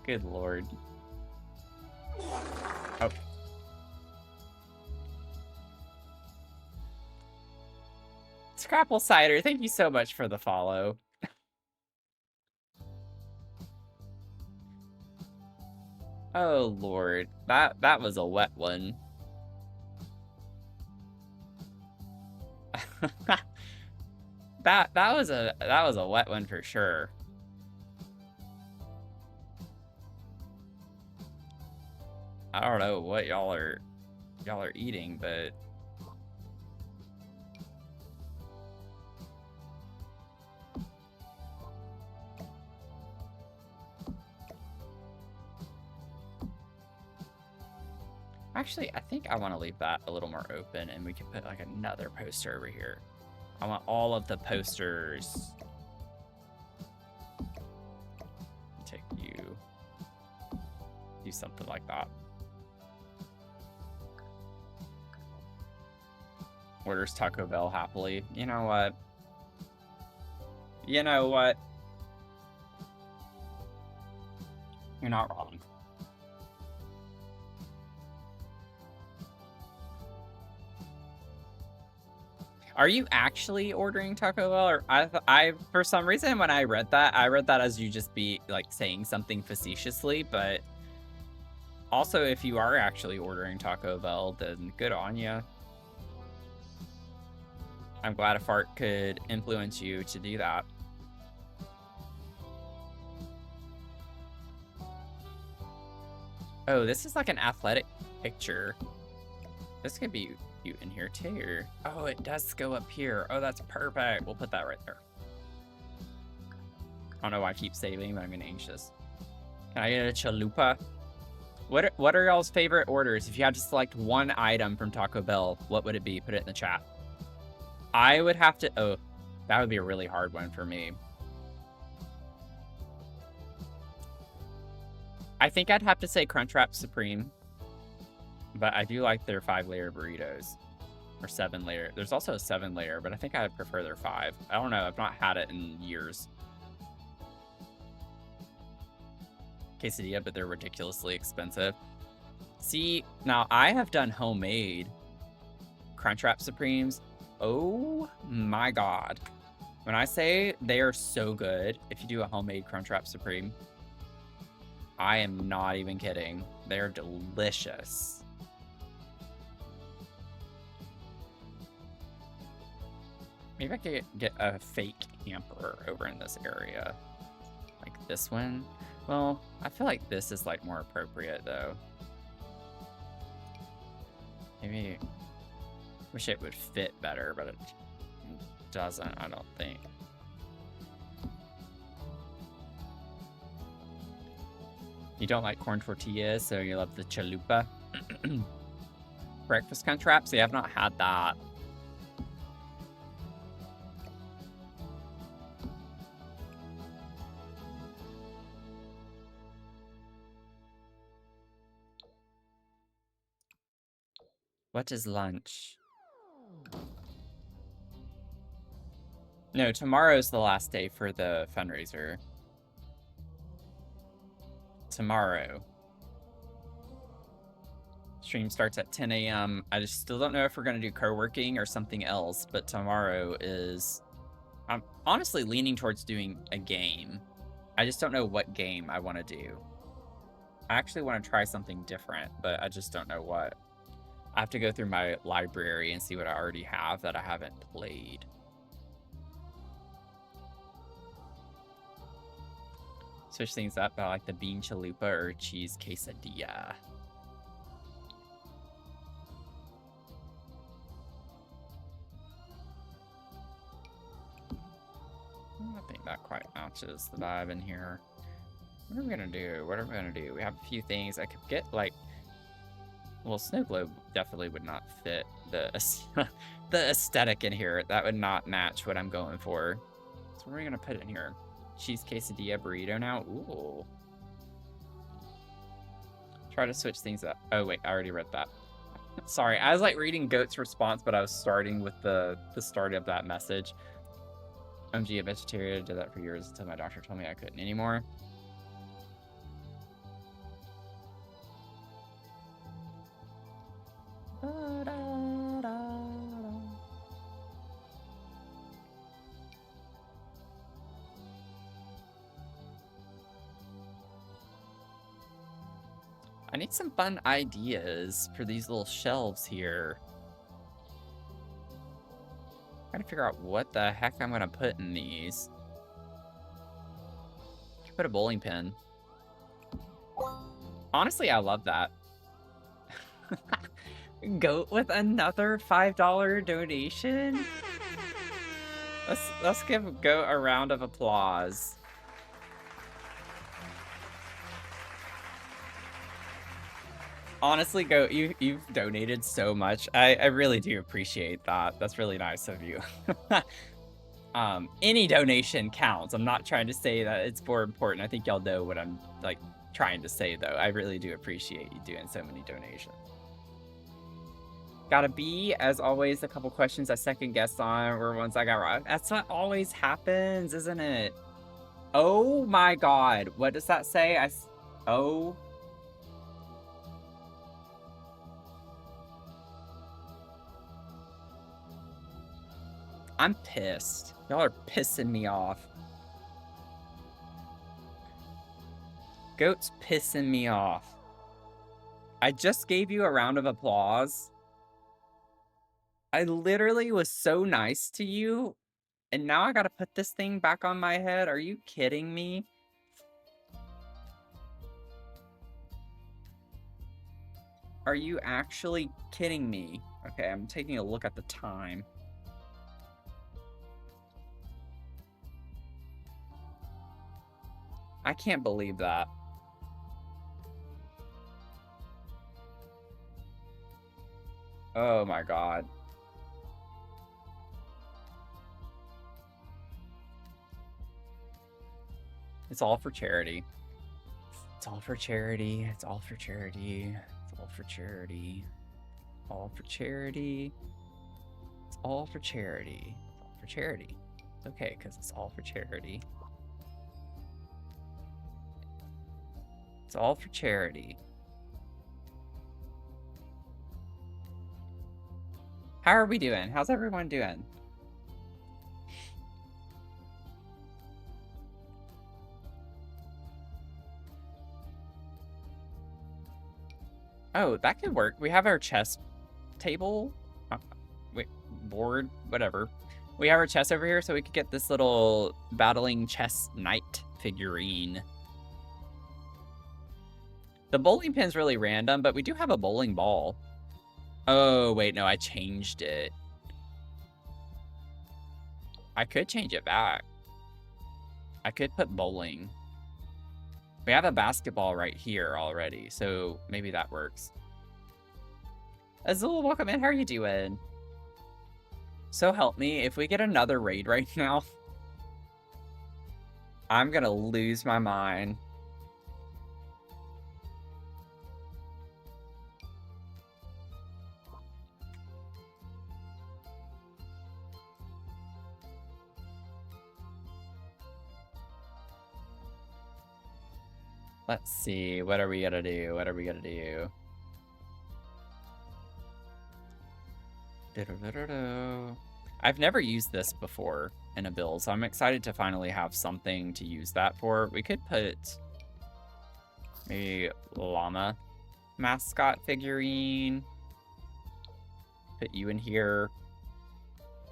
Good Lord. Oh. Scrapple Cider, thank you so much for the follow. Oh Lord, that was a wet one. that was a wet one for sure. I don't know what y'all are eating, but actually, I think I want to leave that a little more open, and we can put like another poster over here. I want all of the posters. Take you. Do something like that. Orders Taco Bell happily. You know what? You know what? You're not wrong. Are you actually ordering Taco Bell? Or I for some reason when I read that as you just be like saying something facetiously, but also if you are actually ordering Taco Bell, then good on you. I'm glad a fart could influence you to do that. Oh, this is like an athletic picture. This could be cute in here too. Oh, it does go up here. Oh, that's perfect. We'll put that right there. I don't know why I keep saving, but I'm getting anxious. Can I get a chalupa? What are y'all's favorite orders? If you had to select one item from Taco Bell, what would it be? Put it in the chat. I would have to... Oh, that would be a really hard one for me. I think I'd have to say Crunchwrap Supreme. But I do like their 5-layer burritos. Or 7-layer. There's also a 7-layer, but I think I prefer their 5. I don't know. I've not had it in years. Quesadilla, but they're ridiculously expensive. See, now I have done homemade Crunchwrap Supremes. Oh my god. When I say they are so good, if you do a homemade Crunchwrap Supreme, I am not even kidding. They're delicious. Maybe I could get a fake camper over in this area. Like this one. Well, I feel like this is like more appropriate though. Maybe wish it would fit better, but it doesn't, I don't think. You don't like corn tortillas, so you love the chalupa. Breakfast Crunchwrap? See, I've not had that. What is lunch? No, tomorrow's the last day for the fundraiser. Tomorrow. Stream starts at 10 a.m. I just still don't know if we're going to do co-working or something else, but tomorrow is... I'm honestly leaning towards doing a game. I just don't know what game I want to do. I actually want to try something different, but I just don't know what. I have to go through my library and see what I already have that I haven't played. Switch things up. I like the bean chalupa or cheese quesadilla. I think that quite matches the vibe in here. What are we gonna do? What are we gonna do? We have a few things. I could get like... Well, snow globe definitely would not fit the the aesthetic in here. That would not match what I'm going for. So what are we gonna put in here? Cheese quesadilla burrito now? Ooh. Try to switch things up. Oh wait, I already read that. Sorry, I was like reading Goat's response, but I was starting with the start of that message. OMG, a vegetarian, did that for years until my doctor told me I couldn't anymore. I need some fun ideas for these little shelves here. Trying to figure out what the heck I'm gonna put in these. Put a bowling pin. Honestly, I love that. Goat with another $5 donation? Let's give Goat a round of applause. Honestly, Goat, you've donated so much. I really do appreciate that. That's really nice of you. Any donation counts. I'm not trying to say that it's more important. I think y'all know what I'm like trying to say though. I really do appreciate you doing so many donations. Got a B, as always, a couple questions I second guessed on were ones I got wrong. That's what always happens, isn't it? Oh my god. What does that say? Oh. I'm pissed. Y'all are pissing me off. Goat's pissing me off. I just gave you a round of applause. I literally was so nice to you, and now I gotta put this thing back on my head? Are you kidding me? Are you actually kidding me? Okay, I'm taking a look at the time. I can't believe that. Oh my god. It's all for charity. It's all for charity. It's all for charity. It's All for charity. All for charity. It's all for charity. It's all for charity. It's okay, because it's all for charity. It's all for charity. How are we doing? How's everyone doing? Oh, that could work. We have our chess table. Wait, board, whatever. We have our chess over here, so we could get this little battling chess knight figurine. The bowling pin's really random, but we do have a bowling ball. Oh, wait, no, I changed it. I could change it back. I could put bowling. We have a basketball right here already, so maybe that works. Azul, welcome in. How are you doing? So help me, if we get another raid right now, I'm gonna lose my mind. Let's see, what are we gonna do? What are we gonna do? I've never used this before in a build, so I'm excited to finally have something to use that for. We could put maybe llama mascot figurine. Put you in here.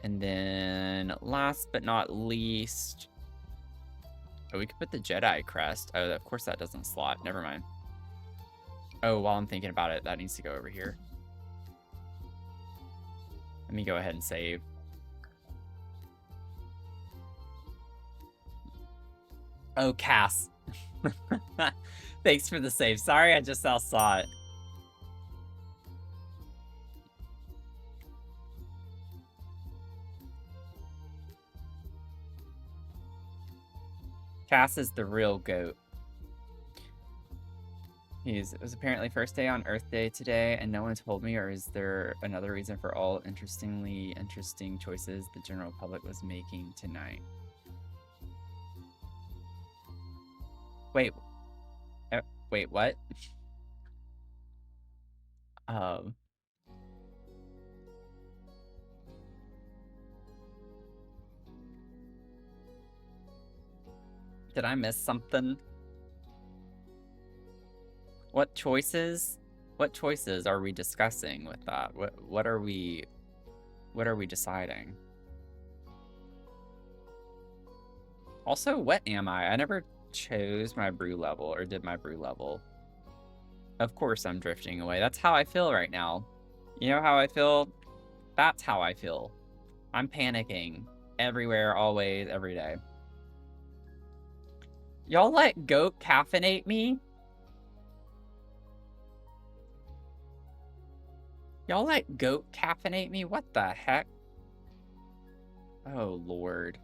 And then last but not least, oh, we could put the Jedi crest. Oh, of course that doesn't slot. Never mind. Oh, while I'm thinking about it, that needs to go over here. Let me go ahead and save. Oh, Cass. Thanks for the save. Sorry, I just now saw it. Cass is the real goat. It was apparently first day on Earth Day today, and no one told me, or is there another reason for all interesting choices the general public was making tonight? Wait. Wait, what? Did I miss something? What choices are we discussing with that? What are we deciding? Also, what am I? I never chose my brew level or did my brew level. Of course I'm drifting away. That's how I feel right now. You know how I feel? That's how I feel. I'm panicking everywhere, always, every day. Y'all let goat caffeinate me? Y'all let goat caffeinate me? What the heck? Oh, Lord.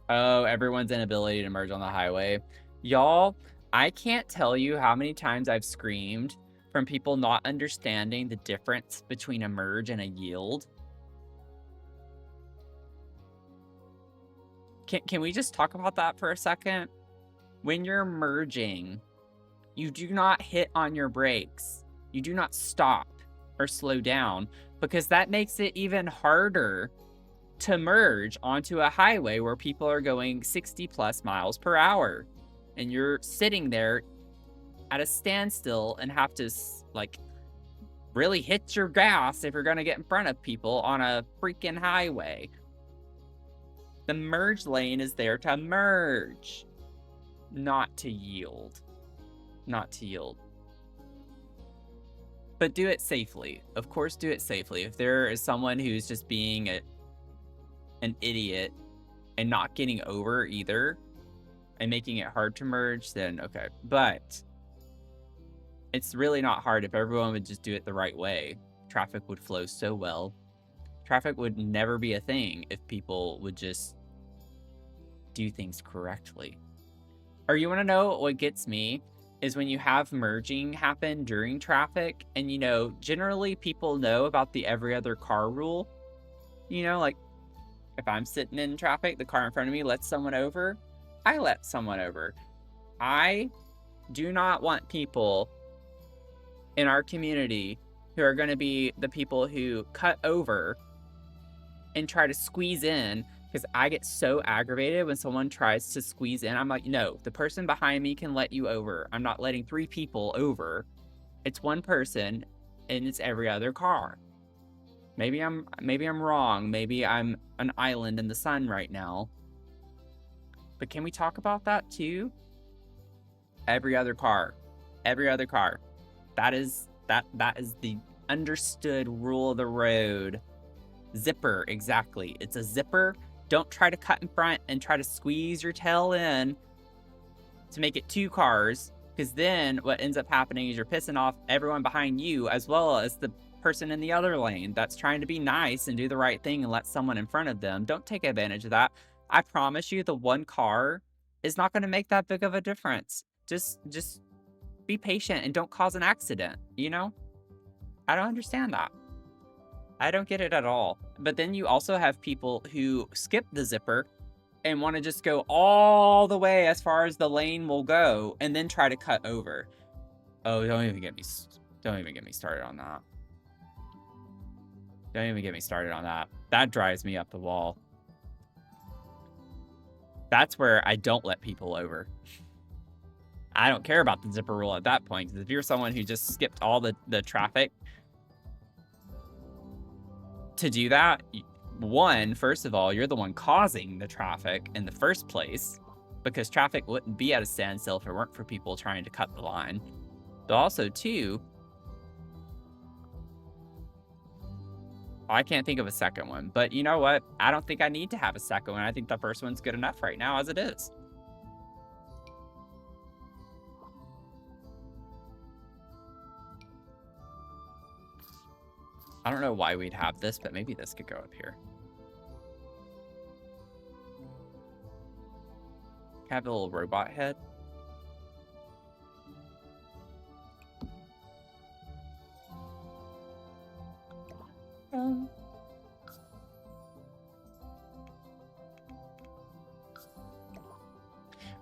Oh, everyone's inability to merge on the highway. Y'all, I can't tell you how many times I've screamed from people not understanding the difference between a merge and a yield. Can we just talk about that for a second? When you're merging, you do not hit on your brakes. You do not stop or slow down, because that makes it even harder to merge onto a highway where people are going 60 plus miles per hour and you're sitting there at a standstill and have to like really hit your gas if you're going to get in front of people on a freaking highway. The merge lane is there to merge, not to yield. Not to yield. But do it safely. Of course, do it safely. If there is someone who's just being an idiot and not getting over either and making it hard to merge, then okay. But it's really not hard if everyone would just do it the right way. Traffic would flow so well. Traffic would never be a thing if people would just do things correctly. Or you want to know what gets me? is when you have merging happen during traffic, and you know, generally people know about the every other car rule. You know, like if I'm sitting in traffic, the car in front of me lets someone over, I let someone over. I do not want people in our community who are going to be the people who cut over and try to squeeze in, because I get so aggravated when someone tries to squeeze in. I'm like, no, the person behind me can let you over. I'm not letting 3 people over. It's one person, and it's every other car. Maybe I'm wrong. Maybe I'm an island in the sun right now. But can we talk about that too? Every other car. Every other car. That is the understood rule of the road. Zipper, exactly. It's a zipper. Don't try to cut in front and try to squeeze your tail in to make it 2 cars, because then what ends up happening is you're pissing off everyone behind you as well as the person in the other lane that's trying to be nice and do the right thing and let someone in front of them. Don't take advantage of that. I promise you the 1 car is not going to make that big of a difference. Just be patient and don't cause an accident, you know? I don't understand that. I don't get it at all. But then you also have people who skip the zipper and want to just go all the way as far as the lane will go and then try to cut over. Oh, don't even get me started on that. Don't even get me started on that. That drives me up the wall. That's where I don't let people over. I don't care about the zipper rule at that point, because if you're someone who just skipped all the traffic to do that, first of all, you're the one causing the traffic in the first place, because traffic wouldn't be at a standstill if it weren't for people trying to cut the line. But also, too, I can't think of a second one, but you know what? I don't think I need to have a second one. I think the first one's good enough right now as it is. I don't know why we'd have this, but maybe this could go up here. Have a little robot head.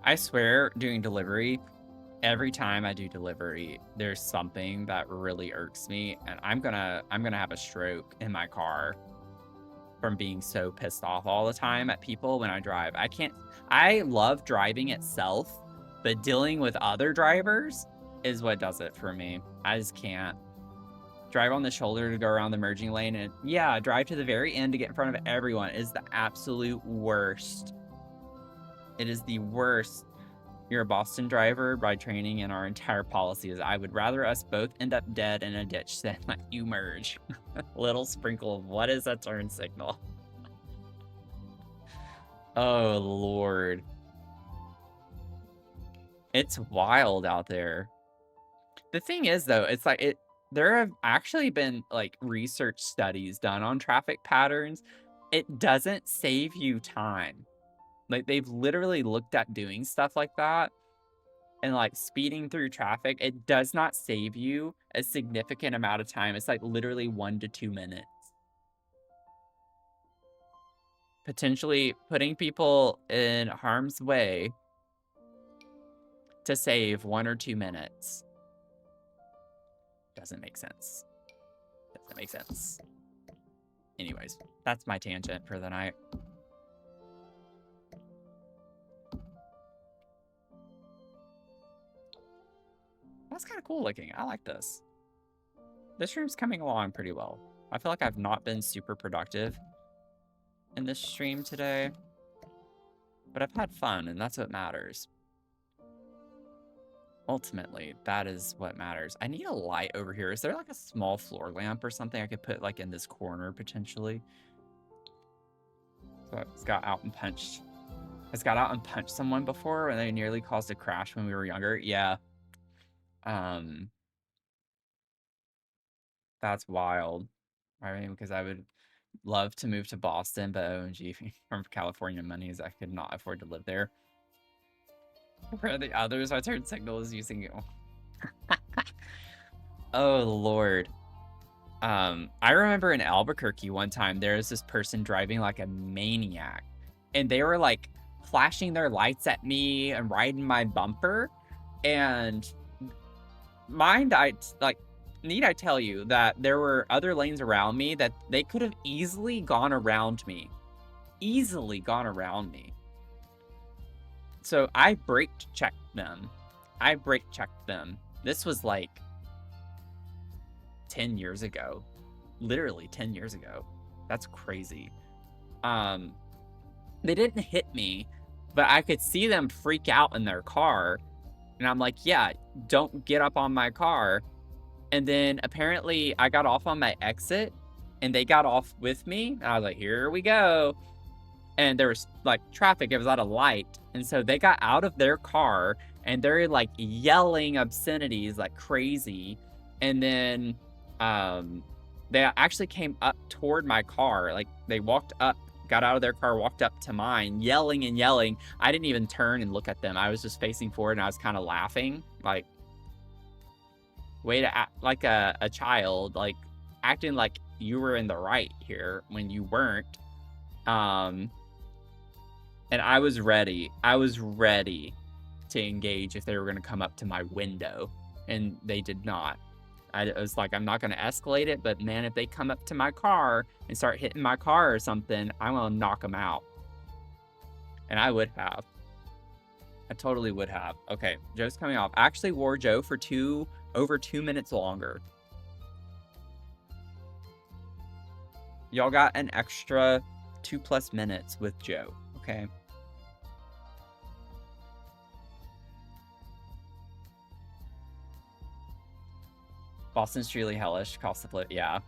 I swear, doing delivery, every time I do delivery, there's something that really irks me, and I'm gonna have a stroke in my car from being so pissed off all the time at people when I drive. I love driving itself, but dealing with other drivers is what does it for me. I just can't. Drive on the shoulder to go around the merging lane, and yeah, drive to the very end to get in front of everyone is the absolute worst. It is the worst. You're a Boston driver by training, and our entire policy is I would rather us both end up dead in a ditch than let you merge. Little sprinkle of what is a turn signal? Oh, Lord. It's wild out there. The thing is, though, it's like there have actually been like research studies done on traffic patterns. It doesn't save you time. Like, they've literally looked at doing stuff like that and like speeding through traffic. It does not save you a significant amount of time. It's like literally 1 to 2 minutes. Potentially putting people in harm's way to save 1 or 2 minutes. Doesn't make sense. Doesn't make sense. Anyways, that's my tangent for the night. That's kind of cool looking. I like this. This stream's coming along pretty well. I feel like I've not been super productive in this stream today, but I've had fun, and that's what matters. Ultimately, that is what matters. I need a light over here. Is there like a small floor lamp or something I could put like in this corner potentially? So it's got out and punched. It's got out and punched someone before, and they nearly caused a crash when we were younger. Yeah. That's wild. I mean, because I would love to move to Boston, but OMG, from California monies, I could not afford to live there. For the others, our turn signal is using you. Oh, Lord. I remember in Albuquerque one time, there was this person driving like a maniac. And they were like flashing their lights at me and riding my bumper. And need I tell you that there were other lanes around me that they could have easily gone around me. Easily gone around me. So I brake checked them. This was like 10 years ago. Literally 10 years ago. That's crazy. They didn't hit me, but I could see them freak out in their car. And I'm like, yeah, don't get up on my car. And then apparently I got off on my exit and they got off with me. And I was like, here we go. And there was like traffic, it was at a light. And so they got out of their car and they're like yelling obscenities like crazy. And then they actually came up toward my car. Like they walked up, got out of their car, walked up to mine, yelling and yelling. I didn't even turn and look at them. I was just facing forward and I was kind of laughing, like way to act like a child, like acting like you were in the right here when you weren't. And I was ready to engage if they were going to come up to my window, and they did not. I was like, I'm not going to escalate it, but man, if they come up to my car and start hitting my car or something, I'm going to knock them out. And I would have. I totally would have. Okay, Joe's coming off. I actually wore Joe for over 2 minutes longer. Y'all got an extra 2+ minutes with Joe, okay? Boston's really hellish. Cost of flip, yeah.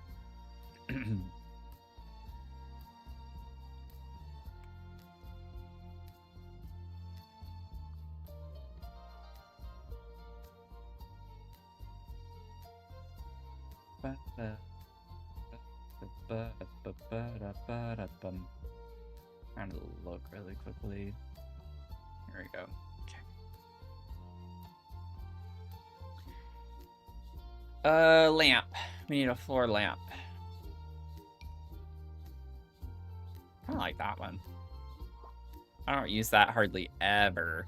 Trying to look really quickly. Here we go. Okay. Lamp. We need a floor lamp. I like that one. I don't use that hardly ever.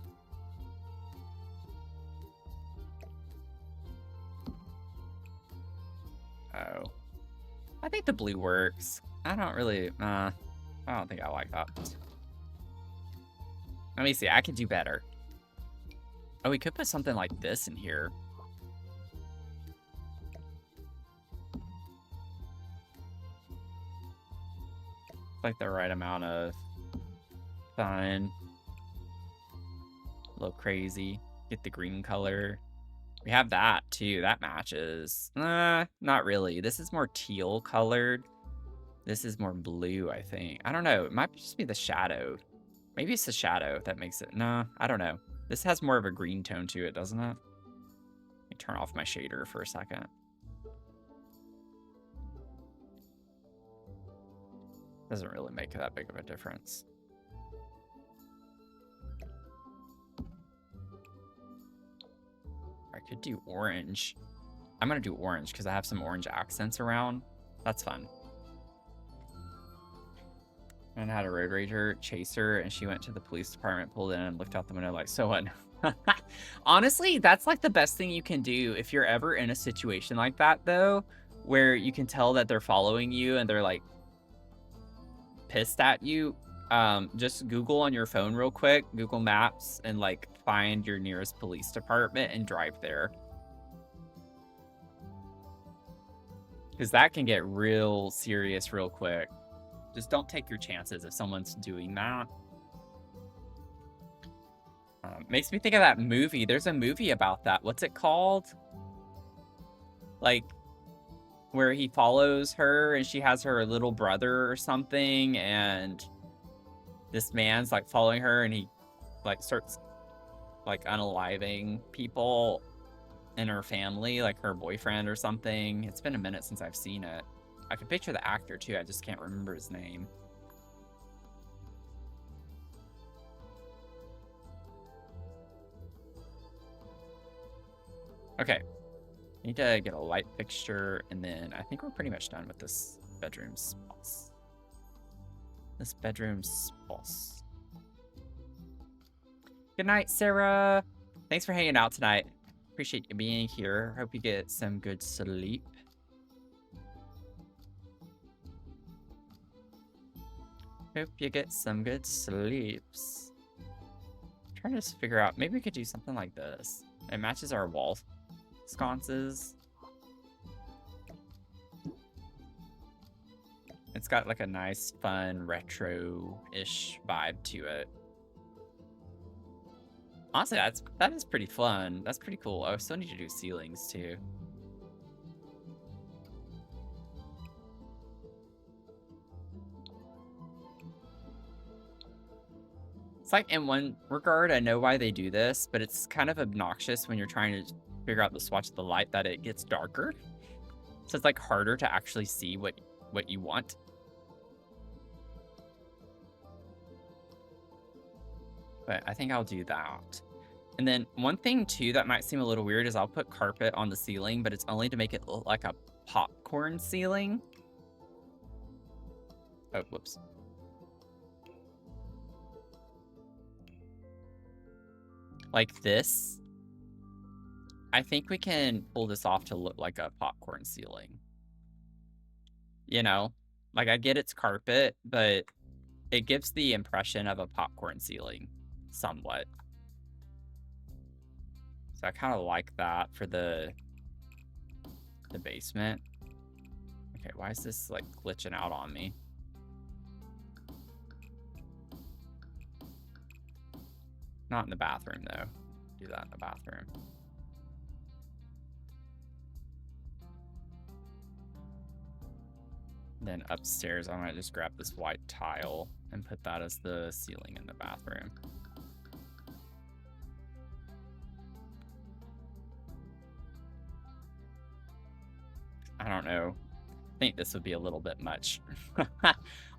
Oh. I think the blue works. I don't really, I don't think I like that. Let me see, I could do better. Oh, we could put something like this in here. Like the right amount of fun. A little crazy. Get the green color. We have that too. That matches. Not really. This is more teal colored. This is more blue, I think. I don't know. It might just be the shadow. Maybe it's the shadow that makes it. No, I don't know. This has more of a green tone to it, doesn't it? Let me turn off my shader for a second. Doesn't really make that big of a difference. I could do orange. I'm gonna do orange because I have some orange accents around. That's fun. And had a road rager chase her, and she went to the police department, pulled in, and looked out the window like, so what? Honestly, that's like the best thing you can do if you're ever in a situation like that, though, where you can tell that they're following you and they're like pissed at you. Just Google on your phone real quick, Google Maps, and like find your nearest police department and drive there. Because that can get real serious real quick. Just don't take your chances if someone's doing that. Makes me think of that movie. There's a movie about that. What's it called? Like, where he follows her and she has her little brother or something, and this man's like following her and he like starts like unaliving people in her family, like her boyfriend or something. It's been a minute since I've seen it. I can picture the actor too, I just can't remember his name. Okay. Need to get a light fixture, and then I think we're pretty much done with this bedroom spots. This bedroom spots. Good night, Sarah. Thanks for hanging out tonight. Appreciate you being here. Hope you get some good sleep. Hope you get some good sleeps. I'm trying to figure out, maybe we could do something like this. It matches our wall sconces. It's got like a nice, fun, retro-ish vibe to it. Honestly, that is pretty fun. That's pretty cool. I still need to do ceilings too. It's like, in one regard, I know why they do this, but it's kind of obnoxious when you're trying to figure out the swatch of the light that it gets darker. So it's like harder to actually see what you want. But I think I'll do that. And then one thing too that might seem a little weird is I'll put carpet on the ceiling, but it's only to make it look like a popcorn ceiling. Oh, whoops. Like this. I think we can pull this off to look like a popcorn ceiling. You know? Like, I get it's carpet, but it gives the impression of a popcorn ceiling. Somewhat. So I kind of like that for the basement. Okay, why is this, like, glitching out on me? Not in the bathroom, though. Do that in the bathroom. Then upstairs, I might just grab this white tile and put that as the ceiling in the bathroom. I don't know. I think this would be a little bit much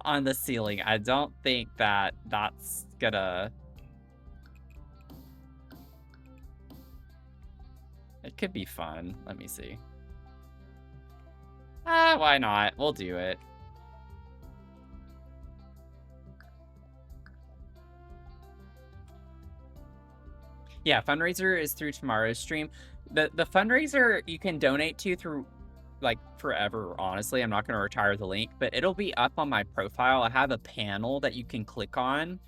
on the ceiling. I don't think that that's gonna... It could be fun. Let me see. Why not? We'll do it. Yeah, fundraiser is through tomorrow's stream. The fundraiser you can donate to through, like, forever, honestly. I'm not going to retire the link, but it'll be up on my profile. I have a panel that you can click on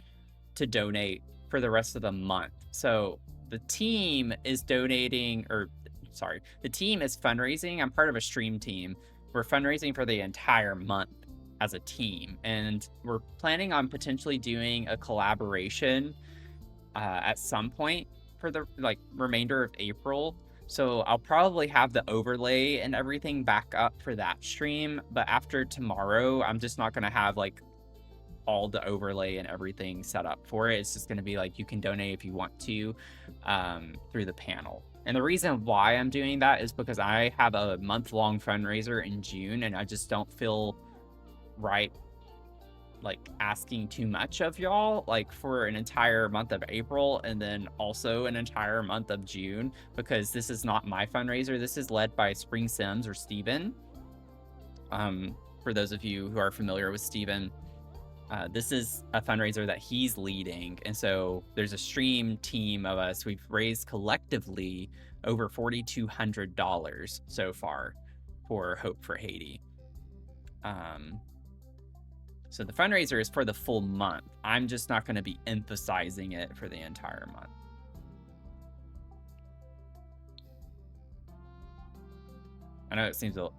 to donate for the rest of the month. So the team is donating, or sorry, the team is fundraising. I'm part of a stream team. We're fundraising for the entire month as a team, and we're planning on potentially doing a collaboration at some point for the remainder of April. So I'll probably have the overlay and everything back up for that stream, but after tomorrow, I'm just not going to have like all the overlay and everything set up for it. It's just going to be like, you can donate if you want to through the panel. And the reason why I'm doing that is because I have a month-long fundraiser in June, and I just don't feel right like asking too much of y'all, like for an entire month of April and then also an entire month of June, because this is not my fundraiser. This is led by Spring Sims, or Steven. For those of you who are familiar with Steven, this is a fundraiser that he's leading, and so there's a stream team of us. We've raised collectively over $4,200 so far for Hope for Haiti. So the fundraiser is for the full month. I'm just not going to be emphasizing it for the entire month. I know it seems a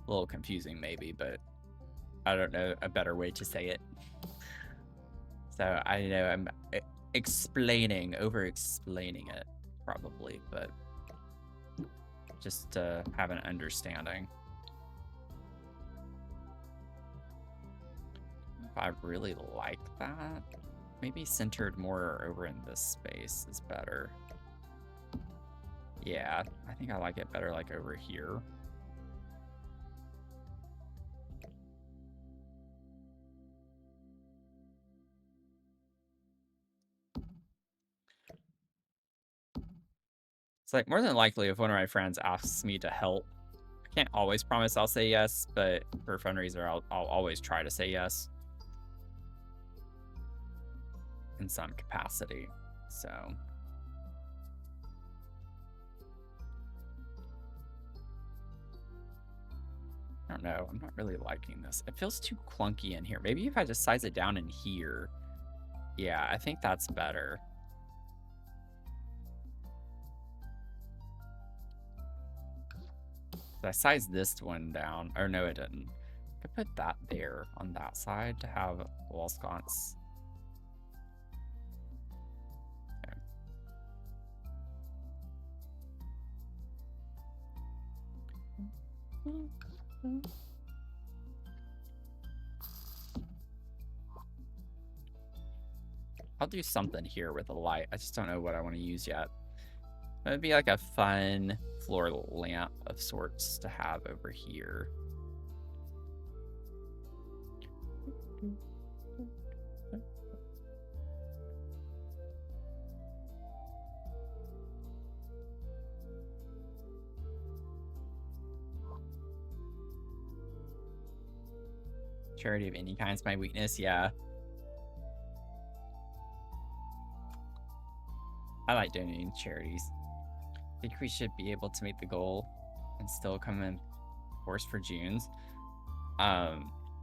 little confusing maybe, but I don't know a better way to say it. So I know I'm over-explaining it probably, but just to have an understanding. If I really like that, maybe centered more over in this space is better. Yeah, I think I like it better like over here. It's like more than likely if one of my friends asks me to help, I can't always promise I'll say yes, but for a fundraiser, I'll always try to say yes in some capacity. So I don't know. I'm not really liking this. It feels too clunky in here. Maybe if I just size it down in here. Yeah, I think that's better. I sized this one down. Or no, it didn't. I put that there on that side to have wall sconce. Okay. I'll do something here with a light. I just don't know what I want to use yet. It would be like a fun floor lamp of sorts to have over here. Charity of any kind is my weakness, yeah. I like donating to charities. I think we should be able to meet the goal and still come in force for June's. That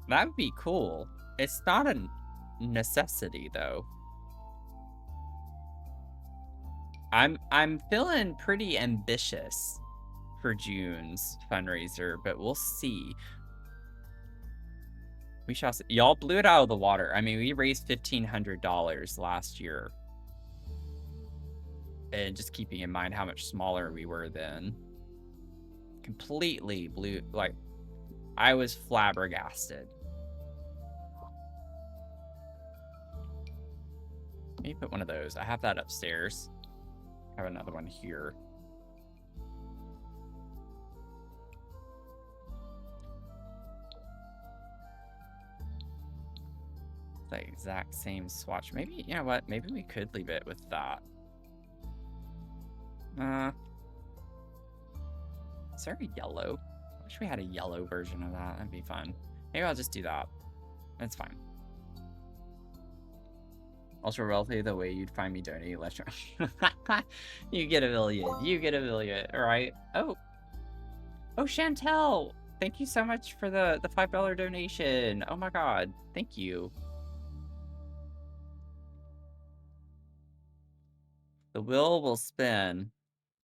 would be cool. It's not a necessity though. I'm feeling pretty ambitious for June's fundraiser, but we'll see. We shall see. Y'all blew it out of the water. I mean, we raised $1,500 last year. And just keeping in mind how much smaller we were then. Completely blew, like, I was flabbergasted. Maybe put one of those. I have that upstairs. I have another one here. The exact same swatch. Maybe, you know what? Maybe we could leave it with that. Is there a yellow? I wish we had a yellow version of that. That'd be fun. Maybe I'll just do that. That's fine. Ultra wealthy, the way you'd find me donating less. You get a million. You get a million. All right. Oh, Chantel. Thank you so much for the $5 donation. Oh my God. Thank you. The wheel will spin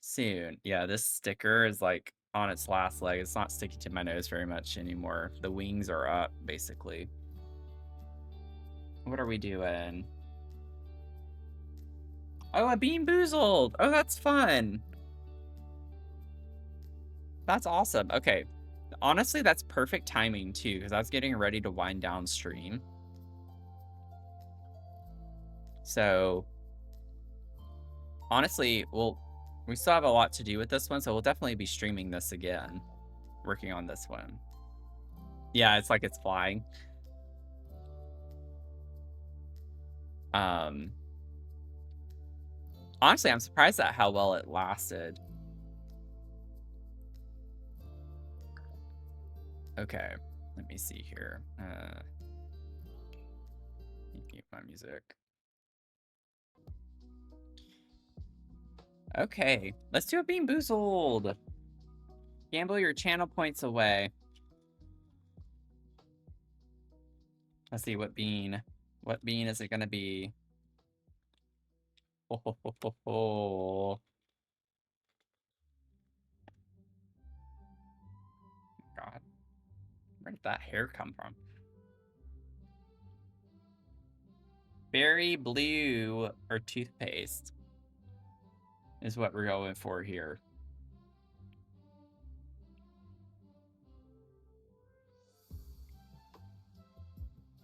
soon. Yeah, this sticker is like on its last leg. It's not sticking to my nose very much anymore. The wings are up, basically. What are we doing? Oh, a Bean Boozled! Oh, that's fun! That's awesome. Okay. Honestly, that's perfect timing, too, because I was getting ready to wind down stream. So, honestly, we still have a lot to do with this one, so we'll definitely be streaming this again. Working on this one. Yeah, it's like it's flying. Honestly, I'm surprised at how well it lasted. Okay, let me see here. Mute my music. Okay, let's do a Bean Boozled. Gamble your channel points away. Let's see what bean is it gonna be? Oh. God, where did that hair come from? Berry blue or toothpaste is what we're going for here.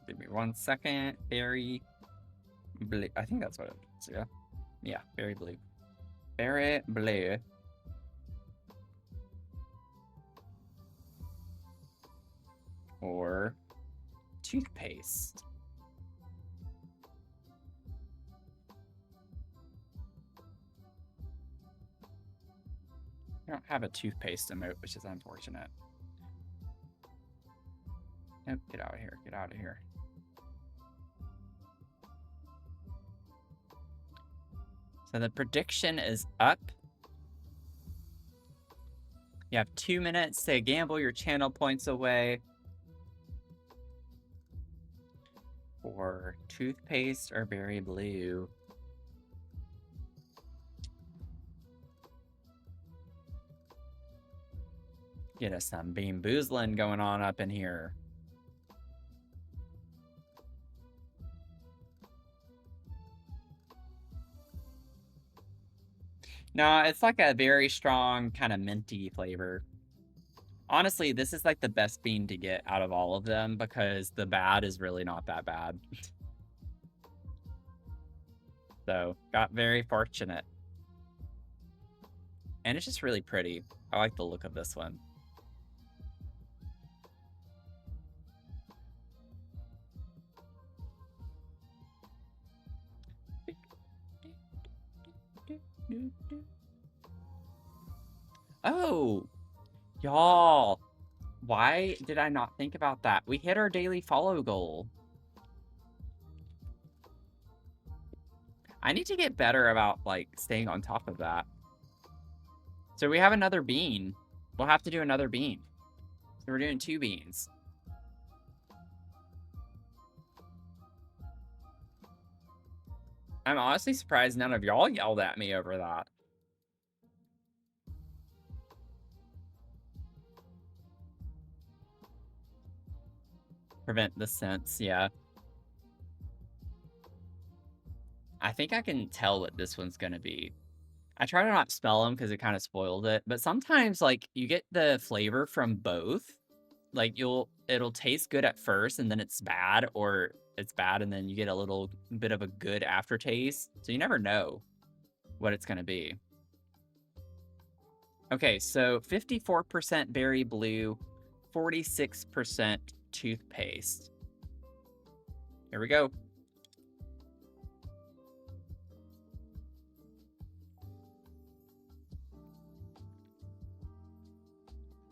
Give me 1 second. Berry blue. I think that's what it is. Yeah. Yeah, berry blue. Berry blue. Or toothpaste. I don't have a toothpaste emote, which is unfortunate. Nope, get out of here. Get out of here. So the prediction is up. You have 2 minutes to gamble your channel points away for toothpaste or berry blue. Get us some bean boozling going on up in here. No, it's like a very strong kind of minty flavor. Honestly, this is like the best bean to get out of all of them because the bad is really not that bad. So, got very fortunate. And it's just really pretty. I like the look of this one. Oh, y'all, why did I not think about that? We hit our daily follow goal. I need to get better about, like, staying on top of that. So we have another bean. We'll have to do another bean. So we're doing 2 beans. I'm honestly surprised none of y'all yelled at me over that. Prevent the sense, yeah. I think I can tell what this one's gonna be. I try to not smell them because it kind of spoiled it, but sometimes, like, you get the flavor from both. Like, it'll taste good at first, and then it's bad, or it's bad, and then you get a little bit of a good aftertaste. So you never know what it's gonna be. Okay, so 54% berry blue, 46% toothpaste. Here we go.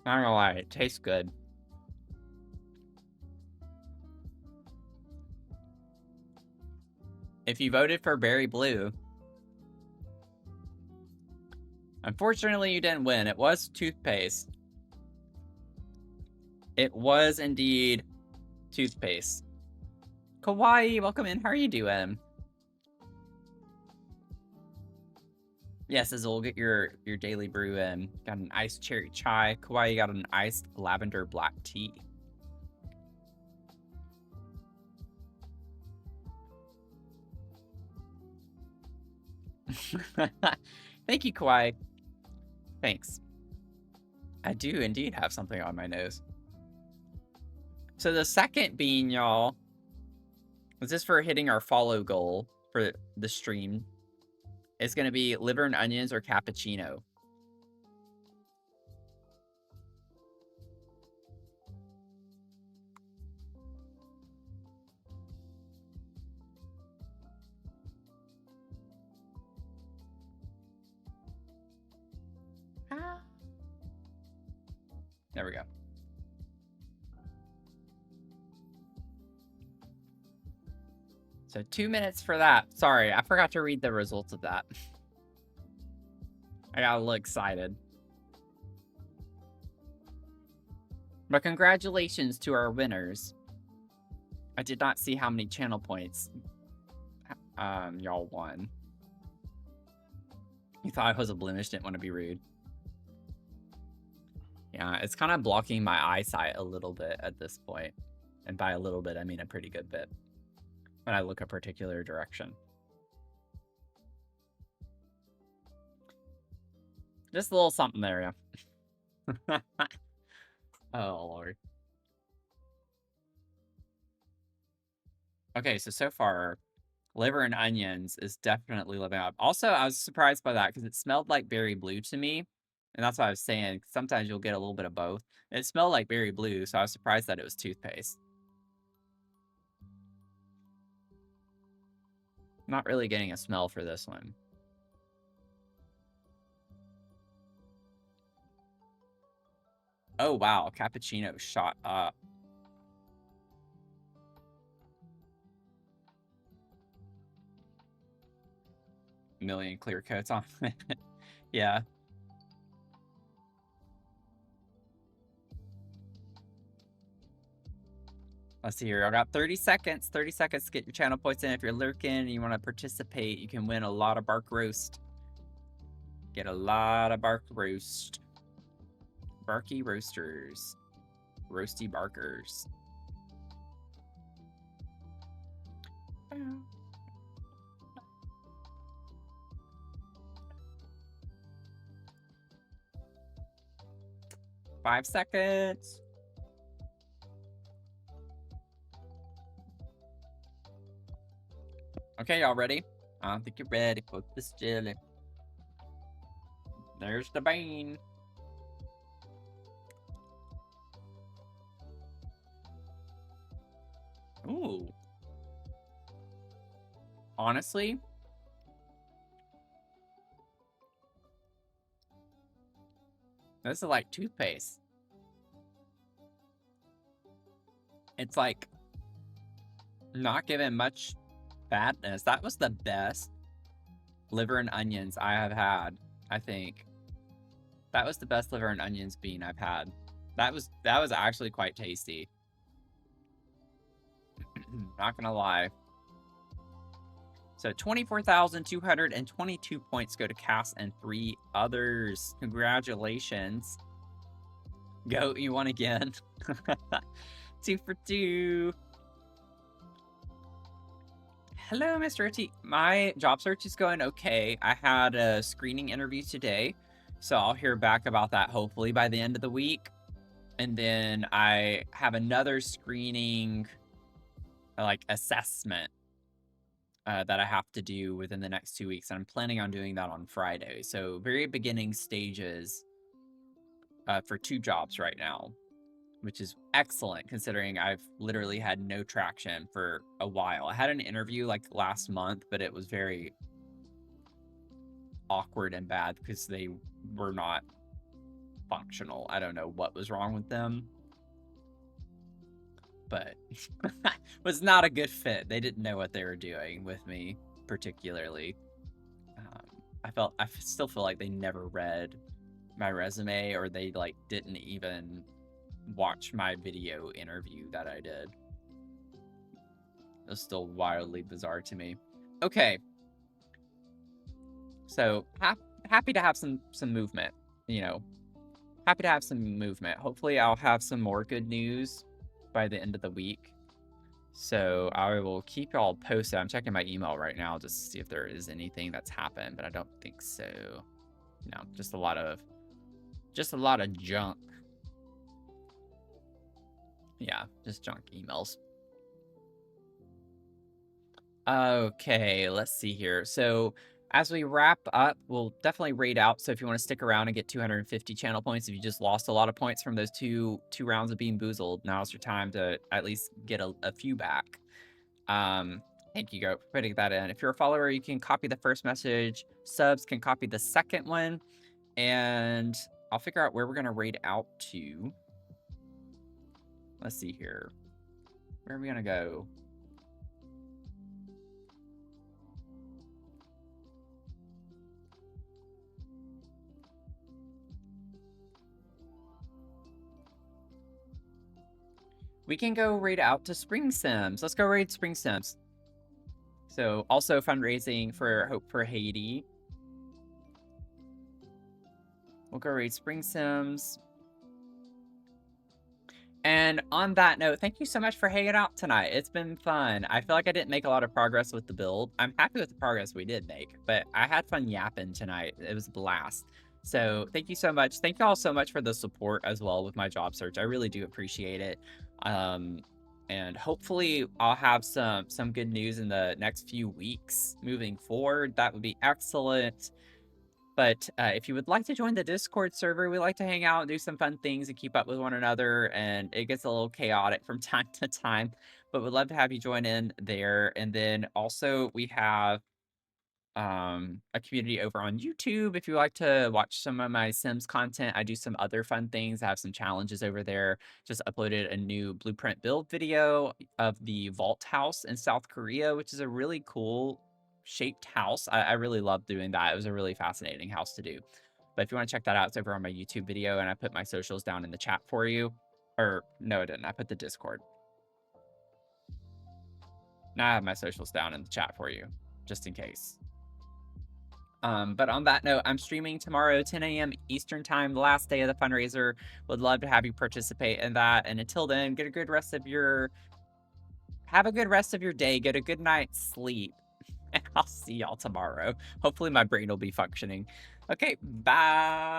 Not gonna lie, it tastes good. If you voted for berry blue, unfortunately you didn't win. It was toothpaste. It was indeed toothpaste. Kawaii, welcome in. How are you doing? Yes, as we'll get your daily brew in. Got an iced cherry chai. Kawaii got an iced lavender black tea. Thank you, Kawaii. Thanks. I do indeed have something on my nose. So the second bean, y'all, was this for hitting our follow goal for the stream. It's going to be liver and onions or cappuccino. There we go. So 2 minutes for that. Sorry, I forgot to read the results of that. I got a little excited. But congratulations to our winners. I did not see how many channel points y'all won. You thought I was a blemish, didn't want to be rude. Yeah, it's kind of blocking my eyesight a little bit at this point. And by a little bit, I mean a pretty good bit. When I look a particular direction. Just a little something there, yeah. Oh, Lord. Okay, so far, liver and onions is definitely living up. Also, I was surprised by that because it smelled like berry blue to me. And that's what I was saying. Sometimes you'll get a little bit of both. It smelled like berry blue, so I was surprised that it was toothpaste. Not really getting a smell for this one. Oh, wow. Cappuccino shot up. Million clear coats on. Yeah. Let's see here. I got 30 seconds. 30 seconds to get your channel points in. If you're lurking and you want to participate, you can win a lot of bark roast. Get a lot of bark roast. Barky roasters. Roasty barkers. 5 seconds. Okay, y'all ready? I don't think you're ready for this jelly. There's the bean. Ooh. Honestly, this is like toothpaste. It's like not giving much fatness. That was the best liver and onions I have had, I think. That was the best liver and onions bean I've had. That was actually quite tasty. Not gonna lie. So 24,222 points go to Cass and 3 others. Congratulations. Goat, you won again. 2 for 2. Hello, Mr. OT. My job search is going okay. I had a screening interview today, so I'll hear back about that hopefully by the end of the week. And then I have another screening, like, assessment that I have to do within the next 2 weeks. And I'm planning on doing that on Friday. So very beginning stages for 2 jobs right now, which is excellent considering I've literally had no traction for a while. I had an interview like last month, but it was very awkward and bad because they were not functional. I don't know what was wrong with them, but was not a good fit. They didn't know what they were doing with me, particularly. I still feel like they never read my resume, or they like didn't even watch my video interview that I did. It's still wildly bizarre to me. Okay. So happy to have some movement, you know. Happy to have some movement. Hopefully I'll have some more good news by the end of the week. So I will keep y'all posted. I'm checking my email right now just to see if there is anything that's happened, but I don't think so. No, just a lot of junk. Yeah, just junk emails. Okay, let's see here. So as we wrap up, we'll definitely raid out. So if you want to stick around and get 250 channel points, if you just lost a lot of points from those two rounds of being boozled, now's your time to at least get a few back. Thank you, Goat, for putting that in. If you're a follower, you can copy the first message. Subs can copy the second one. And I'll figure out where we're going to raid out to. Let's see here. Where are we going to go? We can go raid out to Spring Sims. Let's go raid Spring Sims. So also fundraising for Hope for Haiti. We'll go raid Spring Sims. And on that note, thank you so much for hanging out tonight. It's been fun. I feel like I didn't make a lot of progress with the build. I'm happy with the progress we did make, but I had fun yapping tonight. It was a blast. So thank you so much. Thank you all so much for the support as well with my job search. I really do appreciate it. And hopefully I'll have some good news in the next few weeks moving forward. That would be excellent. But if you would like to join the Discord server, we like to hang out and do some fun things and keep up with one another. And it gets a little chaotic from time to time, but we'd love to have you join in there. And then also we have a community over on YouTube. If you like to watch some of my Sims content, I do some other fun things. I have some challenges over there. Just uploaded a new blueprint build video of the Vault House in South Korea, which is a really cool shaped house. I really love doing that. It was a really fascinating house to do. But if you want to check that out, it's over on my YouTube video, and I put my socials down in the chat for you. Or no, I didn't. I put the Discord. Now I have my socials down in the chat for you, just in case. But on that note, I'm streaming tomorrow, 10 a.m. Eastern Time, the last day of the fundraiser. Would love to have you participate in that. And until then, have a good rest of your day. Get a good night's sleep. And I'll see y'all tomorrow. Hopefully my brain will be functioning. Okay, bye.